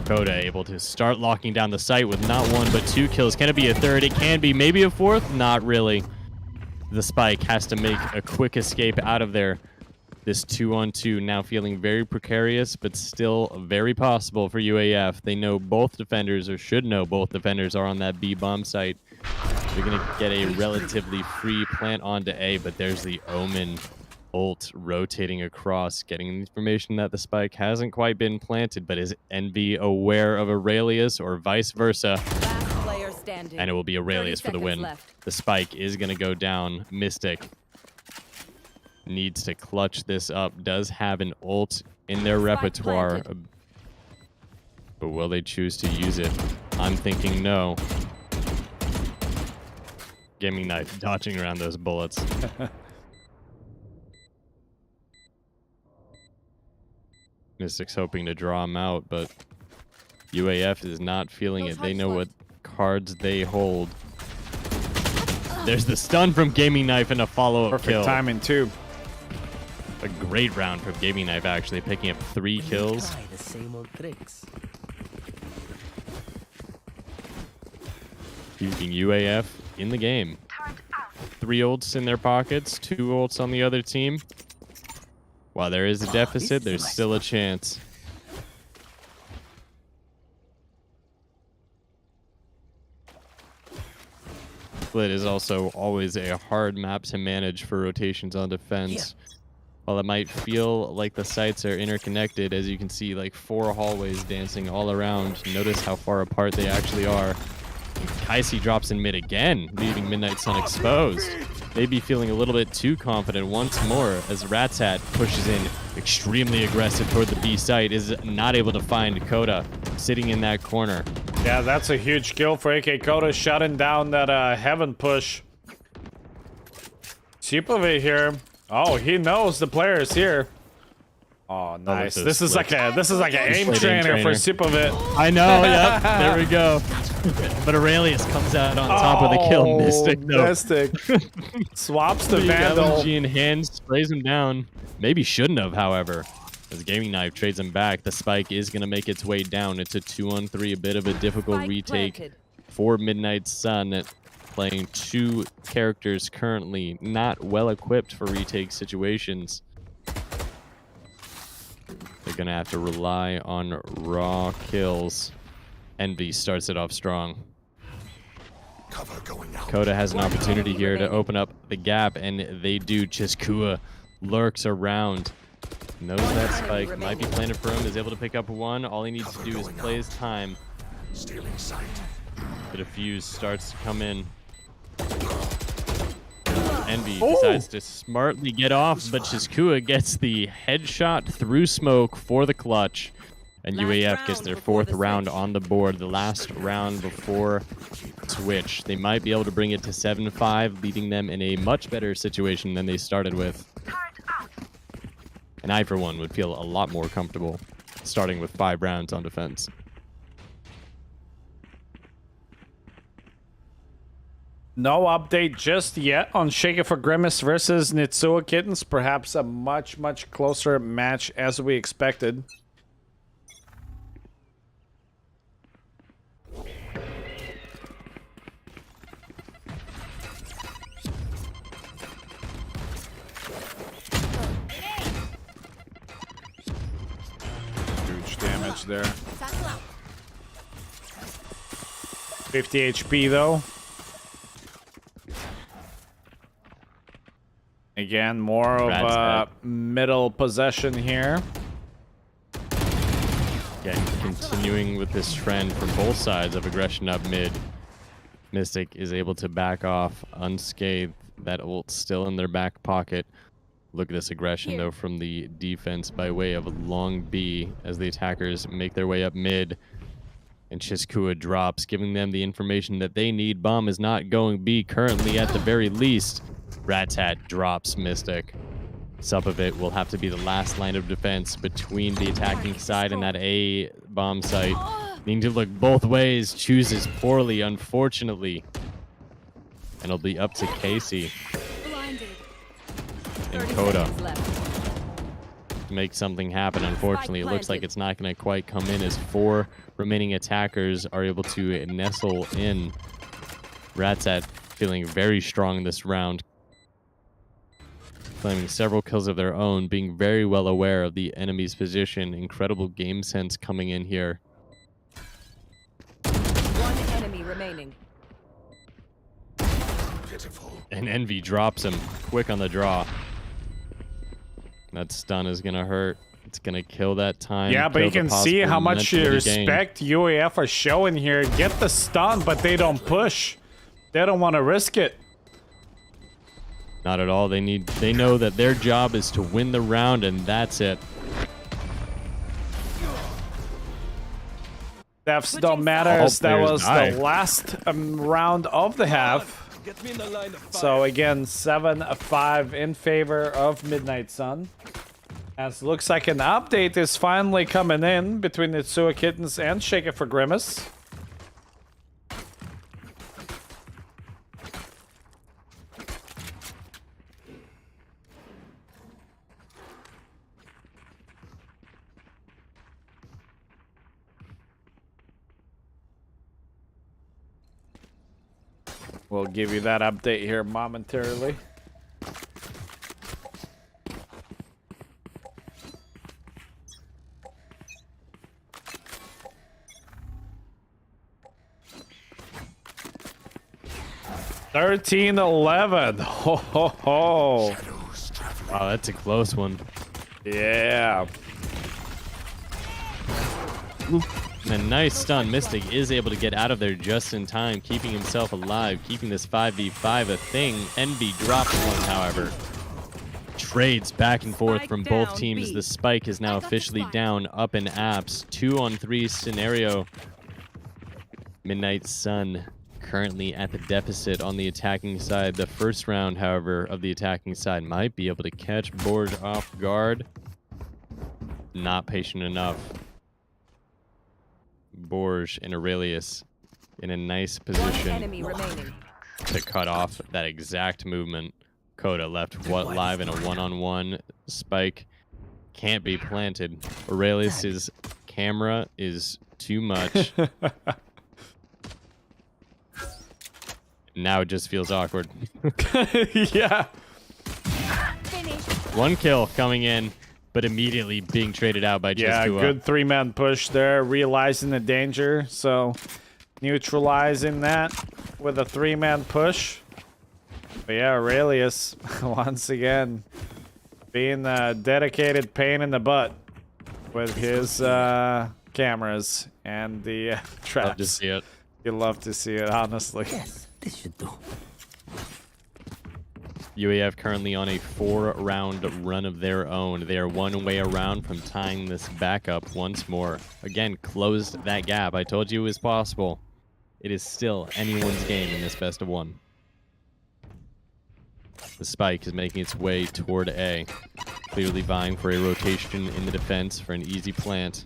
Coda able to start locking down the site with not one but 2 kills. Can it be a third? It can be. Maybe a fourth? Not really. The Spike has to make a quick escape out of there. This 2-on-2 now feeling very precarious, but still very possible for UAF. They know both defenders, or should know both defenders, are on that B bomb site. They're going to get a relatively free plant onto A, but there's the Omen ult rotating across, getting information that the Spike hasn't quite been planted, but is Envy aware of Aurelius or vice versa? Last player standing. And it will be Aurelius for the win. Left. The Spike is going to go down. Mystic needs to clutch this up. Does have an ult in their repertoire, but will they choose to use it? I'm thinking no. Gaming Knife dodging around those bullets. Mystic's hoping to draw him out, but UAF is not feeling it. They know what cards they hold. There's the stun from Gaming Knife and a follow-up kill. Perfect timing, too. A great round from Gaming Knife, actually, picking up 3 kills. Try the same old tricks. Keeping UAF in the game. 3 ults in their pockets, 2 ults on the other team. While there is a deficit, there's still a chance. Split is also always a hard map to manage for rotations on defense. While it might feel like the sites are interconnected, as you can see, like 4 hallways dancing all around. Notice how far apart they actually are. Kaisi drops in mid again, leaving Midnight Sun exposed. Maybe feeling a little bit too confident once more as Ratsat pushes in extremely aggressive toward the B site, is not able to find Coda sitting in that corner. Yeah, that's a huge kill for AK Coda, shutting down that heaven push. Chipovic here. Oh, he knows the players here. Oh, nice. This is like an aim trainer for Sipovic. I know, yep. There we go. But Aurelius comes out on top of the kill. Mystic, though. Mystic. Swaps the Vandal. LMG in hand, sprays him down. Maybe shouldn't have, however. As Gaming Knife trades him back, the Spike is going to make its way down. It's a 2-on-3, a bit of a difficult retake for Midnight Sun. Playing 2 characters currently not well equipped for retake situations. They're going to have to rely on raw kills. Envy starts it off strong. Coda has an opportunity here to open up the gap, and they do. Chiskua lurks around. Knows that Spike might be planted for him, is able to pick up 1. All he needs to do is play his time. The defuse starts to come in. Envy decides to smartly get off, but Chiskua gets the headshot through smoke for the clutch. And UAF gets their 4th round on the board, the last round before switch. They might be able to bring it to 7-5, leaving them in a much better situation than they started with. And I, for one, would feel a lot more comfortable starting with 5 rounds on defense. No update just yet on Shake It for Grimace versus Nitsua Kittens. Perhaps a much, much closer match as we expected. Huge damage there. 50 HP though. Again, more of a middle possession here. Again, continuing with this trend from both sides of aggression up mid. Mystic is able to back off unscathed. That ult still in their back pocket. Look at this aggression, though, from the defense by way of a long B as the attackers make their way up mid. And Chiskua drops, giving them the information that they need. Bomb is not going B currently at the very least. Ratat drops Mystic. Supovit will have to be the last line of defense between the attacking side and that A bomb site. Needing to look both ways, chooses poorly, unfortunately. And it'll be up to Casey and Coda. to make something happen. Unfortunately, it looks like it's not going to quite come in as 4 remaining attackers are able to nestle in. Ratsat feeling very strong this round, claiming several kills of their own, being very well aware of the enemy's position. Incredible game sense coming in here. One enemy remaining. And Envy drops him quick on the draw. That stun is going to hurt. It's going to kill that time. Yeah, but you can see how much respect UAF are showing here. Get the stun, but they don't push. They don't want to risk it. Not at all. They know that their job is to win the round, and that's it. Deaths don't matter, as that was the last round of the half. So again, 7-5 in favor of Midnight Sun. As looks like an update is finally coming in between the Tsua Kittens and Shake It for Grimace. We'll give you that update here momentarily. $13-11. Ho ho ho. Wow, that's a close one. Yeah. And a nice stun. Mystic is able to get out of there just in time, keeping himself alive, keeping this 5v5 a thing. Envy drops one, however. Trades back and forth from both teams. The spike is now officially down, up in apps. 2-on-3 scenario. Midnight Sun currently at the deficit on the attacking side. The first round, however, of the attacking side might be able to catch Borge off guard. Not patient enough. Borge and Aurelius in a nice position to cut off that exact movement. Coda left live in a one-on-one. Spike can't be planted. Aurelius's camera is too much. Now it just feels awkward. Yeah. One kill coming in, but immediately being traded out by just Yeah, good 3-man push there, realizing the danger. So neutralizing that with a 3-man push. But yeah, Aurelius, once again, being a dedicated pain in the butt with his cameras and the traps. Love to see it. You love to see it, honestly. Yes, this should do. UAF currently on a 4-round run of their own. They are one way around from tying this back up once more. Again, closed that gap. I told you it was possible. It is still anyone's game in this best of one. The spike is making its way toward A. Clearly vying for a rotation in the defense for an easy plant.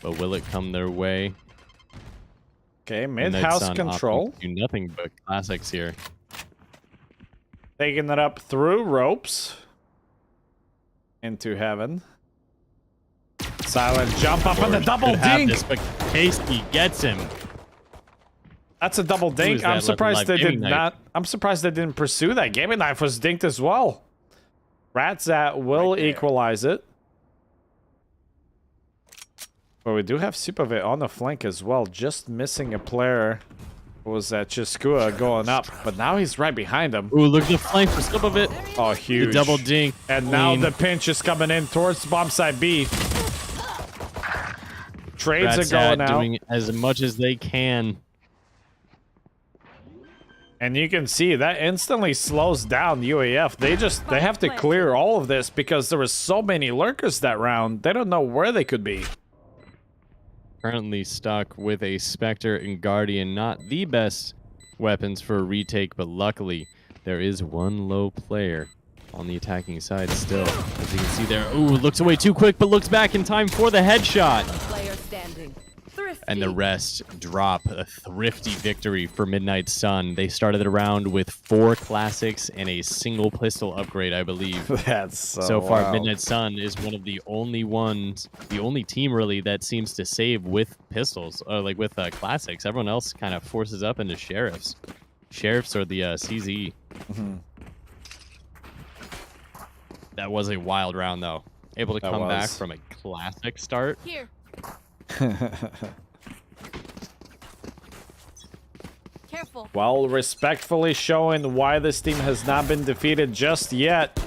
But will it come their way? Okay, mid-house control. Do nothing but classics here. Taking it up through ropes. Into heaven. Silent jump up on the double dink. This, but Casey gets him. That's a double dink. I'm surprised they did not. I'm surprised they didn't pursue that. Gaming Knife was dinked as well. Ratsat will equalize it. But we do have Supervit on the flank as well. Just missing a player. Was that Chiskua going up? But now he's right behind him. Ooh, look at the flank for Supervit. Oh, huge. The double dink. And now the pinch is coming in towards bomb side B. Trades are going out. Doing as much as they can. And you can see that instantly slows down UAF. They have to clear all of this because there were so many lurkers that round. They don't know where they could be. Currently stuck with a Spectre and Guardian. Not the best weapons for a retake, but luckily there is one low player on the attacking side still. As you can see there. Ooh, looks away too quick, but looks back in time for the headshot. Player standing. and the rest drop. A thrifty victory for Midnight Sun. They started the round with 4 classics and a single pistol upgrade, I believe. That's So far, wild. Midnight Sun is one of the only team really that seems to save with pistols, like with classics. Everyone else kind of forces up into sheriffs. Sheriffs or the CZ. That was a wild round, though. Able to come back from a classic start. Here. Careful. While respectfully showing why this team has not been defeated just yet,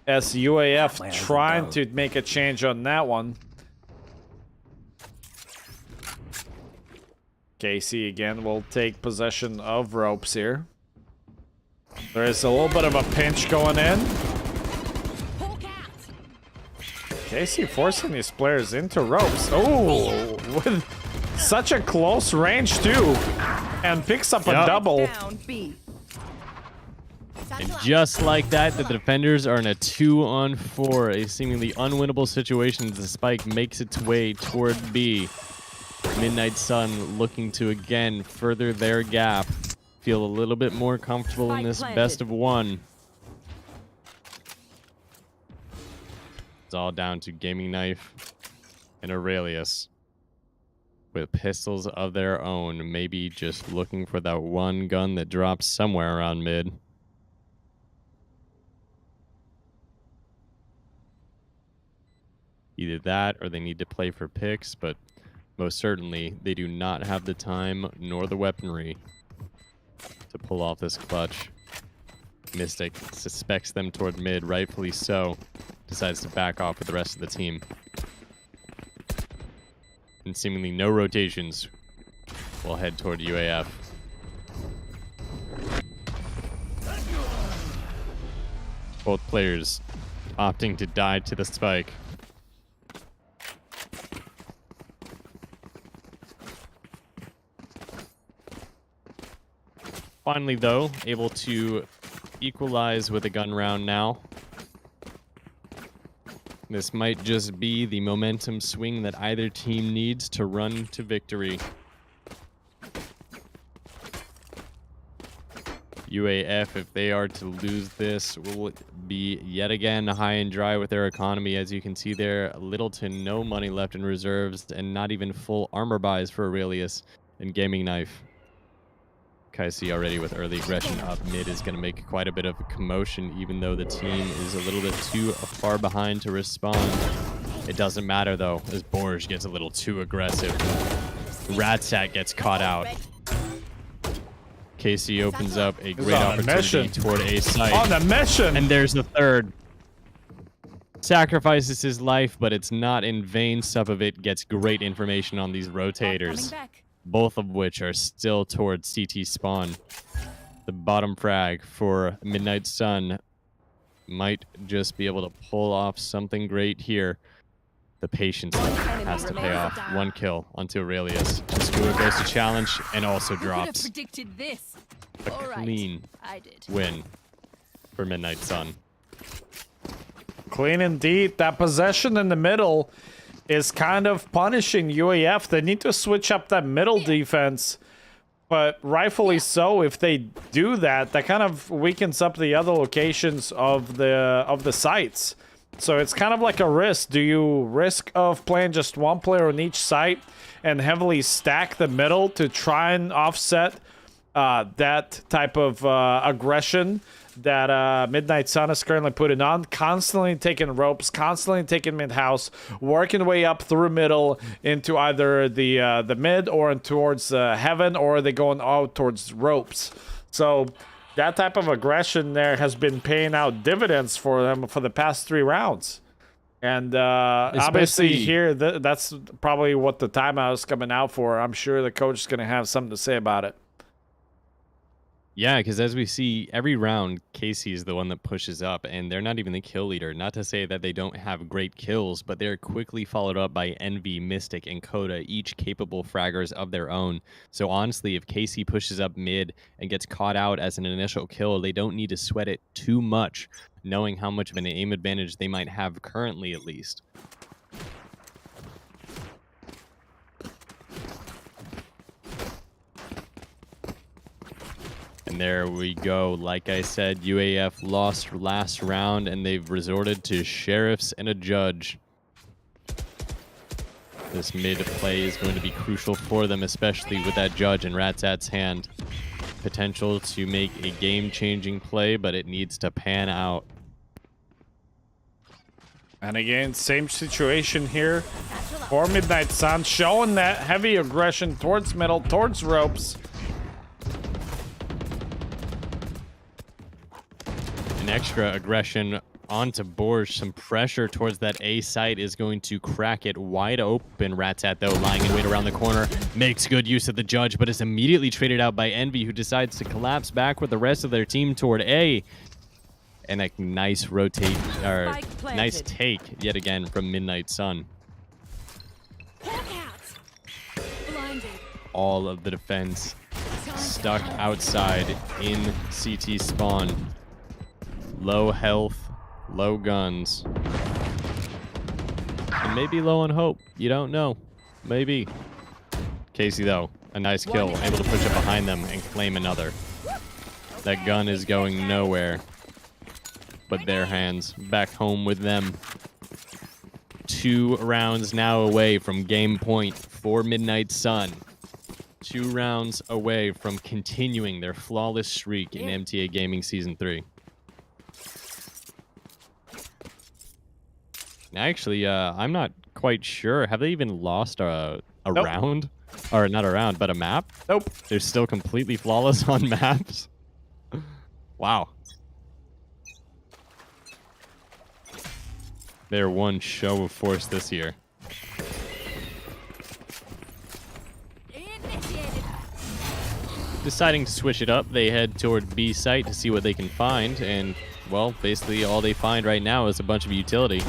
as UAF trying to make a change on that one. Casey again will take possession of ropes here. There is a little bit of a pinch going in. Casey forcing these players into ropes. Oh, with such a close range too. And picks up a double. Down B. And just like that, the defenders are in a 2-on-4. A seemingly unwinnable situation as the spike makes its way toward B. Midnight Sun looking to again further their gap. Feel a little bit more comfortable in this best of 1. It's all down to Gaming Knife and Aurelius with pistols of their own, maybe just looking for that one gun that drops somewhere around mid. Either that or they need to play for picks, but most certainly they do not have the time nor the weaponry to pull off this clutch. Mystic suspects them toward mid, rightfully so. Decides to back off with the rest of the team. And seemingly no rotations will head toward UAF. Both players opting to die to the spike. Finally, though, able to equalize with a gun round now. This might just be the momentum swing that either team needs to run to victory. UAF, if they are to lose this, will be yet again high and dry with their economy. As you can see there, little to no money left in reserves and not even full armor buys for Aurelius and Gaming Knife. Kaisi already with early aggression up mid is going to make quite a bit of a commotion, even though the team is a little bit too far behind to respond. It doesn't matter, though, as Borge gets a little too aggressive. Ratsat gets caught out. Casey opens up a great opportunity toward a site. On the mission! And there's the third. Sacrifices his life, but it's not in vain. Supovit gets great information on these rotators, both of which are still towards CT spawn. The bottom frag for Midnight Sun might just be able to pull off something great here. The patience has to pay off. 1 kill onto Aurelius. Skua goes to challenge and also drops. Predicted this. A clean win for Midnight Sun. Clean indeed. That possession in the middle is kind of punishing UAF. They need to switch up that middle defense, but rightfully so. If they do that, that kind of weakens up the other locations of the sites. So it's kind of like a risk. Do you risk of playing just one player on each site and heavily stack the middle to try and offset that type of aggression that Midnight Sun is currently putting on, constantly taking ropes, constantly taking mid-house, working way up through middle into either the mid or towards heaven, or they going out towards ropes. So that type of aggression there has been paying out dividends for them for the past 3 rounds. And obviously here, that's probably what the timeout is coming out for. I'm sure the coach is going to have something to say about it. Yeah, because as we see, every round, Casey is the one that pushes up, and they're not even the kill leader. Not to say that they don't have great kills, but they're quickly followed up by Envy, Mystic, and Coda, each capable fraggers of their own. So honestly, if Casey pushes up mid and gets caught out as an initial kill, they don't need to sweat it too much, knowing how much of an aim advantage they might have currently, at least. And there we go. Like I said, UAF lost last round, and they've resorted to sheriffs and a judge. This mid play is going to be crucial for them, especially with that judge in Ratzat's hand. Potential to make a game-changing play, but it needs to pan out. And again, same situation here for Midnight Sun, showing that heavy aggression towards middle, towards ropes. An extra aggression onto Borge. Some pressure towards that A site is going to crack it wide open. Ratzat, though, lying in wait around the corner, makes good use of the judge, but is immediately traded out by Envy, who decides to collapse back with the rest of their team toward A. And a nice rotate, or nice take, yet again, from Midnight Sun. All of the defense stuck outside in CT spawn. Low health, low guns. And maybe low on hope. You don't know. Maybe. Casey, though, a nice kill. Able to push up behind them and claim another. That gun is going nowhere. But their hands back home with them. 2 rounds now away from game point for Midnight Sun. 2 rounds away from continuing their flawless streak in MTA Gaming Season 3. Actually, I'm not quite sure. Have they even lost a Nope. round? Or not a round, but a map? Nope. They're still completely flawless on maps? Wow. They're one show of force this year. Deciding to switch it up, they head toward B site to see what they can find, and, well, basically all they find right now is a bunch of utility.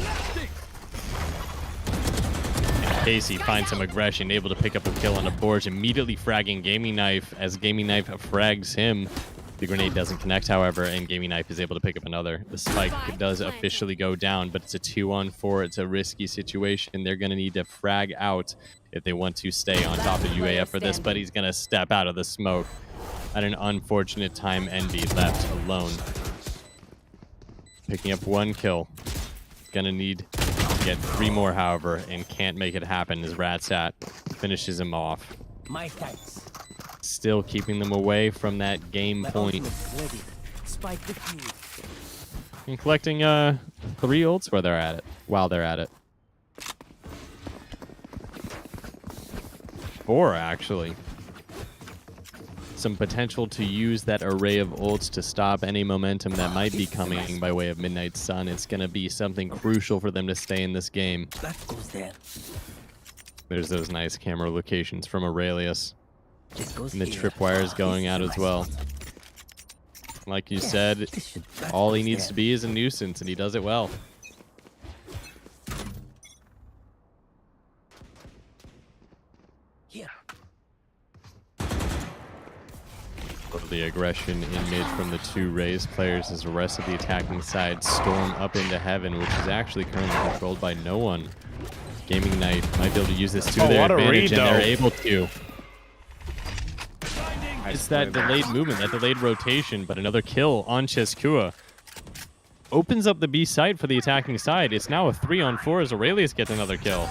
And Casey finds some aggression, able to pick up a kill on a Borge, immediately fragging Gaming Knife as Gaming Knife frags him. The grenade doesn't connect, however, and Gaming Knife is able to pick up another. The spike does officially go down, but it's a 2-on-4. It's a risky situation. They're going to need to frag out if they want to stay on top of UAF for this, but he's going to step out of the smoke. At an unfortunate time, Envy left alone. Picking up 1 kill. Gonna need to get 3 more, however, and can't make it happen as Ratzat finishes him off. My thanks. Still keeping them away from that game point. Spike the And collecting 3 ults while they're at it. 4, actually. Some potential to use that array of ults to stop any momentum that might be coming by way of Midnight Sun. It's going to be something crucial for them to stay in this game. That goes there. There's those nice camera locations from Aurelius. This goes And the here. tripwire is going out as well. Like you said, all he needs to be is a nuisance, and he does it well. Here. The aggression in mid from the 2 Raze players as the rest of the attacking side storm up into heaven, which is actually currently controlled by no one. Gaming Knight might be able to use this to their advantage, and they're able to. It's that delayed movement, that delayed rotation, but another kill on Cheskua. Opens up the B site for the attacking side. It's now a 3-on-4 as Aurelius gets another kill.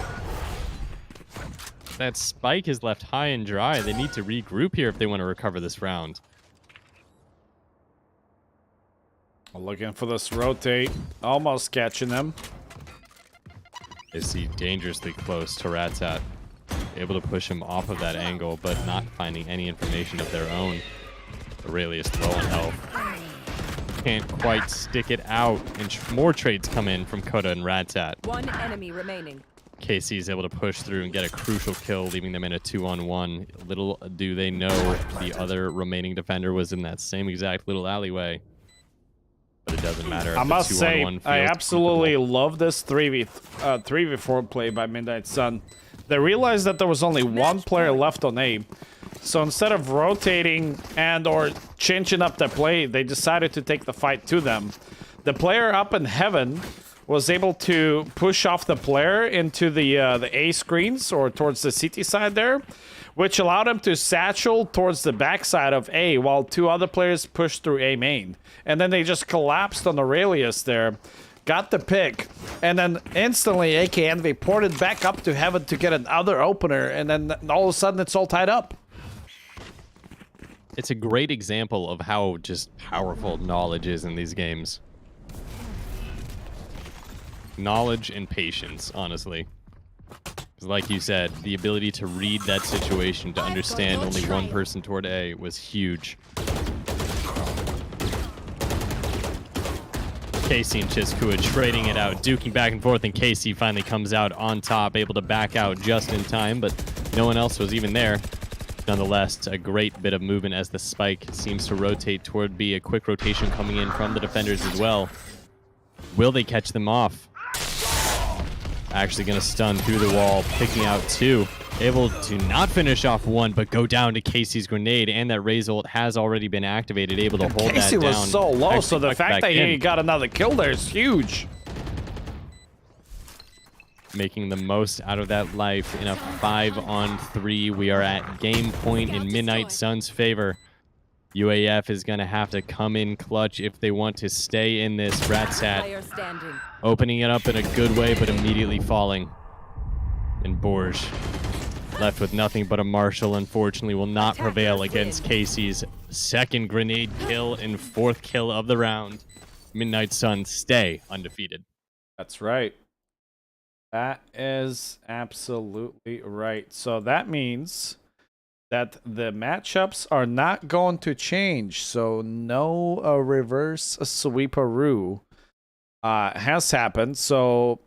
That spike is left high and dry. They need to regroup here if they want to recover this round. Looking for this rotate. Almost catching them. They see dangerously close to Ratzat. Able to push him off of that angle, but not finding any information of their own. Aurelius low on health. Can't quite stick it out, and more trades come in from Koda and Ratzat. 1 enemy remaining. KC is able to push through and get a crucial kill, leaving them in a 2-on-1. Little do they know the other remaining defender was in that same exact little alleyway. But it doesn't matter. I must say, I absolutely love this 3v4 play by Midnight Sun. They realized that there was only 1 player left on A. So instead of rotating and or changing up the play, they decided to take the fight to them. The player up in heaven was able to push off the player into the A screens or towards the CT side there, which allowed him to satchel towards the backside of A while 2 other players pushed through A main. And then they just collapsed on Aurelius there, got the pick, and then instantly AK Envy ported back up to heaven to get another opener, and then all of a sudden it's all tied up. It's a great example of how just powerful knowledge is in these games. Knowledge and patience, honestly. 'Cause like you said, the ability to read that situation, to understand only one person toward A was huge. Casey and Chiskua trading it out, duking back and forth, and Casey finally comes out on top, able to back out just in time, but no one else was even there. Nonetheless, a great bit of movement as the spike seems to rotate toward B. A quick rotation coming in from the defenders as well. Will they catch them off? Actually going to stun through the wall, picking out 2. Able to not finish off 1, but go down to Casey's grenade, and that Raze ult has already been activated, able to hold Casey that down. was so low, so the fact that he in, got another kill there is huge. making the most out of that life in a 5-on-3. We are at game point in Midnight Sun's favor. UAF is going to have to come in clutch if they want to stay in this. Ratsat opening it up in a good way, but immediately falling. And Borge, left with nothing but a Marshall, unfortunately will not prevail against Casey's second grenade kill and 4th kill of the round. Midnight Sun stay undefeated. That's right. That is absolutely right. So that means that the matchups are not going to change. So no reverse sweeperoo has happened. So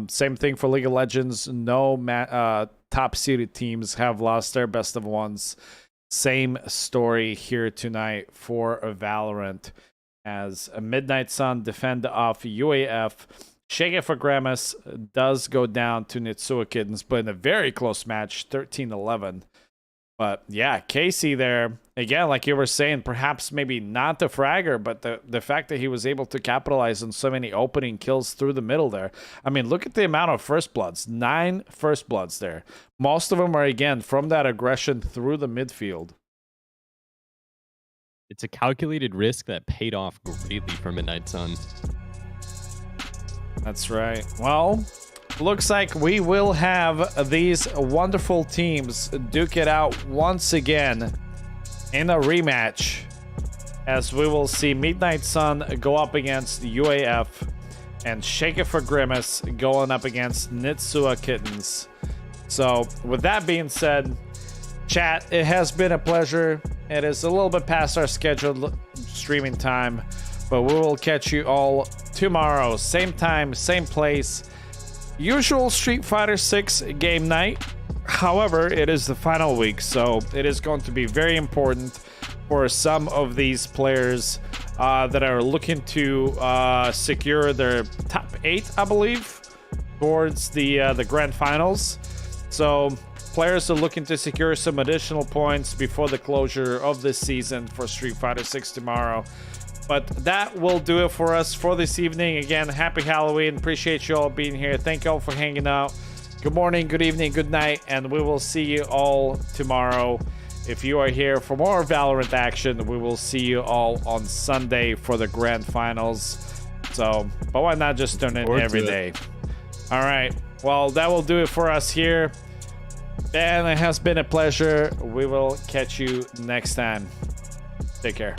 same thing for League of Legends. No top-seeded teams have lost their best of ones. Same story here tonight for Valorant, as a Midnight Sun defend off UAF. Shake It for Gramus does go down to Nitsua Kittens, but in a very close match, 13-11. But yeah, Casey there, again, like you were saying, perhaps maybe not the fragger, but the fact that he was able to capitalize on so many opening kills through the middle there. I mean, look at the amount of first bloods. 9 first bloods there. Most of them are, again, from that aggression through the midfield. It's a calculated risk that paid off greatly for Midnight Sun. That's right. Well, looks like we will have these wonderful teams duke it out once again in a rematch, as we will see Midnight Sun go up against UAF and Shake It for Grimace going up against Nitsua Kittens. So with that being said, chat, it has been a pleasure. It is a little bit past our scheduled streaming time, but we will catch you all tomorrow, same time, same place. Usual Street Fighter 6 game night. However, it is the final week, so it is going to be very important for some of these players that are looking to secure their top 8, I believe, towards the grand finals. So players are looking to secure some additional points before the closure of this season for Street Fighter 6 tomorrow. But that will do it for us for this evening. Again, happy Halloween. Appreciate you all being here. Thank you all for hanging out. Good morning, good evening, good night, and we will see you all tomorrow. If you are here for more Valorant action, we will see you all on Sunday for the grand finals. So, but why not just tune in every day? All right. Well, that will do it for us here. And it has been a pleasure. We will catch you next time. Take care.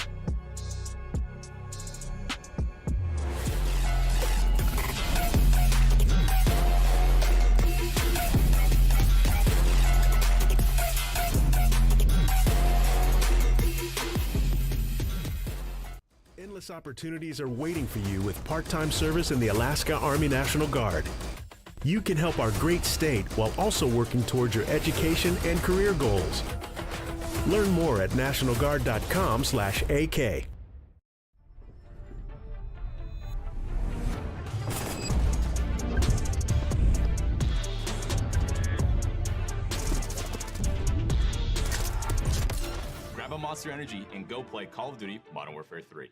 Endless opportunities are waiting for you with part-time service in the Alaska Army National Guard. You can help our great state while also working towards your education and career goals. Learn more at nationalguard.com/AK. Grab a Monster Energy and go play Call of Duty Modern Warfare 3.